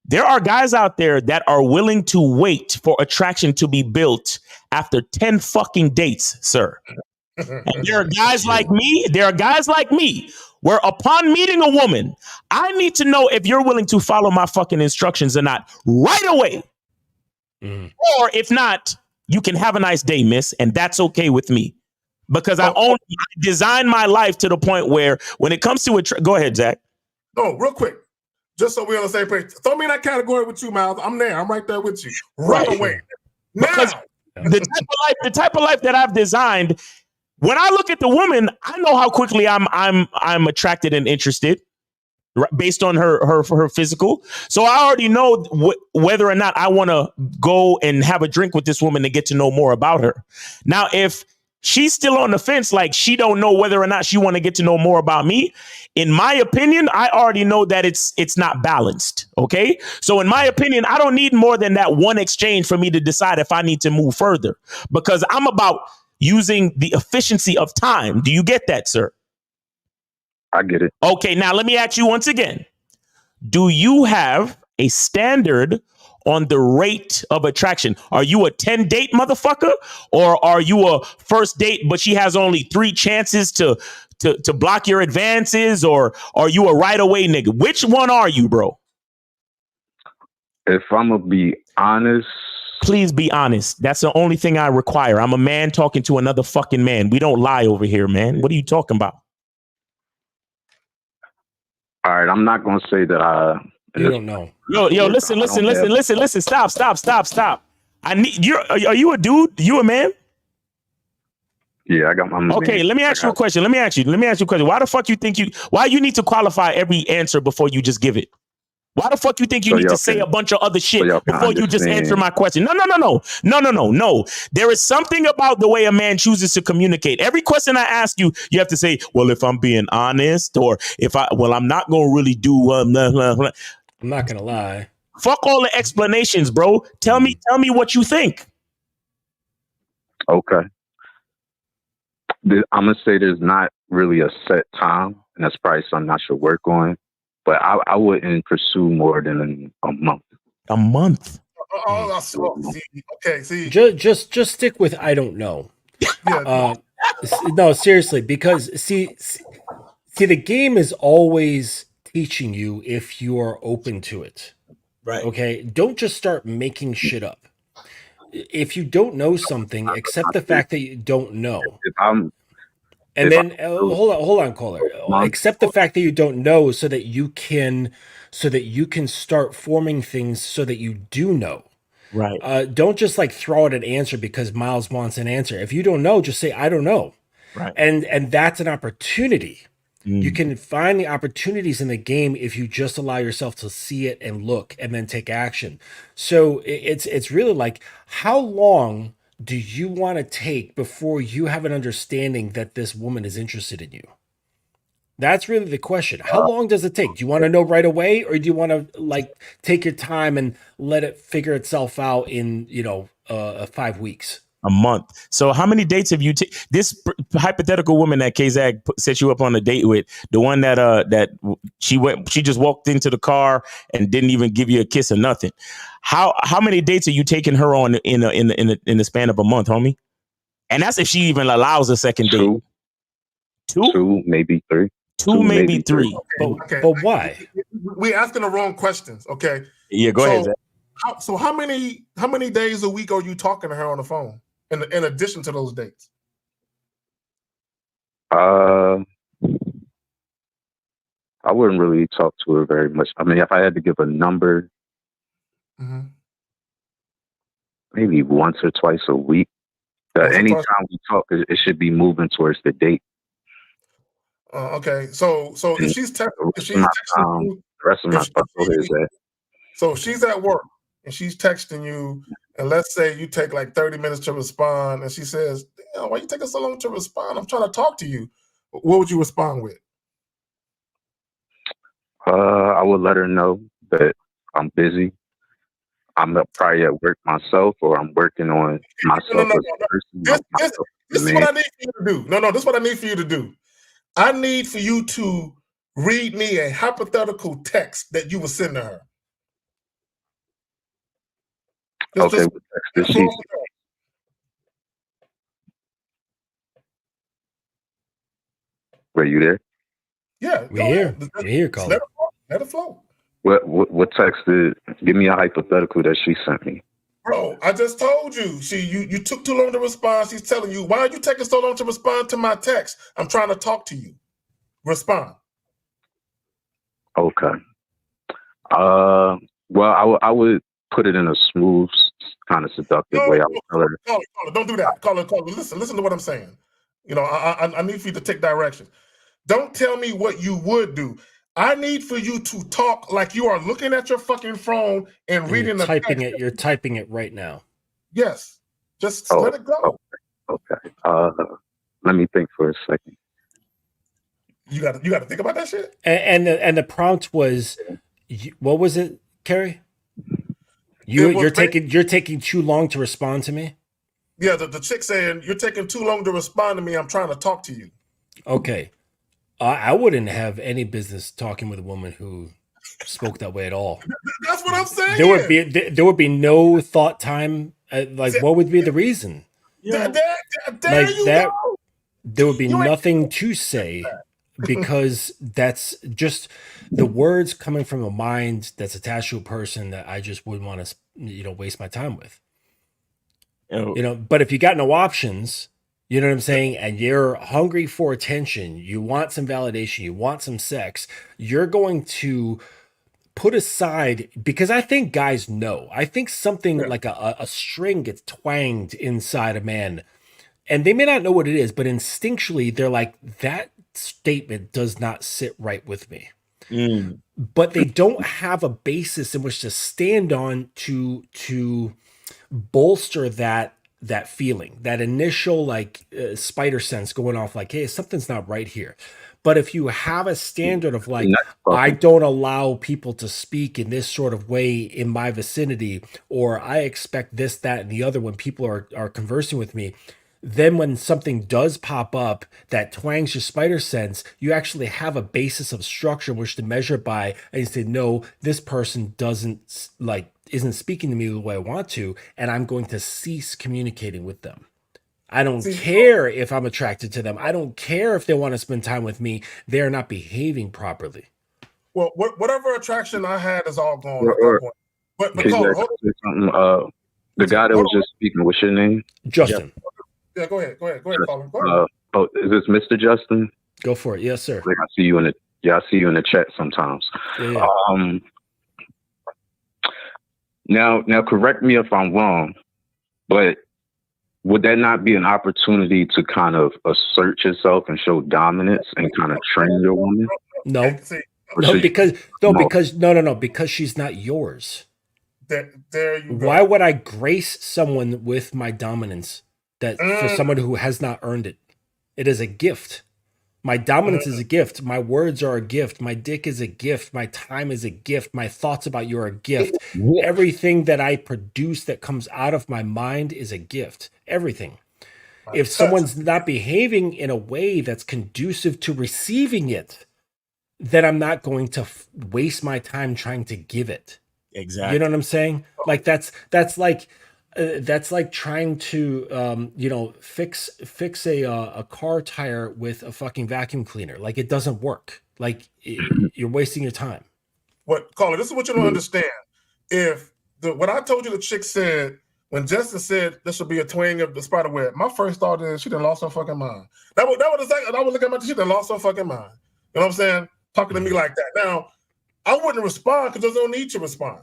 there are guys out there that are willing to wait for attraction to be built after 10 fucking dates, sir. And there are guys like me where upon meeting a woman, I need to know if you're willing to follow my fucking instructions or not right away. Or if not, you can have a nice day, miss, and that's okay with me. Because I designed my life to the point where when it comes to go ahead, Zach. No, real quick. Just so we're on the same page. Throw me in that category with you, Miles. I'm there. I'm right there with you. Right away. Because the type of life that I've designed, when I look at the woman, I know how quickly I'm attracted and interested based on her physical. So I already know whether or not I want to go and have a drink with this woman to get to know more about her. Now, if she's still on the fence, like she don't know whether or not she want to get to know more about me, in my opinion, I already know that it's not balanced. Okay. So in my opinion, I don't need more than that one exchange for me to decide if I need to move further, because I'm about using the efficiency of time. Do you get that, sir? I get it. Okay. Now let me ask you once again, do you have a standard on the rate of attraction? Are you a 10 date motherfucker, or are you a first date, but she has only 3 chances to block your advances, or are you a right away nigga? Which one are you, bro? If I'm gonna be honest, please be honest. That's the only thing I require. I'm a man talking to another fucking man. We don't lie over here, man. What are you talking about? All right, I'm not gonna say that you don't know. Yo, listen. Stop. I need are you a dude? You a man? Yeah, I got my. Okay, let me ask you a question. Let me ask you a question. Why the fuck you think why you need to qualify every answer before you just give it? Why the fuck you think you need to say a bunch of other shit before you just answer my question? No. There is something about the way a man chooses to communicate. Every question I ask you, you have to say, well, if I'm being honest, or I'm not going to really do, blah, blah, blah. I'm not going to lie. Fuck all the explanations, bro. Tell me what you think. Okay. I'm going to say there's not really a set time, and that's probably something I should work on. But I wouldn't pursue more than a month. A month? Okay, see. Just stick with I don't know. Yeah. No, seriously, because see, the game is always teaching you if you are open to it. Right. Okay. Don't just start making shit up. If you don't know something, accept the fact that you don't know. Hold on, caller. Accept the fact that you don't know, so that you can start forming things so that you do know. Right. Don't just like throw out an answer because Miles wants an answer. If you don't know, just say I don't know. Right. And that's an opportunity. You can find the opportunities in the game if you just allow yourself to see it and look and then take action. So it's really like, how long do you want to take before you have an understanding that this woman is interested in you? That's really the question. How long does it take? Do you want to know right away, or do you want to like take your time and let it figure itself out in 5 weeks? A month. So how many dates have you taken? This hypothetical woman that K-Zag set you up on a date with, the one that she just walked into the car and didn't even give you a kiss or nothing. How many dates are you taking her on in the span of a month, homie? And that's if she even allows a second date. Two, maybe three. Two, maybe three. Okay. But why? We're asking the wrong questions. Okay. Yeah, go ahead, Zach. So how many days a week are you talking to her on the phone in addition to those dates? I wouldn't really talk to her very much. I mean, if I had to give a number, maybe once or twice a week. Anytime we talk, it should be moving towards the date. Okay, so if she's texting you, so she's at work and she's texting you, and let's say you take like 30 minutes to respond, and she says, "Damn, why you taking so long to respond? I'm trying to talk to you." What would you respond with? I would let her know that I'm busy. I'm probably at work myself, or I'm working on myself as a person. This is what I need for you to do. No, this is what I need for you to do. I need for you to read me a hypothetical text that you would send to her. Okay, were you there? Yeah, we're here, caller. Let it flow. What text give me a hypothetical that she sent me? Bro, I just told you. You took too long to respond. She's telling you, why are you taking so long to respond to my text? I'm trying to talk to you. Respond. Okay. Well, I would put it in a smooth, kind of seductive way. I would tell her. Caller, don't do that. Caller. Listen to what I'm saying. I need for you to take direction. Don't tell me what you would do. I need for you to talk like you are looking at your fucking phone and reading the text. You're typing it right now. Yes. Just let it go. Okay. Let me think for a second. You got to think about that shit. And the prompt was, what was it, Kerry? You're taking too long to respond to me. Yeah, the chick saying you're taking too long to respond to me. I'm trying to talk to you. Okay. I wouldn't have any business talking with a woman who spoke that way at all. That's what I'm saying. There would be no thought time. What would be the reason? There would be nothing to say, because that's just the words coming from a mind that's attached to a person that I just wouldn't want to, waste my time with. But if you got no options, you know what I'm saying? And you're hungry for attention. You want some validation. You want some sex. You're going to put aside, because I think guys know. I think something like a string gets twanged inside a man and they may not know what it is, but instinctually they're like, that statement does not sit right with me. But they don't have a basis in which to stand on to bolster that feeling, that initial like spider sense going off, like, hey, something's not right here. But if you have a standard of like, I don't allow people to speak in this sort of way in my vicinity, or I expect this, that, and the other when people are conversing with me, then when something does pop up that twangs your spider sense, you actually have a basis of structure which to measure by, and you say, no, this person doesn't like isn't speaking to me the way I want to, and I'm going to cease communicating with them. I don't care if I'm attracted to them. I don't care if they want to spend time with me. They're not behaving properly. Well, whatever attraction I had is all gone at that point. But Caller, the guy that was just speaking, what's your name? Justin. Yeah, go ahead, Caller. Go ahead. Is this Mr. Justin? Go for it. Yes, sir. Like I see you in the chat sometimes. Yeah. Now correct me if I'm wrong, but would that not be an opportunity to kind of assert yourself and show dominance and kind of train your woman? No, because she's not yours. There you go. Why would I grace someone with my dominance that for someone who has not earned it? It is a gift. My dominance is a gift. My words are a gift. My dick is a gift. My time is a gift. My thoughts about you are a gift. Everything that I produce that comes out of my mind is a gift. Everything. If someone's not behaving in a way that's conducive to receiving it, then I'm not going to waste my time trying to give it. Exactly. You know what I'm saying? Like that's like trying to fix a car tire with a fucking vacuum cleaner. Like it doesn't work. Like you're wasting your time. Caller, this is what you don't understand. If what I told you, the chick said when Justin said this would be a twang of the spider web, my first thought is she done lost her fucking mind. That was the second I was looking at my she done lost her fucking mind. You know what I'm saying? Talking to me like that. Now, I wouldn't respond because there's no need to respond.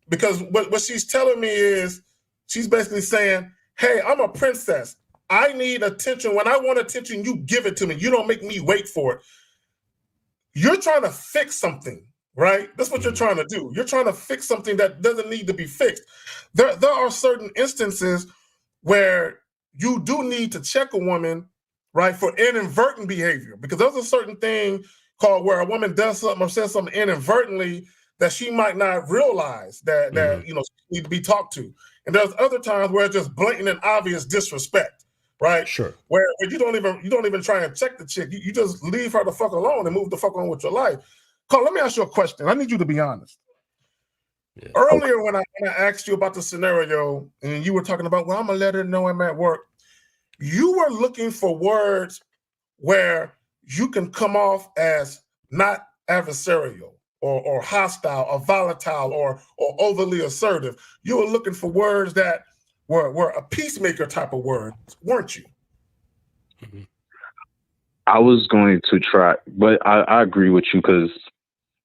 Because what she's telling me is she's basically saying, hey, I'm a princess. I need attention. When I want attention, you give it to me. You don't make me wait for it. You're trying to fix something, right? That's what you're trying to do. You're trying to fix something that doesn't need to be fixed. There are certain instances where you do need to check a woman, right, for inadvertent behavior. Because there's a certain thing called where a woman does something or says something inadvertently that she might not realize that she need to be talked to. And there's other times where it's just blatant and obvious disrespect, right? Sure. Where you don't even try and check the chick. You just leave her the fuck alone and move the fuck on with your life. Carl, let me ask you a question. I need you to be honest. Yeah. Earlier when I asked you about the scenario and you were talking about, well, I'm gonna let her know I'm at work. You were looking for words where you can come off as not adversarial or hostile or volatile or overly assertive. You were looking for words that were a peacemaker type of words, weren't you? Mm-hmm. I was going to try, but I agree with you because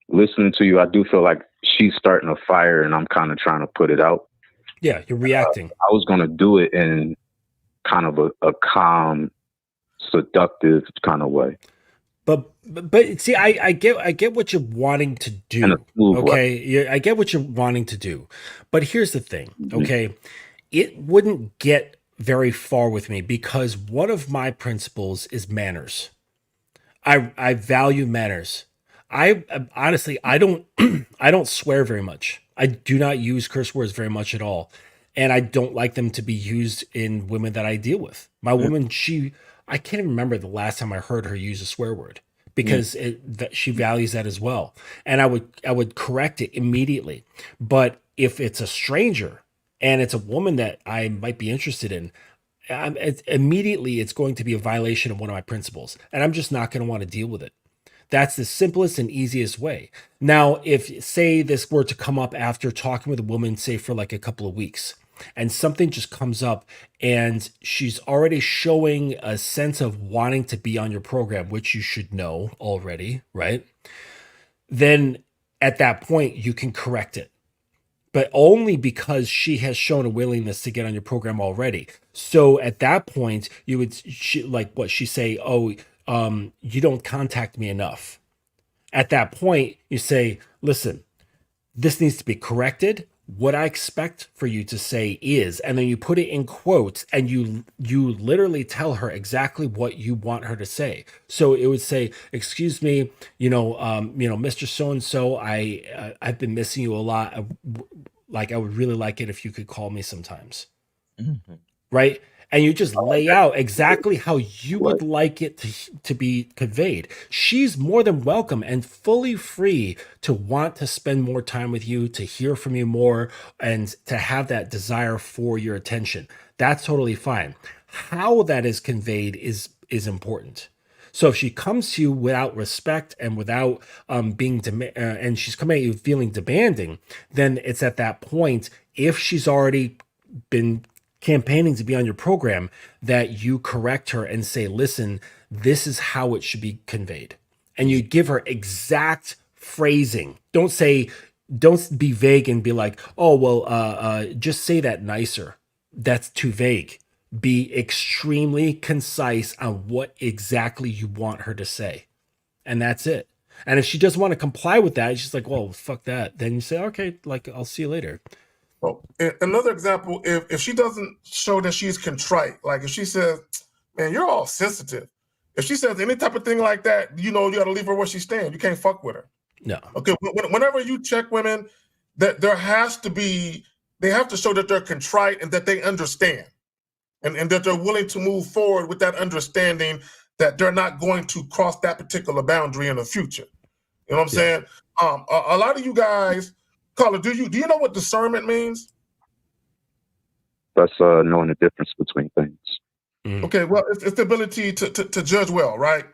listening to you, I do feel like she's starting a fire and I'm kind of trying to put it out. Yeah, you're reacting. I was going to do it in kind of a calm, seductive kind of way. But see, I get what you're wanting to do. Okay, I get what you're wanting to do. But here's the thing. Okay, it wouldn't get very far with me because one of my principles is manners. I value manners. I honestly I don't I don't swear very much. I do not use curse words very much at all, and I don't like them to be used in women that I deal with. My woman, I can't even remember the last time I heard her use a swear word because she values that as well. And I would correct it immediately. But if it's a stranger and it's a woman that I might be interested in, immediately it's going to be a violation of one of my principles. And I'm just not going to want to deal with it. That's the simplest and easiest way. Now, if say this were to come up after talking with a woman, say for like a couple of weeks, and something just comes up and she's already showing a sense of wanting to be on your program, which you should know already, right? Then at that point, you can correct it. but only because she has shown a willingness to get on your program already. So at that point, you would she say, "Oh, you don't contact me enough." At that point, you say, "Listen, this needs to be corrected. What I expect for you to say is," and then you put it in quotes, and you literally tell her exactly what you want her to say. So it would say, "Excuse me, Mr. So and so, I've been missing you a lot. I would really like it if you could call me sometimes." Mm-hmm. Right? And you just lay out exactly how you would like it to be conveyed. She's more than welcome and fully free to want to spend more time with you, to hear from you more, and to have that desire for your attention. That's totally fine. How that is conveyed is important. So if she comes to you without respect and without being and she's coming at you feeling demanding, then it's at that point, if she's already been campaigning to be on your program, that you correct her and say, "Listen, this is how it should be conveyed." And you give her exact phrasing. Don't be vague and be like, "Oh, well, just say that nicer." That's too vague. Be extremely concise on what exactly you want her to say. And that's it. And if she doesn't want to comply with that, she's like, "Well, fuck that." Then you say, "Okay, I'll see you later." Well, another example, if she doesn't show that she's contrite, like if she says, "Man, you're all sensitive," if she says any type of thing like that, you got to leave her where she stands. You can't fuck with her. No. Okay. Whenever you check women, that they have to show that they're contrite and that they understand, and that they're willing to move forward with that understanding that they're not going to cross that particular boundary in the future. You know what I'm saying? A lot of you guys, Carla, do you know what discernment means? That's knowing the difference between things. Okay, well, it's the ability to judge well, right?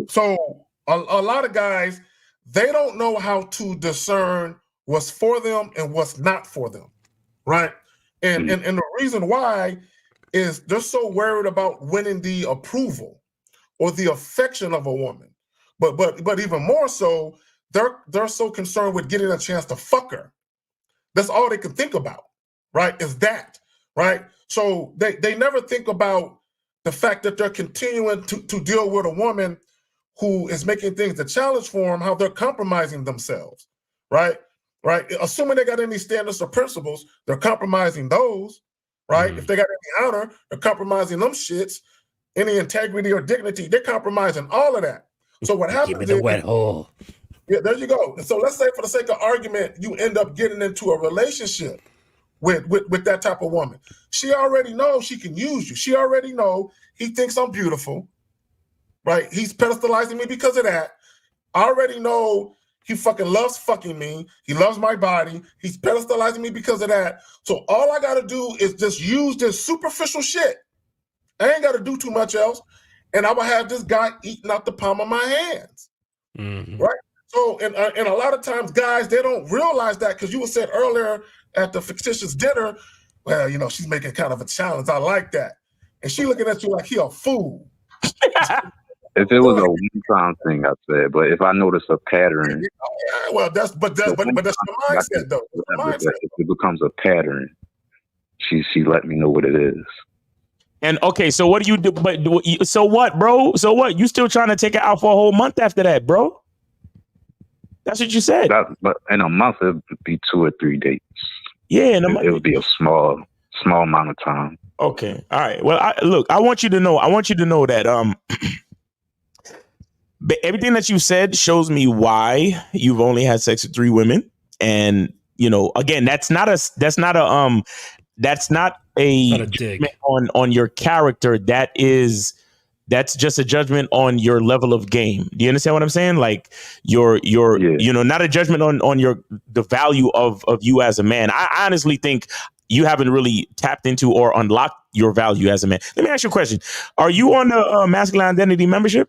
So a lot of guys, they don't know how to discern what's for them and what's not for them, right? And the reason why is they're so worried about winning the approval or the affection of a woman, but even more so, they're so concerned with getting a chance to fuck her. That's all they can think about, right? Is that, right? So they never think about the fact that they're continuing to deal with a woman who is making things a challenge for them, how they're compromising themselves, right? Right? Assuming they got any standards or principles, they're compromising those, right? If they got any honor, they're compromising them shits. Any integrity or dignity, they're compromising all of that. So what happens Give me the wet hole. Yeah, there you go. And so let's say, for the sake of argument, you end up getting into a relationship with that type of woman. She already knows she can use you. She already know he thinks I'm beautiful, right? He's pedestalizing me because of that. I already know he fucking loves fucking me. He loves my body. He's pedestalizing me because of that. So all I got to do is just use this superficial shit. I ain't got to do too much else. And I will have this guy eating out the palm of my hands, right? So, and a lot of times, guys, they don't realize that, because you were said earlier at the fictitious dinner, well, she's making kind of a challenge. I like that. And she looking at you like he a fool. If it was a one-time thing, I said, but if I notice a pattern, that's your mindset, though. If it becomes a pattern, she let me know what it is. And okay, so what do you do? But so what, bro? So what? You still trying to take it out for a whole month after that, bro? That's what you said. But in a month, it would be 2 or 3 dates. Yeah, it would be a small amount of time. Okay, all right. Well, I want you to know that but everything that you said shows me why you've only had sex with 3 women, and again, that's not a judgment on your character. That's just a judgment on your level of game. Do you understand what I'm saying? Like not a judgment on the value of you as a man. I honestly think you haven't really tapped into or unlocked your value as a man. Let me ask you a question. Are you on the Masculine Identity membership?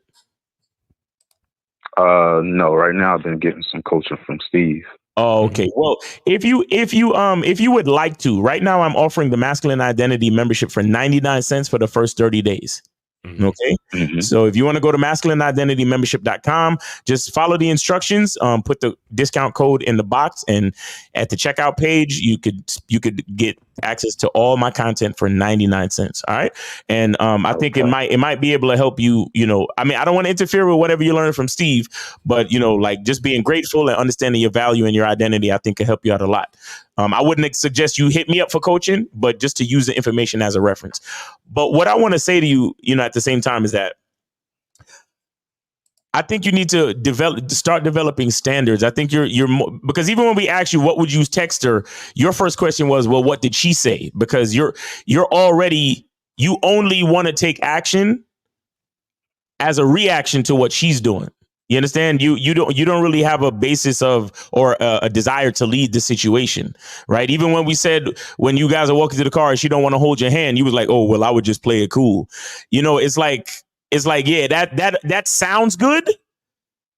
No, right now I've been getting some coaching from Steve. Oh, okay. Well, if you would like to, right now I'm offering the Masculine Identity membership for 99 cents for the first 30 days. Okay. So if you want to go to masculineidentitymembership.com, just follow the instructions, put the discount code in the box, and at the checkout page, you could get access to all my content for 99 cents. All right. And I think it might be able to help you, I mean, I don't want to interfere with whatever you learn from Steve, but like just being grateful and understanding your value and your identity, I think can help you out a lot. I wouldn't suggest you hit me up for coaching, but just to use the information as a reference. But what I want to say to you, at the same time is that I think you need to start developing standards. I think you're more, because even when we asked you, what would you text her? Your first question was, well, what did she say? Because you only want to take action as a reaction to what she's doing. You understand? You don't really have a basis of or a desire to lead the situation, right? Even when we said when you guys are walking to the car and she don't want to hold your hand, you was like, oh well, I would just play it cool. It's like yeah, that sounds good,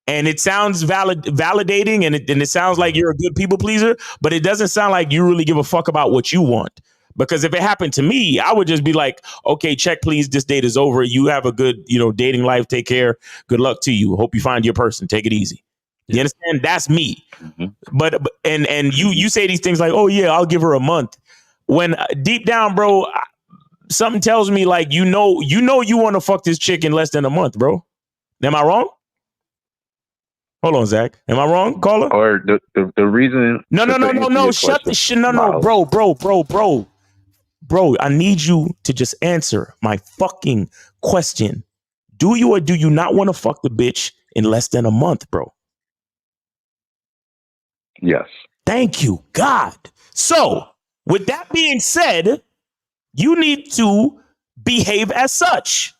and it sounds validating, and it sounds like you're a good people pleaser, but it doesn't sound like you really give a fuck about what you want. Because if it happened to me, I would just be like, okay, check, please. This date is over. You have a good, dating life. Take care. Good luck to you. Hope you find your person. Take it easy. You understand? That's me. But you say these things like, oh yeah, I'll give her a month. When deep down, bro, something tells me like, you want to fuck this chick in less than a month, bro. Am I wrong? Hold on, Zach. Am I wrong, caller? Or the reason? No. Shut the shit. No, bro. Bro, I need you to just answer my fucking question. Do you or do you not want to fuck the bitch in less than a month, bro? Yes. Thank you, God. So, with that being said, you need to behave as such.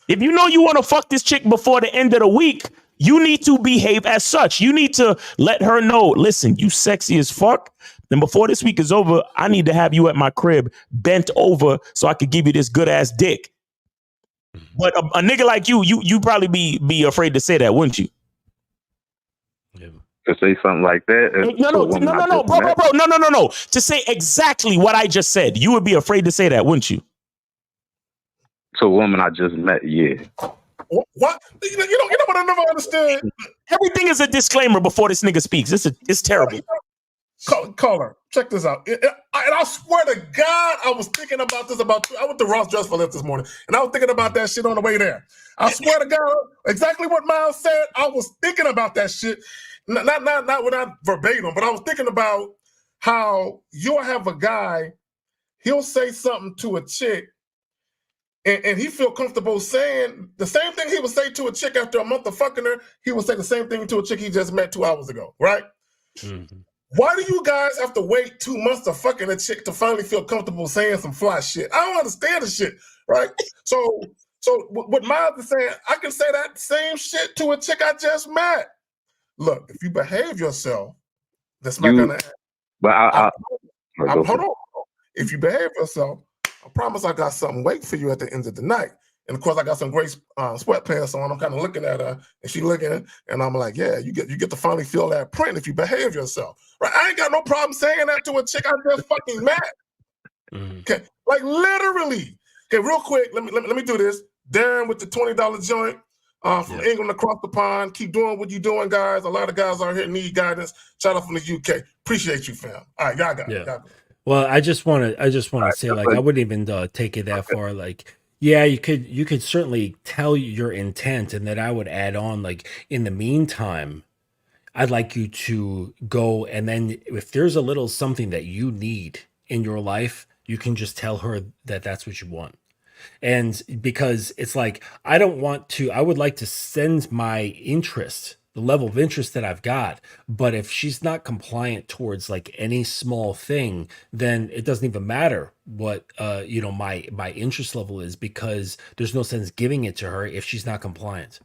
If you know you want to fuck this chick before the end of the week, you need to behave as such. You need to let her know, listen, you sexy as fuck. Then before this week is over, I need to have you at my crib bent over so I could give you this good ass dick. But a nigga like you probably be afraid to say that, wouldn't you? To say something like that? No. To say exactly what I just said, you would be afraid to say that, wouldn't you? To a woman I just met, yeah. What? You know what I never understood? Everything is a disclaimer before this nigga speaks. It's terrible. Caller, check this out. And I swear to God, I was thinking about this I went to Ross Dress for Less this morning, and I was thinking about that shit on the way there. I swear to God, exactly what Miles said, I was thinking about that shit. Not without verbatim, but I was thinking about how you'll have a guy, he'll say something to a chick, and he feel comfortable saying the same thing he would say to a chick after a month of fucking her, he would say the same thing to a chick he just met 2 hours ago, right? Mm-hmm. Why do you guys have to wait 2 months of fucking a chick to finally feel comfortable saying some fly shit? I don't understand the shit, right? So what Miles is saying, I can say that same shit to a chick I just met. Look, if you behave yourself, that's not gonna happen. But hold on. If you behave yourself, I promise I got something waiting for you at the end of the night. And of course, I got some great sweatpants on. I'm kind of looking at her, and she looking, and I'm like, yeah, you get to finally feel that print if you behave yourself, right? I ain't got no problem saying that to a chick I just fucking met. Okay, like literally. Okay, real quick, let me do this. Darren with the $20 joint from England across the pond. Keep doing what you're doing, guys. A lot of guys out here need guidance. Shout out from the UK. Appreciate you, fam. All right, y'all got it. Well, I just want to say, like, I wouldn't even take it that far. Like, yeah, you could certainly tell your intent, and that I would add on, like, in the meantime, I'd like you to go, and then if there's a little something that you need in your life, you can just tell her that that's what you want. And because it's like, I would like to send my interest, the level of interest that I've got, but if she's not compliant towards like any small thing, then it doesn't even matter what my interest level is, because there's no sense giving it to her if she's not compliant.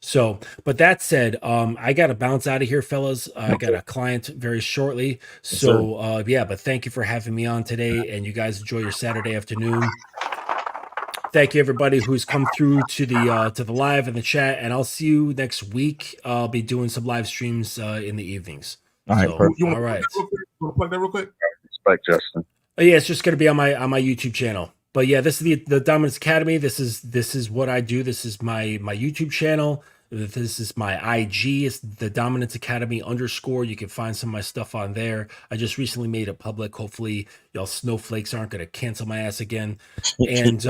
So, but that said, I got to bounce out of here, fellas. I got a client very shortly. So, but thank you for having me on today, and you guys enjoy your Saturday afternoon. Thank you, everybody who's come through to the live and the chat, and I'll see you next week. I'll be doing some live streams in the evenings. All right, You want to plug that real quick? Respect, Justin. Oh, yeah, it's just going to be on my YouTube channel. But yeah, this is the Dominance Academy. This is what I do. This is my YouTube channel. This is my IG. It's the Dominance Academy _. You can find some of my stuff on there. I just recently made it public. Hopefully, y'all snowflakes aren't going to cancel my ass again. And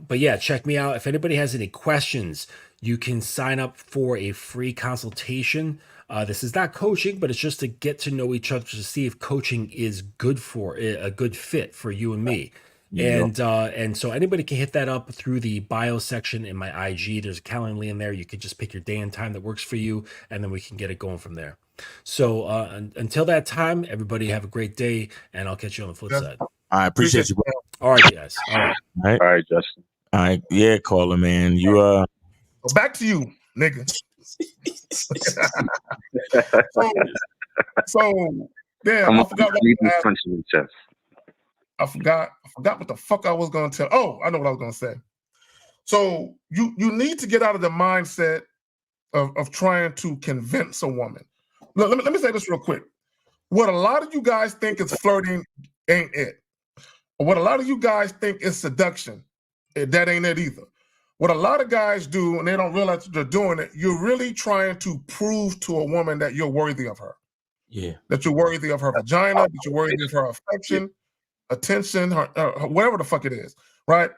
but yeah, check me out. If anybody has any questions, you can sign up for a free consultation. This is not coaching, but it's just to get to know each other to see if coaching is good for a good fit for you and me. And so anybody can hit that up through the bio section in my IG. There's a Calendly in there. You could just pick your day and time that works for you, and then we can get it going from there. So until that time, everybody have a great day, and I'll catch you on the flip side. I appreciate you, bro. All right, guys. All right. All right, Justin. All right. Yeah, caller, man. You Well, back to you, nigga. so damn, I forgot what I forgot what the fuck I was going to tell. Oh, I know what I was going to say. So you need to get out of the mindset of trying to convince a woman. Look, let me say this real quick. What a lot of you guys think is flirting ain't it. What a lot of you guys think is seduction, that ain't it either. What a lot of guys do, and they don't realize they're doing it, you're really trying to prove to a woman that you're worthy of her. Yeah. That you're worthy of her vagina, that you're worthy of her affection, attention, whatever the fuck it is, right?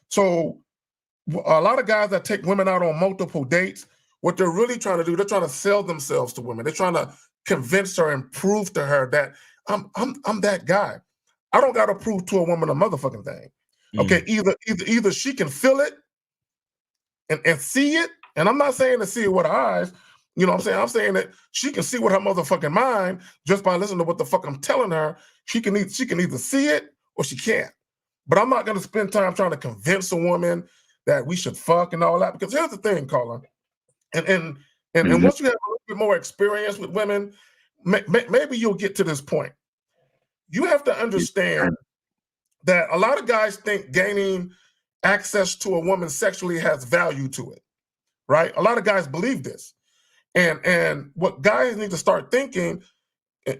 So a lot of guys that take women out on multiple dates, what they're really trying to do, they're trying to sell themselves to women. They're trying to convince her and prove to her that I'm that guy. I don't got to prove to a woman a motherfucking thing. Okay, either she can feel it and see it, and I'm not saying to see it with her eyes. You know what I'm saying? I'm saying that she can see with her motherfucking mind just by listening to what the fuck I'm telling her. She can either see it or she can't. But I'm not going to spend time trying to convince a woman that we should fuck and all that. Because here's the thing, Colin. And once you have a little bit more experience with women, maybe you'll get to this point. You have to understand that a lot of guys think gaining access to a woman sexually has value to it, right? A lot of guys believe this. And what guys need to start thinking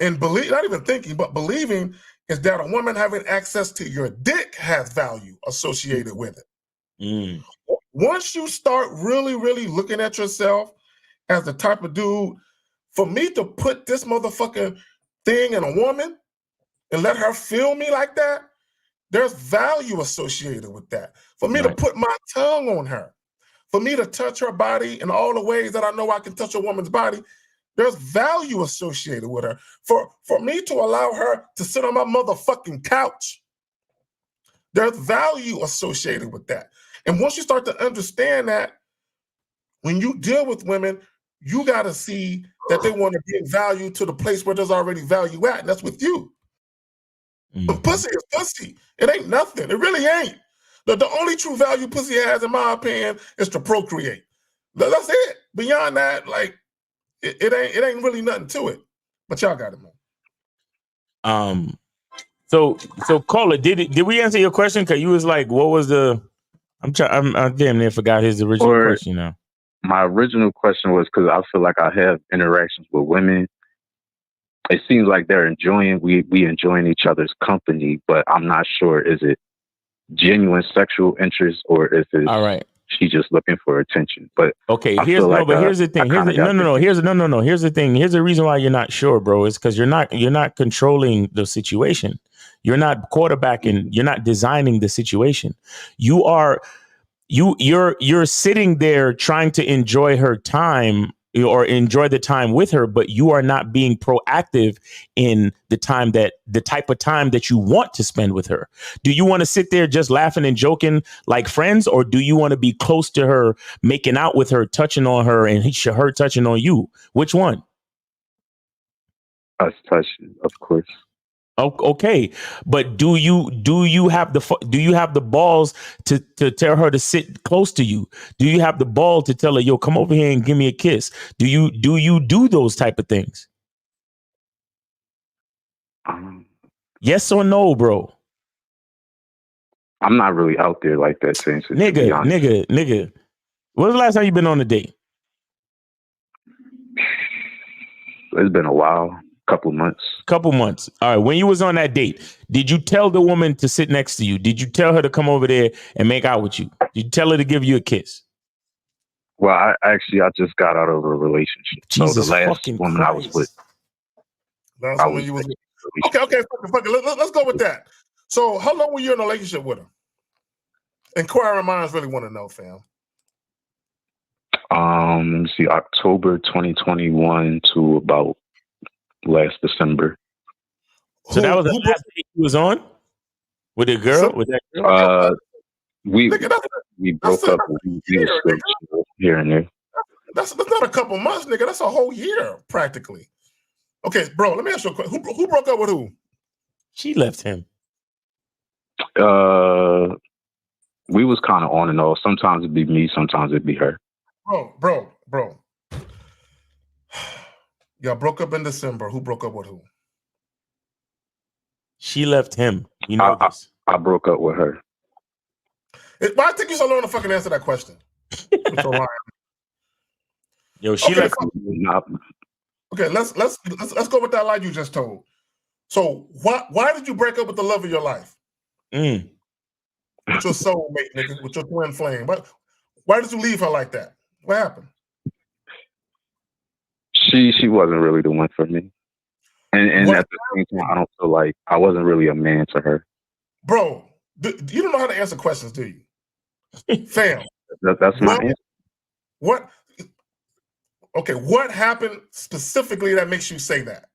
and believe, not even thinking, but believing, is that a woman having access to your dick has value associated with it. Once you start really, really looking at yourself as the type of dude, for me to put this motherfucking thing in a woman and let her feel me like that, there's value associated with that. For me to put my tongue on her, for me to touch her body in all the ways that I know I can touch a woman's body, there's value associated with her. For me to allow her to sit on my motherfucking couch, there's value associated with that. And once you start to understand that, when you deal with women, you got to see that they want to give value to the place where there's already value at, and that's with you. But pussy is pussy. It ain't nothing. It really ain't. The only true value pussy has, in my opinion, is to procreate. That's it. Beyond that, like, it ain't really nothing to it. But y'all got it, man. So caller, did we answer your question? Because you was like, what was the? I damn near forgot his original question now. My original question was, because I feel like I have interactions with women. It seems like they're enjoying, we enjoying each other's company, but I'm not sure, is it genuine sexual interest or is it all right? She's just looking for attention. But okay, here's the thing. Here's the thing. Here's the reason why you're not sure, bro. Is because you're not controlling the situation. You're not quarterbacking. You're not designing the situation. You're sitting there trying to enjoy her time or enjoy the time with her, but you are not being proactive in the type of time that you want to spend with her. Do you want to sit there just laughing and joking like friends, or do you want to be close to her, making out with her, touching on her, and her touching on you? Which one? Us touching, of course. Okay, but do you have the balls to tell her to sit close to you? Do you have the ball to tell her, yo, come over here and give me a kiss? Do you do those type of things? Yes or no, bro? I'm not really out there like that, since nigga. When's the last time you been on a date? It's been a while. Couple months. Couple months. All right. When you was on that date, did you tell the woman to sit next to you? Did you tell her to come over there and make out with you? Did you tell her to give you a kiss? Well, I just got out of a relationship. Jesus so the last fucking woman Christ. I was with. Last woman you was with. Okay. Fuck it. Let's go with that. So how long were you in a relationship with her? Inquiring minds really want to know, fam. Let me see, October 2021 to about last December. So that was the last date you was on with a girl? With that girl? We broke up. We were still here and there. That's not a couple months, nigga. That's a whole year, practically. Okay, bro, let me ask you a question. Who broke up with who? She left him. We was kind of on and off. Sometimes it'd be me, sometimes it'd be her. Bro. Y'all broke up in December. Who broke up with who? She left him. You know this. I broke up with her. Why take you so long to fucking answer that question? Yo, she left. Okay, let's go with that lie you just told. So why did you break up with the love of your life? With your soulmate, nigga, with your twin flame. Why did you leave her like that? What happened? She wasn't really the one for me. And at the same time, I don't feel like I wasn't really a man to her. Bro, you don't know how to answer questions, do you? Fam. That's my answer. What? Okay, what happened specifically that makes you say that?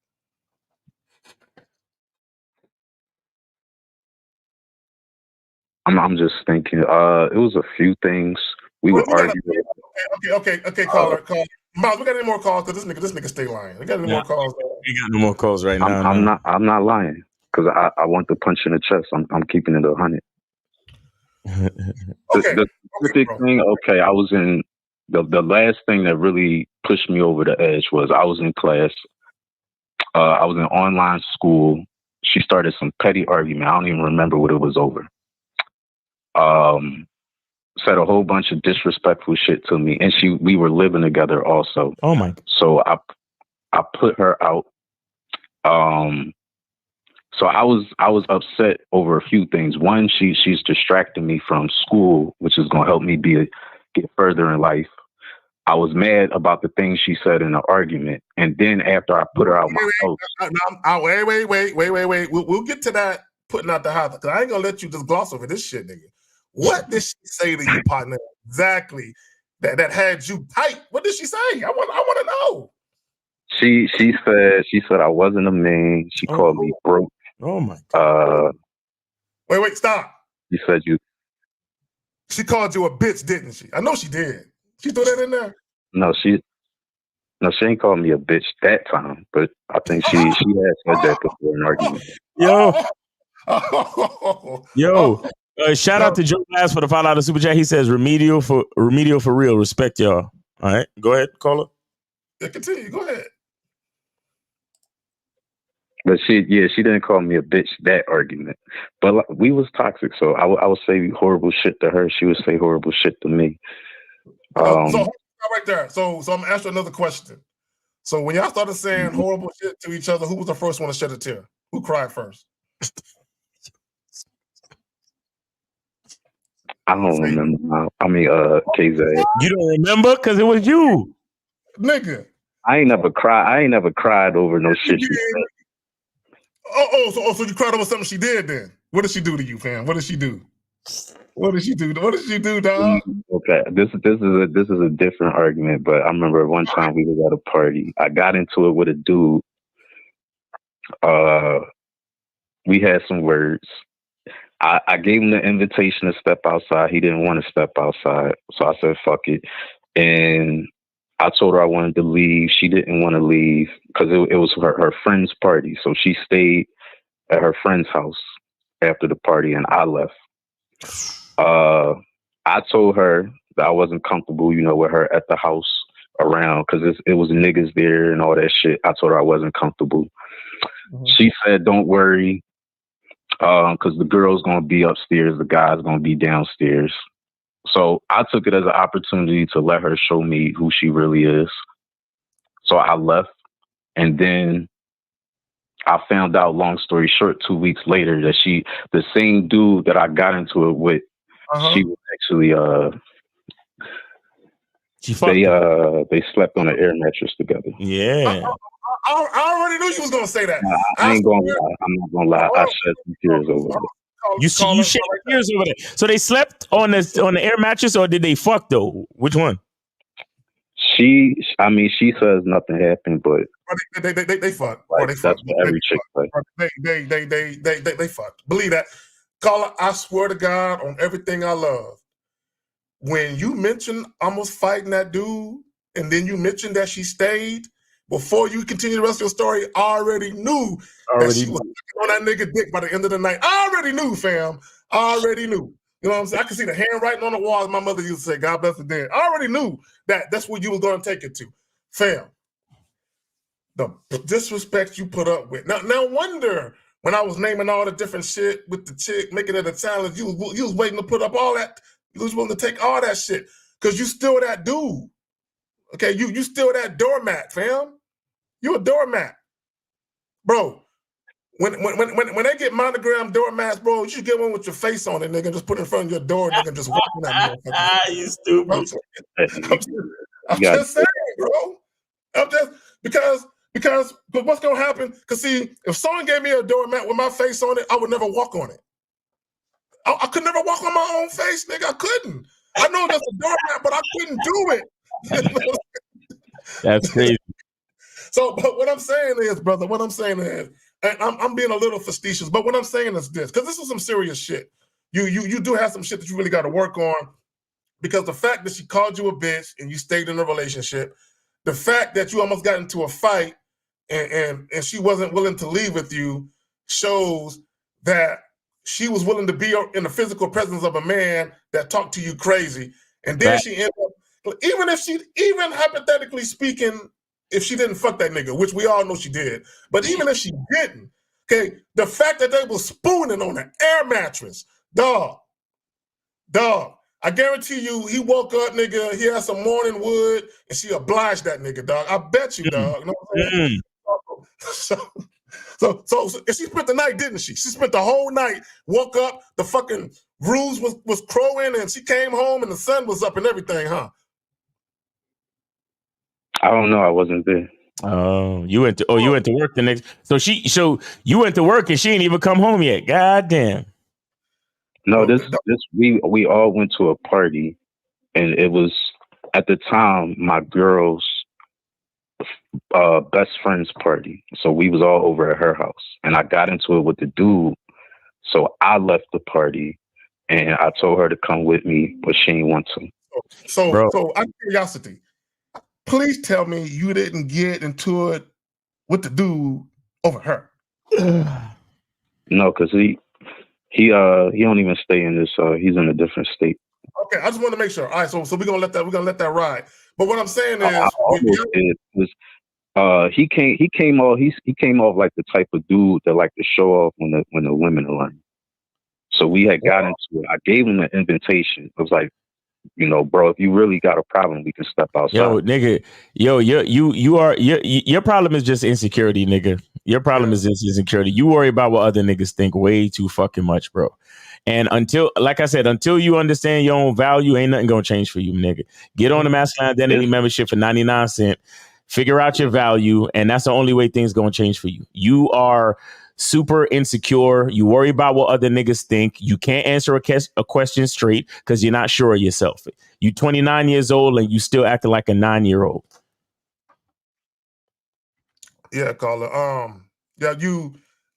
I'm just thinking. It was a few things. We would argue. Okay, caller. Miles, we got any more calls? Because this nigga stay lying. We got any more calls? We got no more calls right now. I'm not lying because I want the punch in the chest. I'm keeping it 100. The specific thing. Okay, I was in the last thing that really pushed me over the edge was I was in class. I was in online school. She started some petty argument. I don't even remember what it was over. Said a whole bunch of disrespectful shit to me, and we were living together also. Oh my! So I put her out. So I was upset over a few things. One, she's distracting me from school, which is going to help me get further in life. I was mad about the things she said in the argument, and then after I put her out my house. Wait. We'll get to that. Putting out the house, because I ain't gonna let you just gloss over this shit, nigga. What did she say to you, partner? Exactly. That had you tight. What did she say? I want to know. She said I wasn't a man. She called me broke. Oh my God. Wait, stop. She said She called you a bitch, didn't she? I know she did. She threw that in there. No, she ain't called me a bitch that time, but I think she has said that before in an argument. Yo. Shout out to Joe Glass for the $5 super chat. He says remedial for real. Respect y'all. All right, go ahead, caller. Yeah, continue. Go ahead. But she didn't call me a bitch that argument. But we was toxic, so I would say horrible shit to her. She would say horrible shit to me. So right there. So I'm gonna ask you another question. So when y'all started saying horrible shit to each other, who was the first one to shed a tear? Who cried first? I don't remember now. I mean, KZ. You don't remember? Because it was you. Nigga. I ain't never cried over no shit she said. So you cried over something she did then? What did she do to you, fam? What did she do? What did she do, dog? Okay, this is a different argument, but I remember one time we was at a party. I got into it with a dude. We had some words. I gave him the invitation to step outside. He didn't want to step outside. So I said, fuck it. And I told her I wanted to leave. She didn't want to leave because it was her friend's party. So she stayed at her friend's house after the party and I left. I told her that I wasn't comfortable, with her at the house around because it was niggas there and all that shit. I told her I wasn't comfortable. Mm-hmm. She said, don't worry. Because the girl's going to be upstairs, the guy's going to be downstairs. So I took it as an opportunity to let her show me who she really is. So I left. And then I found out, long story short, 2 weeks later that the same dude that I got into it with, she was actually they slept on an air mattress together. Yeah. I already knew you was gonna say that. Nah, I ain't gonna lie. I'm not gonna lie. I shed some tears over it. You shed tears over there. So they slept on the air mattress, or did they fuck though? Which one? She says nothing happened, but they fucked. Like, They that's fucked. what every chick say. They fucked. Believe that. Caller, I swear to God on everything I love. When you mentioned almost fighting that dude, and then you mentioned that she stayed, before you continue the rest of your story, I already knew that she was on that nigga dick by the end of the night. I already knew, fam. I already knew. You know what I'm saying? I can see the handwriting on the wall, as my mother used to say, God bless the dead. I already knew that that's where you was going to take it to. Fam, the disrespect you put up with. Now wonder, when I was naming all the different shit with the chick, making it a challenge, you was waiting to put up all that. You was willing to take all that shit because you still that dude. Okay, you still that doormat, fam. You a doormat, bro. When they get monogram doormats, bro, you should get one with your face on it, nigga, and just put it in front of your door, nigga, and just walk in that motherfucker. You stupid. I'm just saying, bro. I'm just because what's gonna happen? Because see, if someone gave me a doormat with my face on it, I would never walk on it. I could never walk on my own face, nigga. I couldn't. I know that's a doormat, but I couldn't do it. That's crazy. So, but what I'm saying is, brother, and I'm being a little facetious, but what I'm saying is this, because this is some serious shit. You do have some shit that you really got to work on, because the fact that she called you a bitch and you stayed in a relationship, the fact that you almost got into a fight and she wasn't willing to leave with you shows that she was willing to be in the physical presence of a man that talked to you crazy. And then she ended up, even hypothetically speaking, if she didn't fuck that nigga, which we all know she did, but even if she didn't, okay, the fact that they was spooning on an air mattress, dog, I guarantee you, he woke up, nigga, he had some morning wood, and she obliged that nigga, dog. I bet you, dog. You know what I'm saying? So she spent the night, didn't she? She spent the whole night, woke up, the fucking ruse was crowing, and she came home and the sun was up and everything, huh? I don't know. I wasn't there. Oh, you went to work the next. So you went to work and she ain't even come home yet. God damn. No, we all went to a party, and it was at the time my girl's best friend's party. So we was all over at her house, and I got into it with the dude. So I left the party, and I told her to come with me, but she didn't want to. So out of curiosity, please tell me you didn't get into it with the dude over her. No, because he don't even stay in this. He's in a different state. Okay, I just want to make sure. All right, so we're gonna let that ride. But what I'm saying is, I almost did. He came off like the type of dude that like to show off when the women are around. So we had got into it. I gave him an invitation. It was like, you know, bro, if you really got a problem, we can step outside. Yo, nigga, your problem is just insecurity, nigga. Your problem is just insecurity. You worry about what other niggas think way too fucking much, bro. And until you understand your own value, ain't nothing gonna change for you, nigga. Get on the Masculine Identity membership for 99 cents. Figure out your value, and that's the only way things gonna change for you. You are super insecure. You worry about what other niggas think. You can't answer a question straight because you're not sure of yourself. You 29 years old and you still acting like a 9-year-old. Yeah, caller.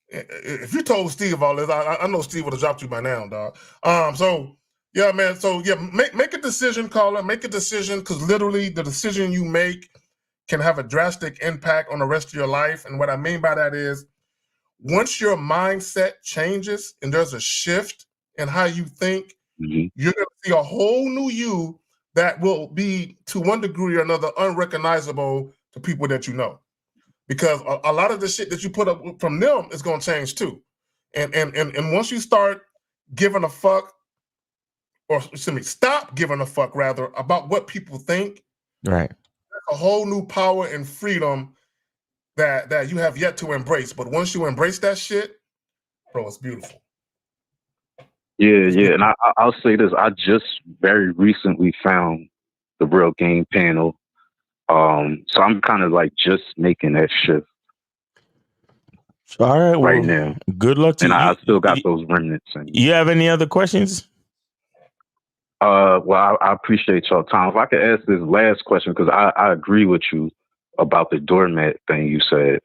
If you told Steve all this, I know Steve would have dropped you by now, dog. So yeah, man. So yeah, make a decision, caller. Make a decision, because literally the decision you make can have a drastic impact on the rest of your life. And what I mean by that is, once your mindset changes and there's a shift in how you think, you're going to see a whole new you that will be, to one degree or another, unrecognizable to people that you know. Because a lot of the shit that you put up from them is going to change too. And once you start giving a fuck, or excuse me, stop giving a fuck rather about what people think, right? There's a whole new power and freedom that you have yet to embrace. But once you embrace that shit, bro, it's beautiful. Yeah. And I'll say this. I just very recently found the Real Game panel. So I'm kind of like just making that shift. All right, well, right now. Good luck to and you. I still got those remnants. You have any other questions? Well, I appreciate y'all time. If I could ask this last question, because I agree with you about the doormat thing you said.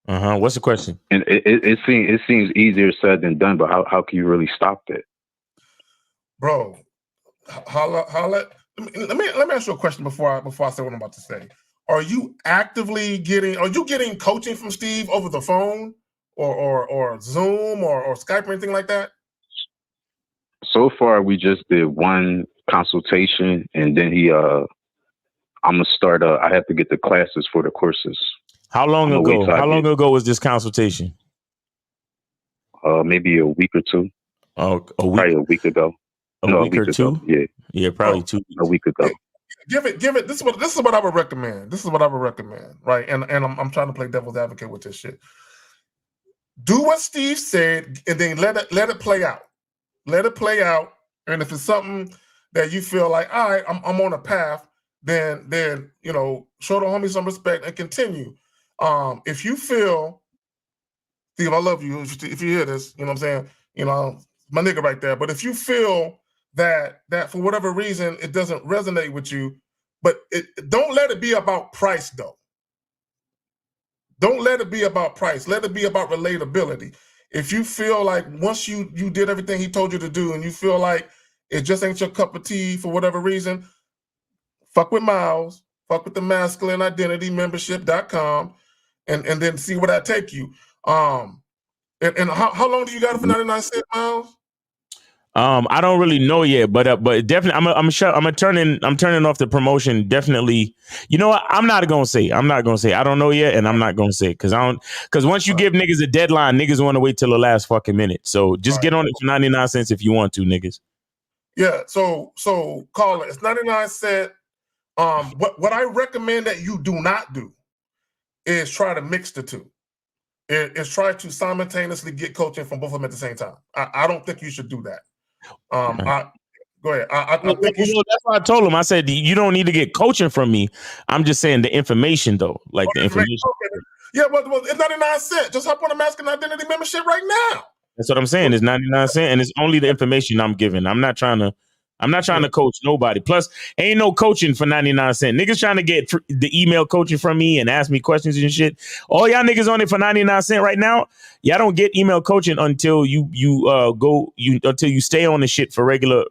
What's the question? And it seems easier said than done, but how can you really stop that? Bro, let me ask you a question before I say what I'm about to say. Are you getting coaching from Steve over the phone or Zoom or Skype or anything like that? So far, we just did one consultation, and then I'm gonna start. I have to get the classes for the courses. How long ago? How long ago was this consultation? Maybe a week or two. Oh, a week. Probably a week ago. A week or two? Yeah. Yeah, probably 2 weeks. A week ago. Give it. This is what I would recommend. Right? And I'm trying to play devil's advocate with this shit. Do what Steve said, and then let it play out. Let it play out. And if it's something that you feel like, all right, I'm on a path, then show the homie some respect and continue. If you feel, Steve, I love you. If you hear this, you know what I'm saying? My nigga right there. But if you feel that for whatever reason it doesn't resonate with you, but don't let it be about price though. Don't let it be about price. Let it be about relatability. If you feel like once you did everything he told you to do and you feel like it just ain't your cup of tea for whatever reason, fuck with Miles, fuck with the masculine identity membership.com and then see where that take you. And how long do you got it for 99 cents, Miles? I don't really know yet, but definitely, I'm turning off the promotion. Definitely, you know what? I'm not gonna say. I don't know yet, and I'm not gonna say because once you give niggas a deadline, niggas want to wait till the last fucking minute. So just get on it for 99 cents if you want to, niggas. Yeah. So call it. It's 99 cents. What I recommend that you do not do is try to mix the two. Is try to simultaneously get coaching from both of them at the same time. I don't think you should do that. Go ahead. I think you should. That's why I told him. I said you don't need to get coaching from me. I'm just saying the information though, like the information. Okay. Yeah, but it's 99 cents. Just hop on the masculine identity membership right now. That's what I'm saying. It's 99 cents, and it's only the information I'm giving. I'm not trying to coach nobody. Plus, ain't no coaching for 99 cents. Niggas trying to get the email coaching from me and ask me questions and shit. All y'all niggas on it for 99 cents right now. Y'all don't get email coaching until you until you stay on the shit for regular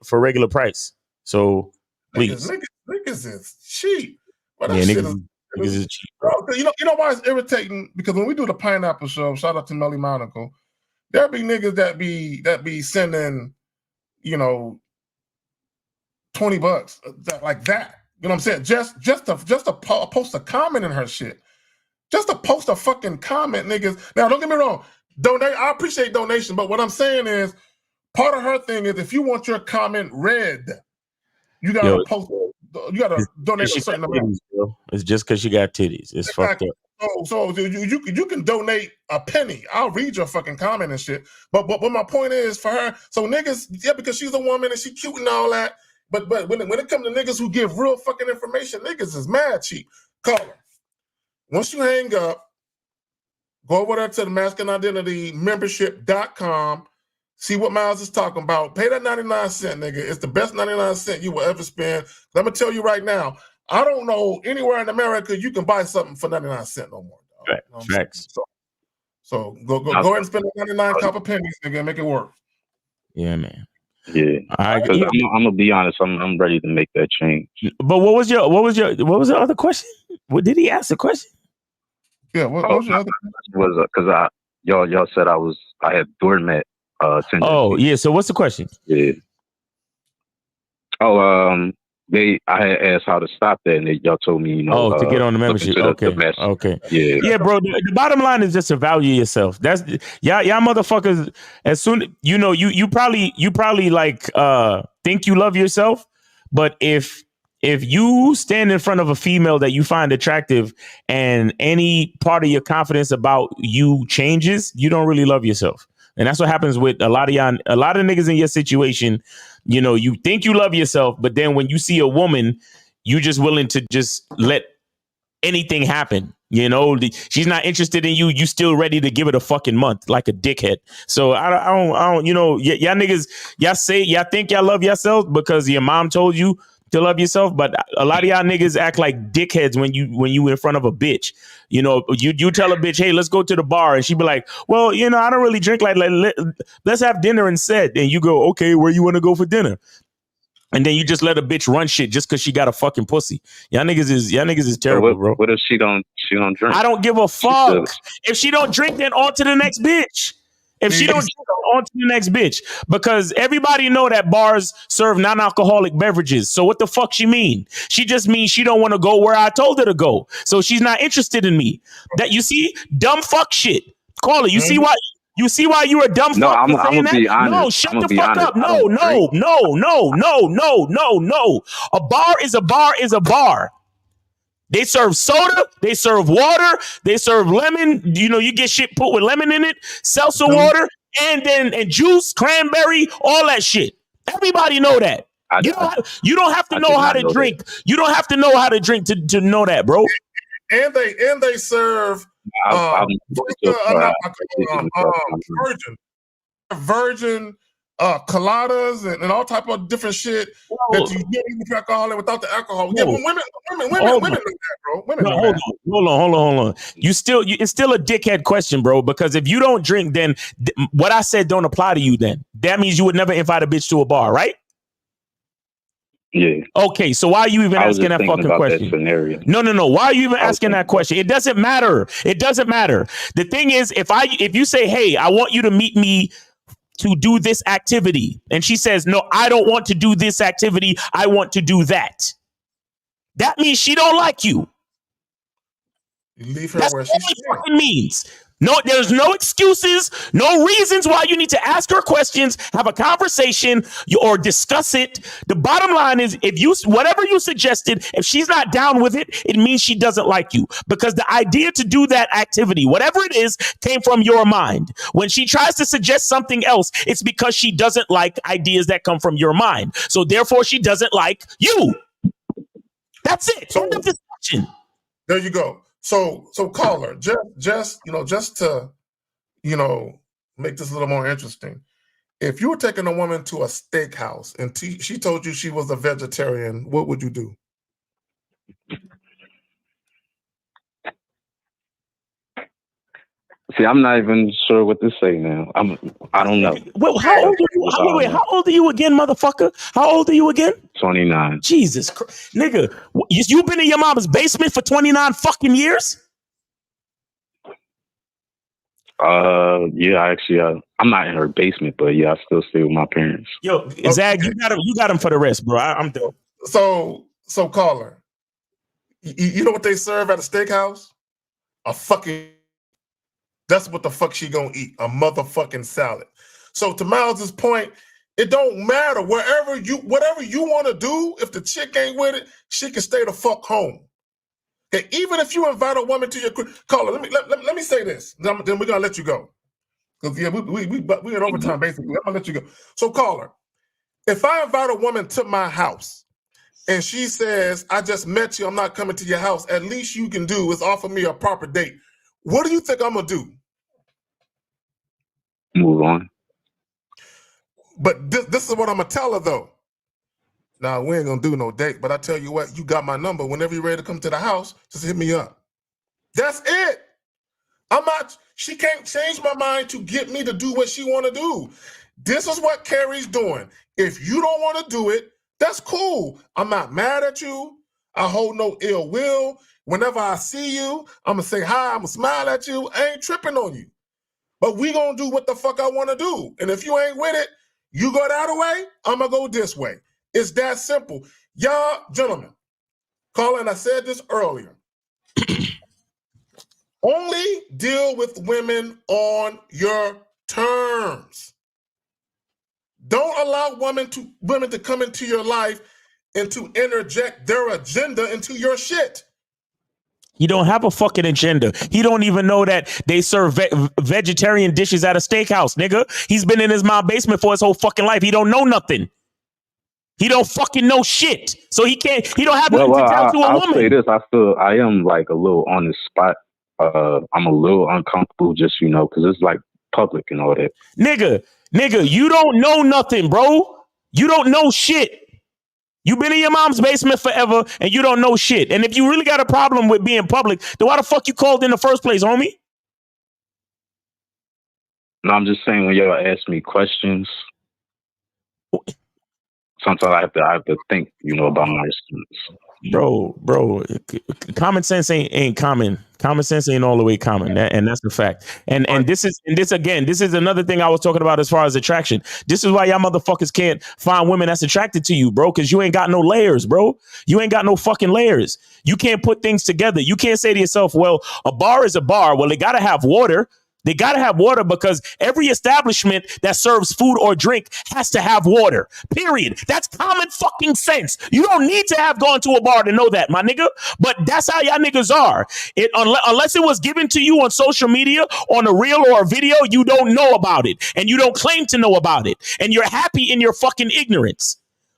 price. So please, niggas is cheap. But yeah, niggas is cheap. Bro, you know why it's irritating? Because when we do the pineapple show, shout out to Melly Monaco, there be niggas that be sending, $20 like that. You know what I'm saying? Just to post a comment in her shit. Just to post a fucking comment, niggas. Now, don't get me wrong. I appreciate donation, but what I'm saying is part of her thing is if you want your comment read, you gotta donate a certain amount. It's just because you got titties. It's fucked up. So you can donate a penny. I'll read your fucking comment and shit. But my point is for her, so niggas, because she's a woman and she cute and all that. But when it comes to niggas who give real fucking information, niggas is mad cheap. Call her. Once you hang up, go over there to the masculine identity membership.com. See what Miles is talking about. Pay that 99 cents, nigga. It's the best 99 cents you will ever spend. I'm going to tell you right now, I don't know anywhere in America you can buy something for 99 cents no more. Facts. So go ahead and spend 99 copper pennies, nigga, and make it work. Yeah, man. Yeah, I'm gonna be honest. I'm ready to make that change. But what was the other question? What did he ask the question? Yeah, what was your other question? Was because y'all said I had doormat tendencies. Oh yeah. So what's the question? Yeah. Oh, I had asked how to stop that, and y'all told me, to get on the membership. Okay. Yeah, bro. The bottom line is just to value yourself. That's y'all motherfuckers. As soon you probably like think you love yourself, but if if you stand in front of a female that you find attractive and any part of your confidence about you changes, you don't really love yourself. And that's what happens with a lot of y'all, a lot of niggas in your situation. You know, you think you love yourself, but then when you see a woman, you just willing to just let anything happen. You know, she's not interested in you. You still ready to give it a fucking month like a dickhead. So I don't, you know, y'all niggas, y'all think y'all love yourself because your mom told you to love yourself. But a lot of y'all niggas act like dickheads when you in front of a bitch. You know, you tell a bitch, hey, let's go to the bar. And she be like, well, you know, I don't really drink let's have dinner instead. And you go, okay, where you want to go for dinner? And then you just let a bitch run shit just because she got a fucking pussy. Y'all niggas is terrible, bro. What if she don't drink? I don't give a fuck. If she don't drink, then on to the next bitch. If she don't drink, on to the next bitch. Because everybody know that bars serve non-alcoholic beverages. So what the fuck she mean? She just means she don't want to go where I told her to go. So she's not interested in me. That you see, dumb fuck shit. Call it. You see why? You see why you a dumb fuck for saying that? Be honest. No, shut the fuck up. No. A bar is a bar is a bar. They serve soda, they serve water, they serve lemon. You know, you get shit put with lemon in it, seltzer water, and juice, cranberry, all that shit. Everybody know that. You don't have to know how to drink. You don't have to know how to drink to know that, bro. And they serve virgin coladas and all type of different shit that you get even alcohol in without the alcohol. Yeah, but women know that, bro. Women know that. Hold on. It's still a dickhead question, bro. Because if you don't drink, then what I said don't apply to you. Then that means you would never invite a bitch to a bar, right? Yeah. Okay, so why are you even asking that fucking question? No. Why are you even asking that question? It doesn't matter. It doesn't matter. The thing is, if you say, hey, I want you to meet me to do this activity, and she says, no, I don't want to do this activity, I want to do that. That means she don't like you. You leave her That's where what she's it fucking means. No, there's no excuses, no reasons why you need to ask her questions, have a conversation, or discuss it. The bottom line is, whatever you suggested, if she's not down with it, it means she doesn't like you. Because the idea to do that activity, whatever it is, came from your mind. When she tries to suggest something else, it's because she doesn't like ideas that come from your mind. So therefore, she doesn't like you. That's it. End of discussion. There you go. So caller, just to make this a little more interesting. If you were taking a woman to a steakhouse and she told you she was a vegetarian, what would you do? See, I'm not even sure what to say now. I don't know. Well, how old are you? Wait, how old are you again, motherfucker? How old are you again? 29. Jesus Christ. Nigga, you been in your mama's basement for 29 fucking years? Yeah, actually, I'm not in her basement, but yeah, I still stay with my parents. Yo, Zag, you got him for the rest, bro. I'm done. So caller, you know what they serve at a steakhouse? That's what the fuck she gonna eat, a motherfucking salad. So to Miles's point, it don't matter whatever you want to do. If the chick ain't with it, she can stay the fuck home. Okay, even if you invite a woman to your caller, let me say this. Then we're gonna let you go. Because yeah, we in overtime basically. I'm gonna let you go. So caller, if I invite a woman to my house and she says, I just met you, I'm not coming to your house, at least you can do is offer me a proper date. What do you think I'm gonna do? Move on. But this is what I'm gonna tell her though. Now we ain't gonna do no date, but I tell you what, you got my number. Whenever you're ready to come to the house, just hit me up. That's it. She can't change my mind to get me to do what she wanna do. This is what Carrie's doing. If you don't wanna do it, that's cool. I'm not mad at you. I hold no ill will. Whenever I see you, I'm gonna say hi, I'm gonna smile at you. I ain't tripping on you. But we gonna do what the fuck I wanna do. And if you ain't with it, you go that way, I'm gonna go this way. It's that simple. Y'all, gentlemen, Colin, I said this earlier. Only deal with women on your terms. Don't allow women to come into your life and to interject their agenda into your shit. He don't have a fucking agenda. He don't even know that they serve vegetarian dishes at a steakhouse, nigga. He's been in his mom's basement for his whole fucking life. He don't know nothing. He don't fucking know shit. So he don't have nothing to tell to a I'll woman. say this. I am like a little on the spot. I'm a little uncomfortable just, because it's like public and all that. Nigga, you don't know nothing, bro. You don't know shit. You've been in your mom's basement forever and you don't know shit. And if you really got a problem with being public, then why the fuck you called in the first place, homie? No, I'm just saying when y'all ask me questions, sometimes I have to think, about my response. Bro, common sense ain't common. Common sense ain't all the way common, and that's the fact. And this is another thing I was talking about as far as attraction. This is why y'all motherfuckers can't find women that's attracted to you, bro, because you ain't got no layers, bro. You ain't got no fucking layers. You can't put things together. You can't say to yourself, well, a bar is a bar. Well, they gotta have water. They got to have water because every establishment that serves food or drink has to have water, period. That's common fucking sense. You don't need to have gone to a bar to know that, my nigga. But that's how y'all niggas are. Unless it was given to you on social media, on a reel or a video, you don't know about it. And you don't claim to know about it. And you're happy in your fucking ignorance.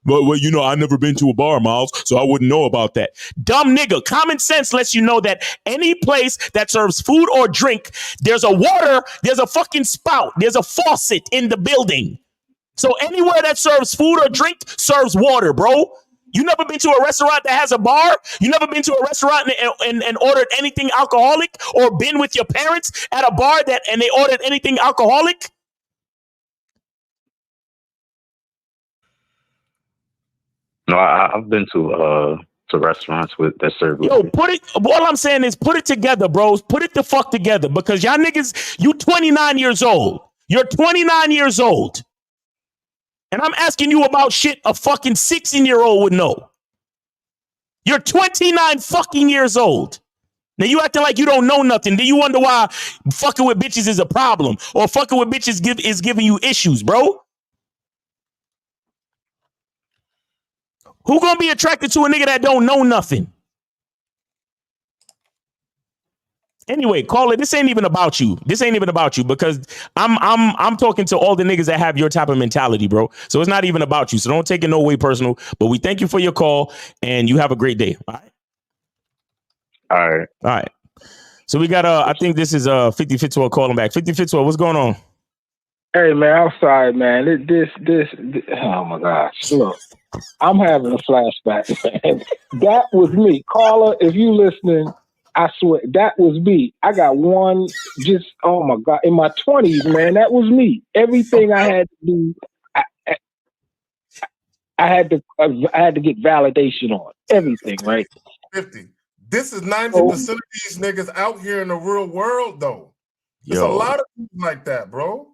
Well, I've never been to a bar, Miles, so I wouldn't know about that. Dumb nigga. Common sense lets you know that any place that serves food or drink, there's a fucking spout, there's a faucet in the building. So anywhere that serves food or drink serves water, bro. You never been to a restaurant that has a bar? You never been to a restaurant and ordered anything alcoholic, or been with your parents at a bar and they ordered anything alcoholic? No, I've been to restaurants that serve. All I'm saying is put it together, bros. Put it the fuck together, because y'all niggas, you 29 years old. You're 29 years old. And I'm asking you about shit a fucking 16-year-old would know. You're 29 fucking years old. Now you acting like you don't know nothing. Then you wonder why fucking with bitches is a problem, or fucking with bitches is giving you issues, bro. Who gonna be attracted to a nigga that don't know nothing? Anyway, call it. This ain't even about you. This ain't even about you, because I'm talking to all the niggas that have your type of mentality, bro. So it's not even about you. So don't take it no way personal. But we thank you for your call, and you have a great day. All right. All right. So we got I think this is 50 Fitzwell calling back. 50 Fitzwell, what's going on? Hey man, I'm sorry, man. This oh my gosh. Look, I'm having a flashback, man. That was me. Caller, if you listening, I swear, that was me. I got one, oh my God, in my 20s, man, that was me. Everything I had to do, I had to get validation on. Everything, right? 50. This is 90% of these niggas out here in the real world, though. There's a lot of people like that, bro.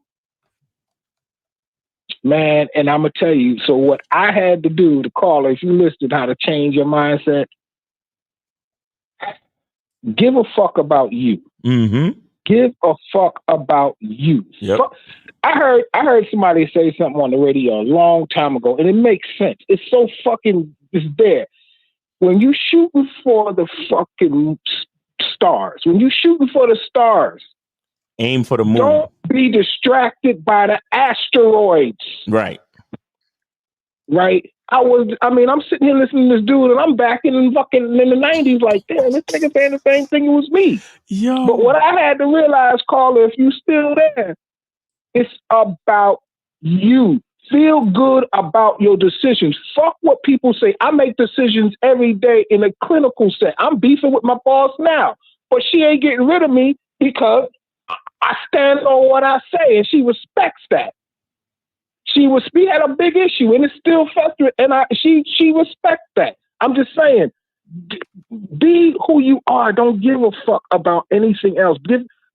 Man, and I'm going to tell you, so what I had to do, the caller, if you listened, how to change your mindset, give a fuck about you. Mm-hmm. Give a fuck about you. Yep. I heard somebody say something on the radio a long time ago, and it makes sense. It's so fucking, it's there. When you shooting for the fucking stars, when you shooting for the stars, aim for the moon. Don't be distracted by the asteroids. Right. Right. I'm sitting here listening to this dude, and I'm back in the 90s, like, damn, this nigga saying the same thing it was me. Yo. But what I had to realize, caller, if you still there, it's about you. Feel good about your decisions. Fuck what people say. I make decisions every day in a clinical set. I'm beefing with my boss now, but she ain't getting rid of me because I stand on what I say, and she respects that. We had a big issue, and it's still festering, and she respects that. I'm just saying, be who you are. Don't give a fuck about anything else.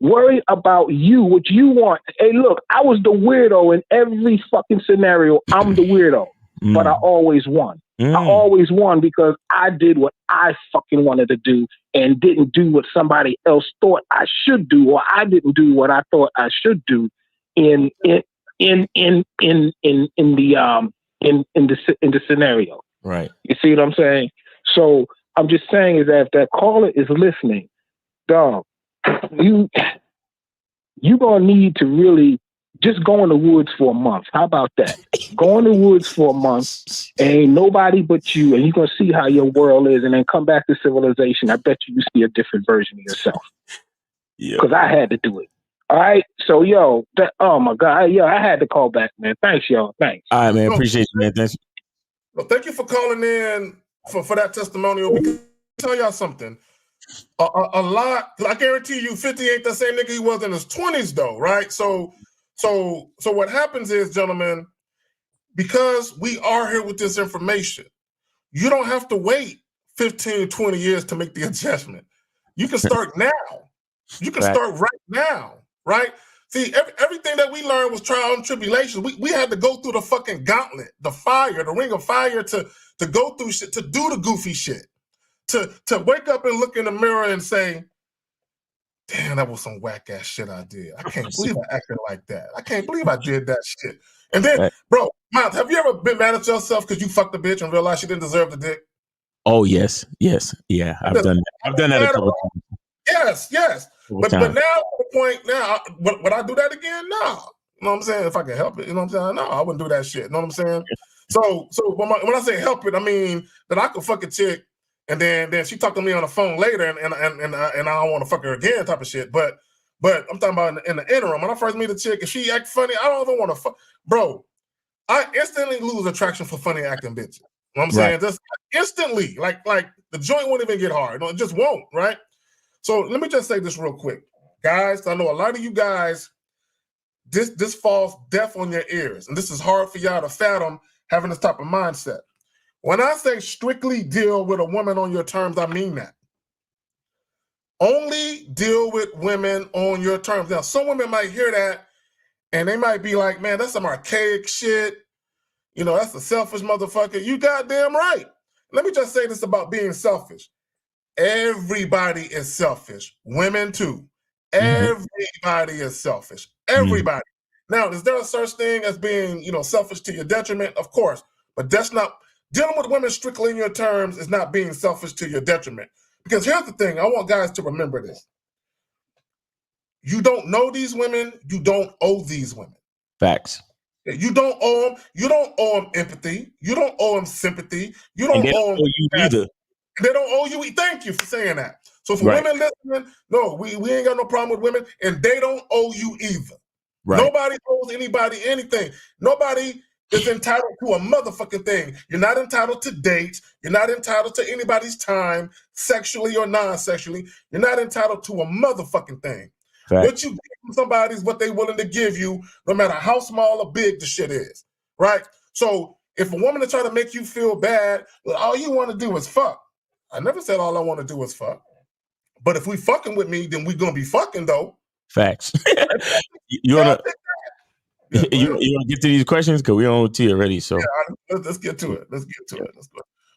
Worry about you, what you want. Hey, look, I was the weirdo in every fucking scenario. I'm the weirdo, but I always won. I always won because I did what I fucking wanted to do and didn't do what somebody else thought I should do, or I didn't do what I thought I should do in the scenario. Right. You see what I'm saying? So I'm just saying is that if that caller is listening, dog, you gonna need to really just go in the woods for a month. How about that? Go in the woods for a month, ain't nobody but you, and you're gonna see how your world is, and then come back to civilization. I bet you see a different version of yourself. Yeah. Because I had to do it. All right. So oh my God, I had to call back, man. Thanks, y'all. Thanks. All right, man. Appreciate you, man. Thanks. Well, thank you for calling in for that testimonial. Because I'll tell y'all something. A lot. I guarantee you, 50 ain't the same nigga he was in his 20s, though, right? So what happens is, gentlemen, because we are here with this information, you don't have to wait 15, 20 years to make the adjustment. You can start now. You can start right now, right? See, everything that we learned was trial and tribulation. We had to go through the fucking gauntlet, the fire, the ring of fire to go through shit, to do the goofy shit, to wake up and look in the mirror and say, damn, that was some whack ass shit I did. I can't believe I acted like that. I can't believe I did that shit. And then, bro, Miles, have you ever been mad at yourself because you fucked a bitch and realized she didn't deserve the dick? Oh, yes. Yeah. I've done that. I've done that a couple times. Yes. But now, to the point now, would I do that again? No. You know what I'm saying? If I can help it, you know what I'm saying? No, I wouldn't do that shit. You know what I'm saying? So when I say help it, I mean that I could fuck a chick and then she talked to me on the phone later and I don't want to fuck her again type of shit. But I'm talking about in the interim. When I first meet a chick and she act funny, I don't even want to fuck. Bro, I instantly lose attraction for funny acting bitches. You know what I'm saying? Just instantly, like the joint won't even get hard. No, it just won't, right? So let me just say this real quick. Guys, I know a lot of you guys, this falls deaf on your ears. And this is hard for y'all to fathom having this type of mindset. When I say strictly deal with a woman on your terms, I mean that. Only deal with women on your terms. Now, some women might hear that and they might be like, man, that's some archaic shit. You know, that's a selfish motherfucker. You goddamn right. Let me just say this about being selfish. Everybody is selfish. Women too. Everybody is selfish. Everybody. Now, is there a such thing as being, selfish to your detriment? Of course. But that's not, dealing with women strictly in your terms is not being selfish to your detriment. Because here's the thing, I want guys to remember this. You don't know these women, you don't owe these women. Facts. You don't owe them empathy. You don't owe them sympathy. You don't owe them you either. They don't owe you. Thank you for saying that. So for women listening, no, we ain't got no problem with women, and they don't owe you either. Right. Nobody owes anybody anything. Nobody is entitled to a motherfucking thing. You're not entitled to dates. You're not entitled to anybody's time, sexually or non-sexually. You're not entitled to a motherfucking thing. Fact. What you get from somebody is what they're willing to give you, no matter how small or big the shit is, right? So if a woman is trying to make you feel bad, well, all you want to do is fuck. I never said all I want to do is fuck. But if we fucking with me, then we gonna be fucking though. Facts. you wanna get to these questions? Because we're on OT already. So let's get to it. Let's go.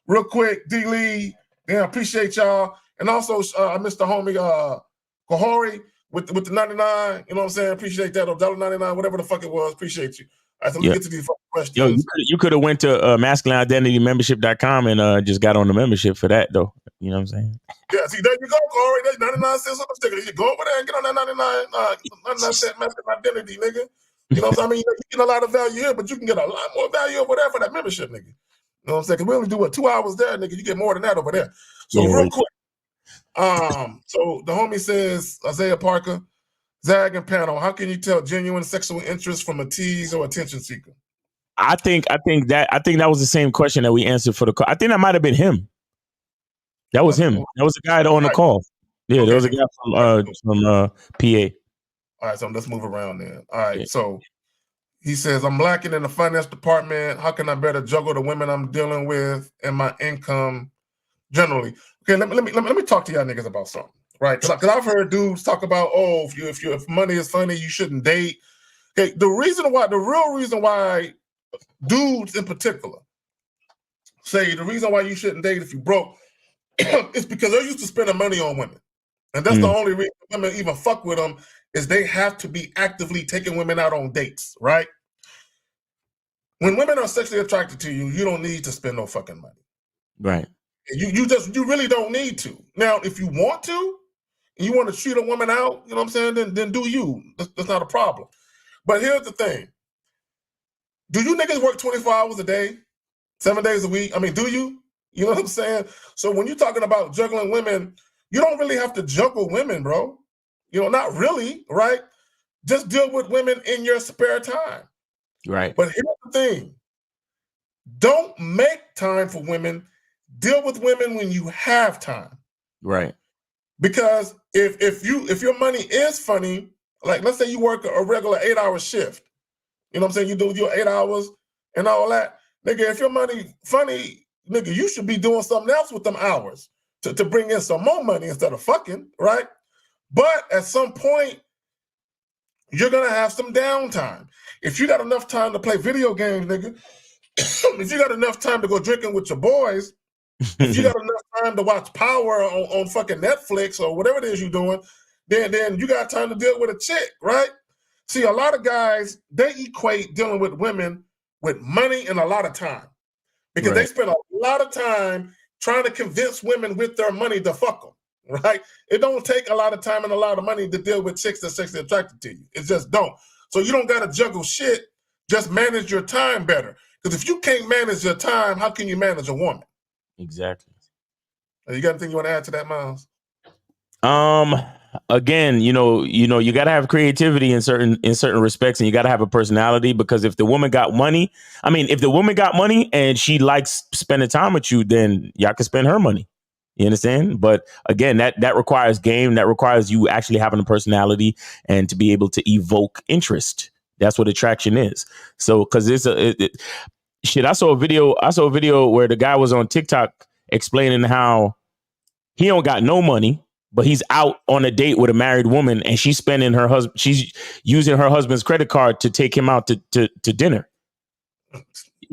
Real quick, D Lee. Yeah, appreciate y'all. And also Mr. Homie Kahori with the 99. You know what I'm saying? Appreciate that. $1.99, whatever the fuck it was. Appreciate you. All right, so let's get to these questions. Yo, you could have went to masculineidentitymembership.com and just got on the membership for that though. You know what I'm saying? Yeah, see, there you go, Corey. That's 99 cents on the sticker. You go over there and get on that 99 cent masculine identity, nigga. You know what I'm saying? I mean, you get a lot of value here, but you can get a lot more value over there for that membership, nigga. You know what I'm saying? Because we only do 2 hours there, nigga. You get more than that over there. So real quick. So the homie says, Isaiah Parker, Zag and Panel, how can you tell genuine sexual interest from a tease or attention seeker? I think that was the same question that we answered for the call. I think that might have been him. That was him. That was the guy on the call. Yeah, there was a guy from PA. All right, so let's move around then. All right, so he says, I'm lacking in the finance department. How can I better juggle the women I'm dealing with and my income generally? Okay, let me talk to y'all niggas about something, right? Because I've heard dudes talk about, if money is funny, you shouldn't date. Okay, the real reason why dudes in particular say the reason why you shouldn't date if you broke is because they're used to spending money on women. And that's the only reason women even fuck with them is they have to be actively taking women out on dates, right? when women are sexually attracted to you, you don't need to spend no fucking money. Right. You really don't need to. Now, if you want to, and you want to treat a woman out, you know what I'm saying? Then do you. That's not a problem. But here's the thing. Do you niggas work 24 hours a day, 7 days a week? I mean, do you? You know what I'm saying? So when you're talking about juggling women, you don't really have to juggle women, bro. You know, not really, right? Just deal with women in your spare time. Right. But here's the thing. Don't make time for women. Deal with women when you have time. Right. Because if your money is funny, like let's say you work a regular 8-hour shift, you know what I'm saying? You do your 8 hours and all that. Nigga, if your money funny, nigga, you should be doing something else with them hours to bring in some more money instead of fucking, right? But at some point, you're gonna have some downtime. If you got enough time to play video games, nigga, if you got enough time to go drinking with your boys, if you got enough time to watch Power on fucking Netflix or whatever it is you're doing, then you got time to deal with a chick, right? See, a lot of guys, they equate dealing with women with money and a lot of time because they spend a lot of time trying to convince women with their money to fuck them, right? It don't take a lot of time and a lot of money to deal with chicks that's sexually attracted to you. It just don't. So you don't got to juggle shit. Just manage your time better. Because if you can't manage your time, how can you manage a woman? Exactly. You got anything you want to add to that, Miles? Again, you got to have creativity in certain respects, and you got to have a personality, because if the woman got money, and she likes spending time with you, then y'all can spend her money. You understand? But again, that requires game. That requires you actually having a personality and to be able to evoke interest. That's what attraction is. So, because shit, I saw a video where the guy was on TikTok explaining how he don't got no money, but he's out on a date with a married woman, and she's using her husband's credit card to take him out to dinner.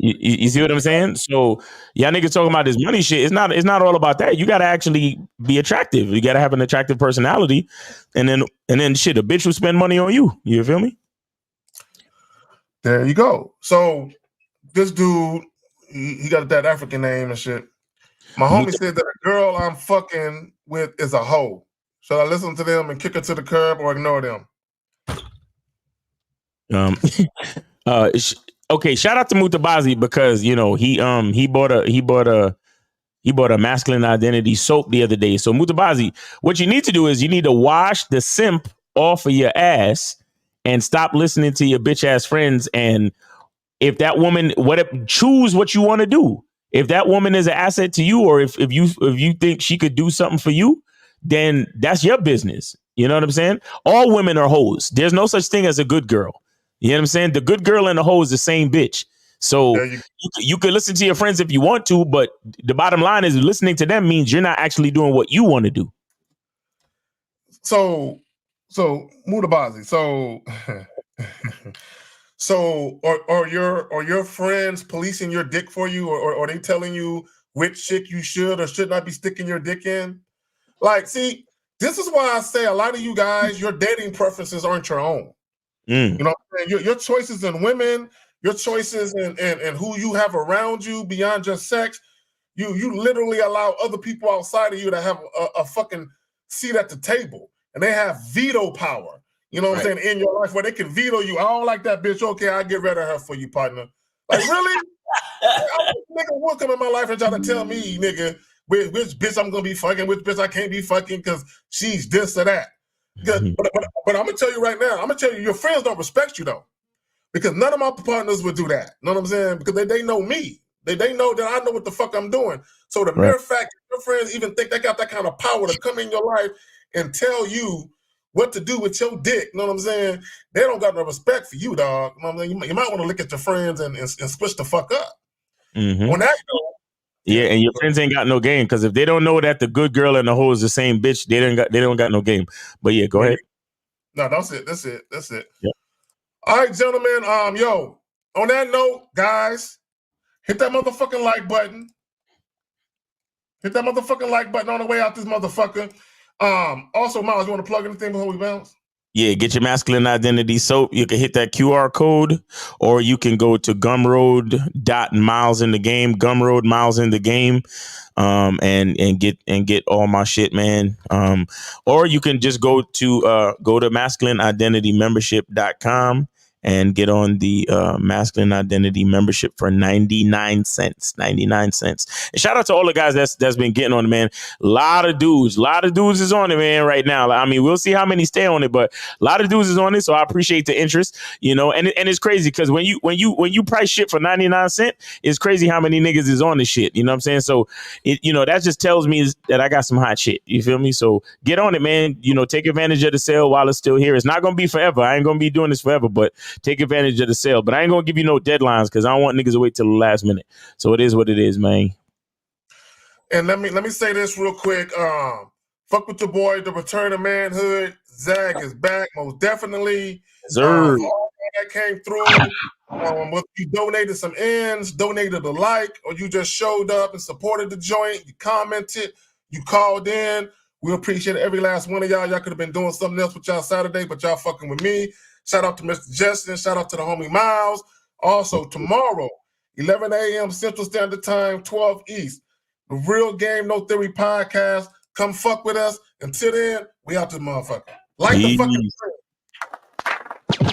You see what I'm saying? So y'all niggas talking about this money shit. It's not all about that. You got to actually be attractive. You got to have an attractive personality, and then shit, a bitch will spend money on you. You feel me? There you go. So this dude, he got that African name and shit. My homie said that a girl I'm fucking with is a hoe. Should I listen to them and kick her to the curb or ignore them? Okay, shout out to Mutabazi, because he bought a masculine identity soap the other day. So Mutabazi, what you need to do is you need to wash the simp off of your ass and stop listening to your bitch ass friends. And if that woman, choose what you want to do. If that woman is an asset to you, or if you think she could do something for you, then that's your business. You know what I'm saying? All women are hoes. There's no such thing as a good girl. You know what I'm saying? The good girl and the hoe is the same bitch. So you can listen to your friends if you want to, but the bottom line is listening to them means you're not actually doing what you want to do. So Mutabazi, so are your friends policing your dick for you, or are they telling you which chick you should or should not be sticking your dick in? Like, see, this is why I say a lot of you guys, your dating preferences aren't your own. You know what I'm saying? Your choices in women, your choices in who you have around you beyond just sex, you literally allow other people outside of you to have a fucking seat at the table, and they have veto power. You know what I'm saying? In your life, where they can veto you. I don't like that bitch. Okay, I'll get rid of her for you, partner. Like, really? Nigga will come in my life and try to tell me, nigga, which bitch I'm gonna be fucking, which bitch I can't be fucking because she's this or that. But I'm gonna tell you right now, I'm gonna tell you, your friends don't respect you though. Because none of my partners would do that. You know what I'm saying? Because they know me. They know that I know what the fuck I'm doing. So the mere fact that your friends even think they got that kind of power to come in your life and tell you what to do with your dick, you know what I'm saying? They don't got no respect for you, dog. You know what I mean? You might want to look at your friends and switch the fuck up. When that and your friends ain't got no game, because if they don't know that the good girl and the hoe is the same bitch, they don't got no game. But yeah, go ahead. No, that's it. Yep. All right, gentlemen. Yo, on that note, guys, hit that motherfucking like button. Hit that motherfucking like button on the way out this motherfucker. Also, Miles, you want to plug anything before we bounce? Yeah, get your masculine identity soap. You can hit that QR code, or you can go to Gumroad.miles in the game, Gumroad miles in the game, and get all my shit, man. Or you can just go to masculineidentitymembership.com and get on the masculine identity membership for 99 cents. 99 cents. And shout out to all the guys that's been getting on it, man. A lot of dudes is on it, man, right now. I mean, we'll see how many stay on it, but a lot of dudes is on it, so I appreciate the interest, you know. And it's crazy because when you price shit for 99 cents, it's crazy how many niggas is on this shit. You know what I'm saying? So that just tells me that I got some hot shit. You feel me? So get on it, man. You know, take advantage of the sale while it's still here. It's not gonna be forever. I ain't gonna be doing this forever, but take advantage of the sale. But I ain't gonna give you no deadlines because I don't want niggas to wait till the last minute. So it is what it is, man. And let me say this real quick. Fuck with your boy, the return of manhood. Zag is back, most definitely. Sir. All that came through. Whether you donated some ends, donated a like, or you just showed up and supported the joint, you commented, you called in. We appreciate every last one of y'all. Y'all could have been doing something else with y'all Saturday, but y'all fucking with me. Shout out to Mr. Justin. Shout out to the homie Miles. Also, tomorrow, 11 a.m. Central Standard Time, 12 East. The Real Game No Theory podcast. Come fuck with us. Until then, we out this motherfucker. Like the fucking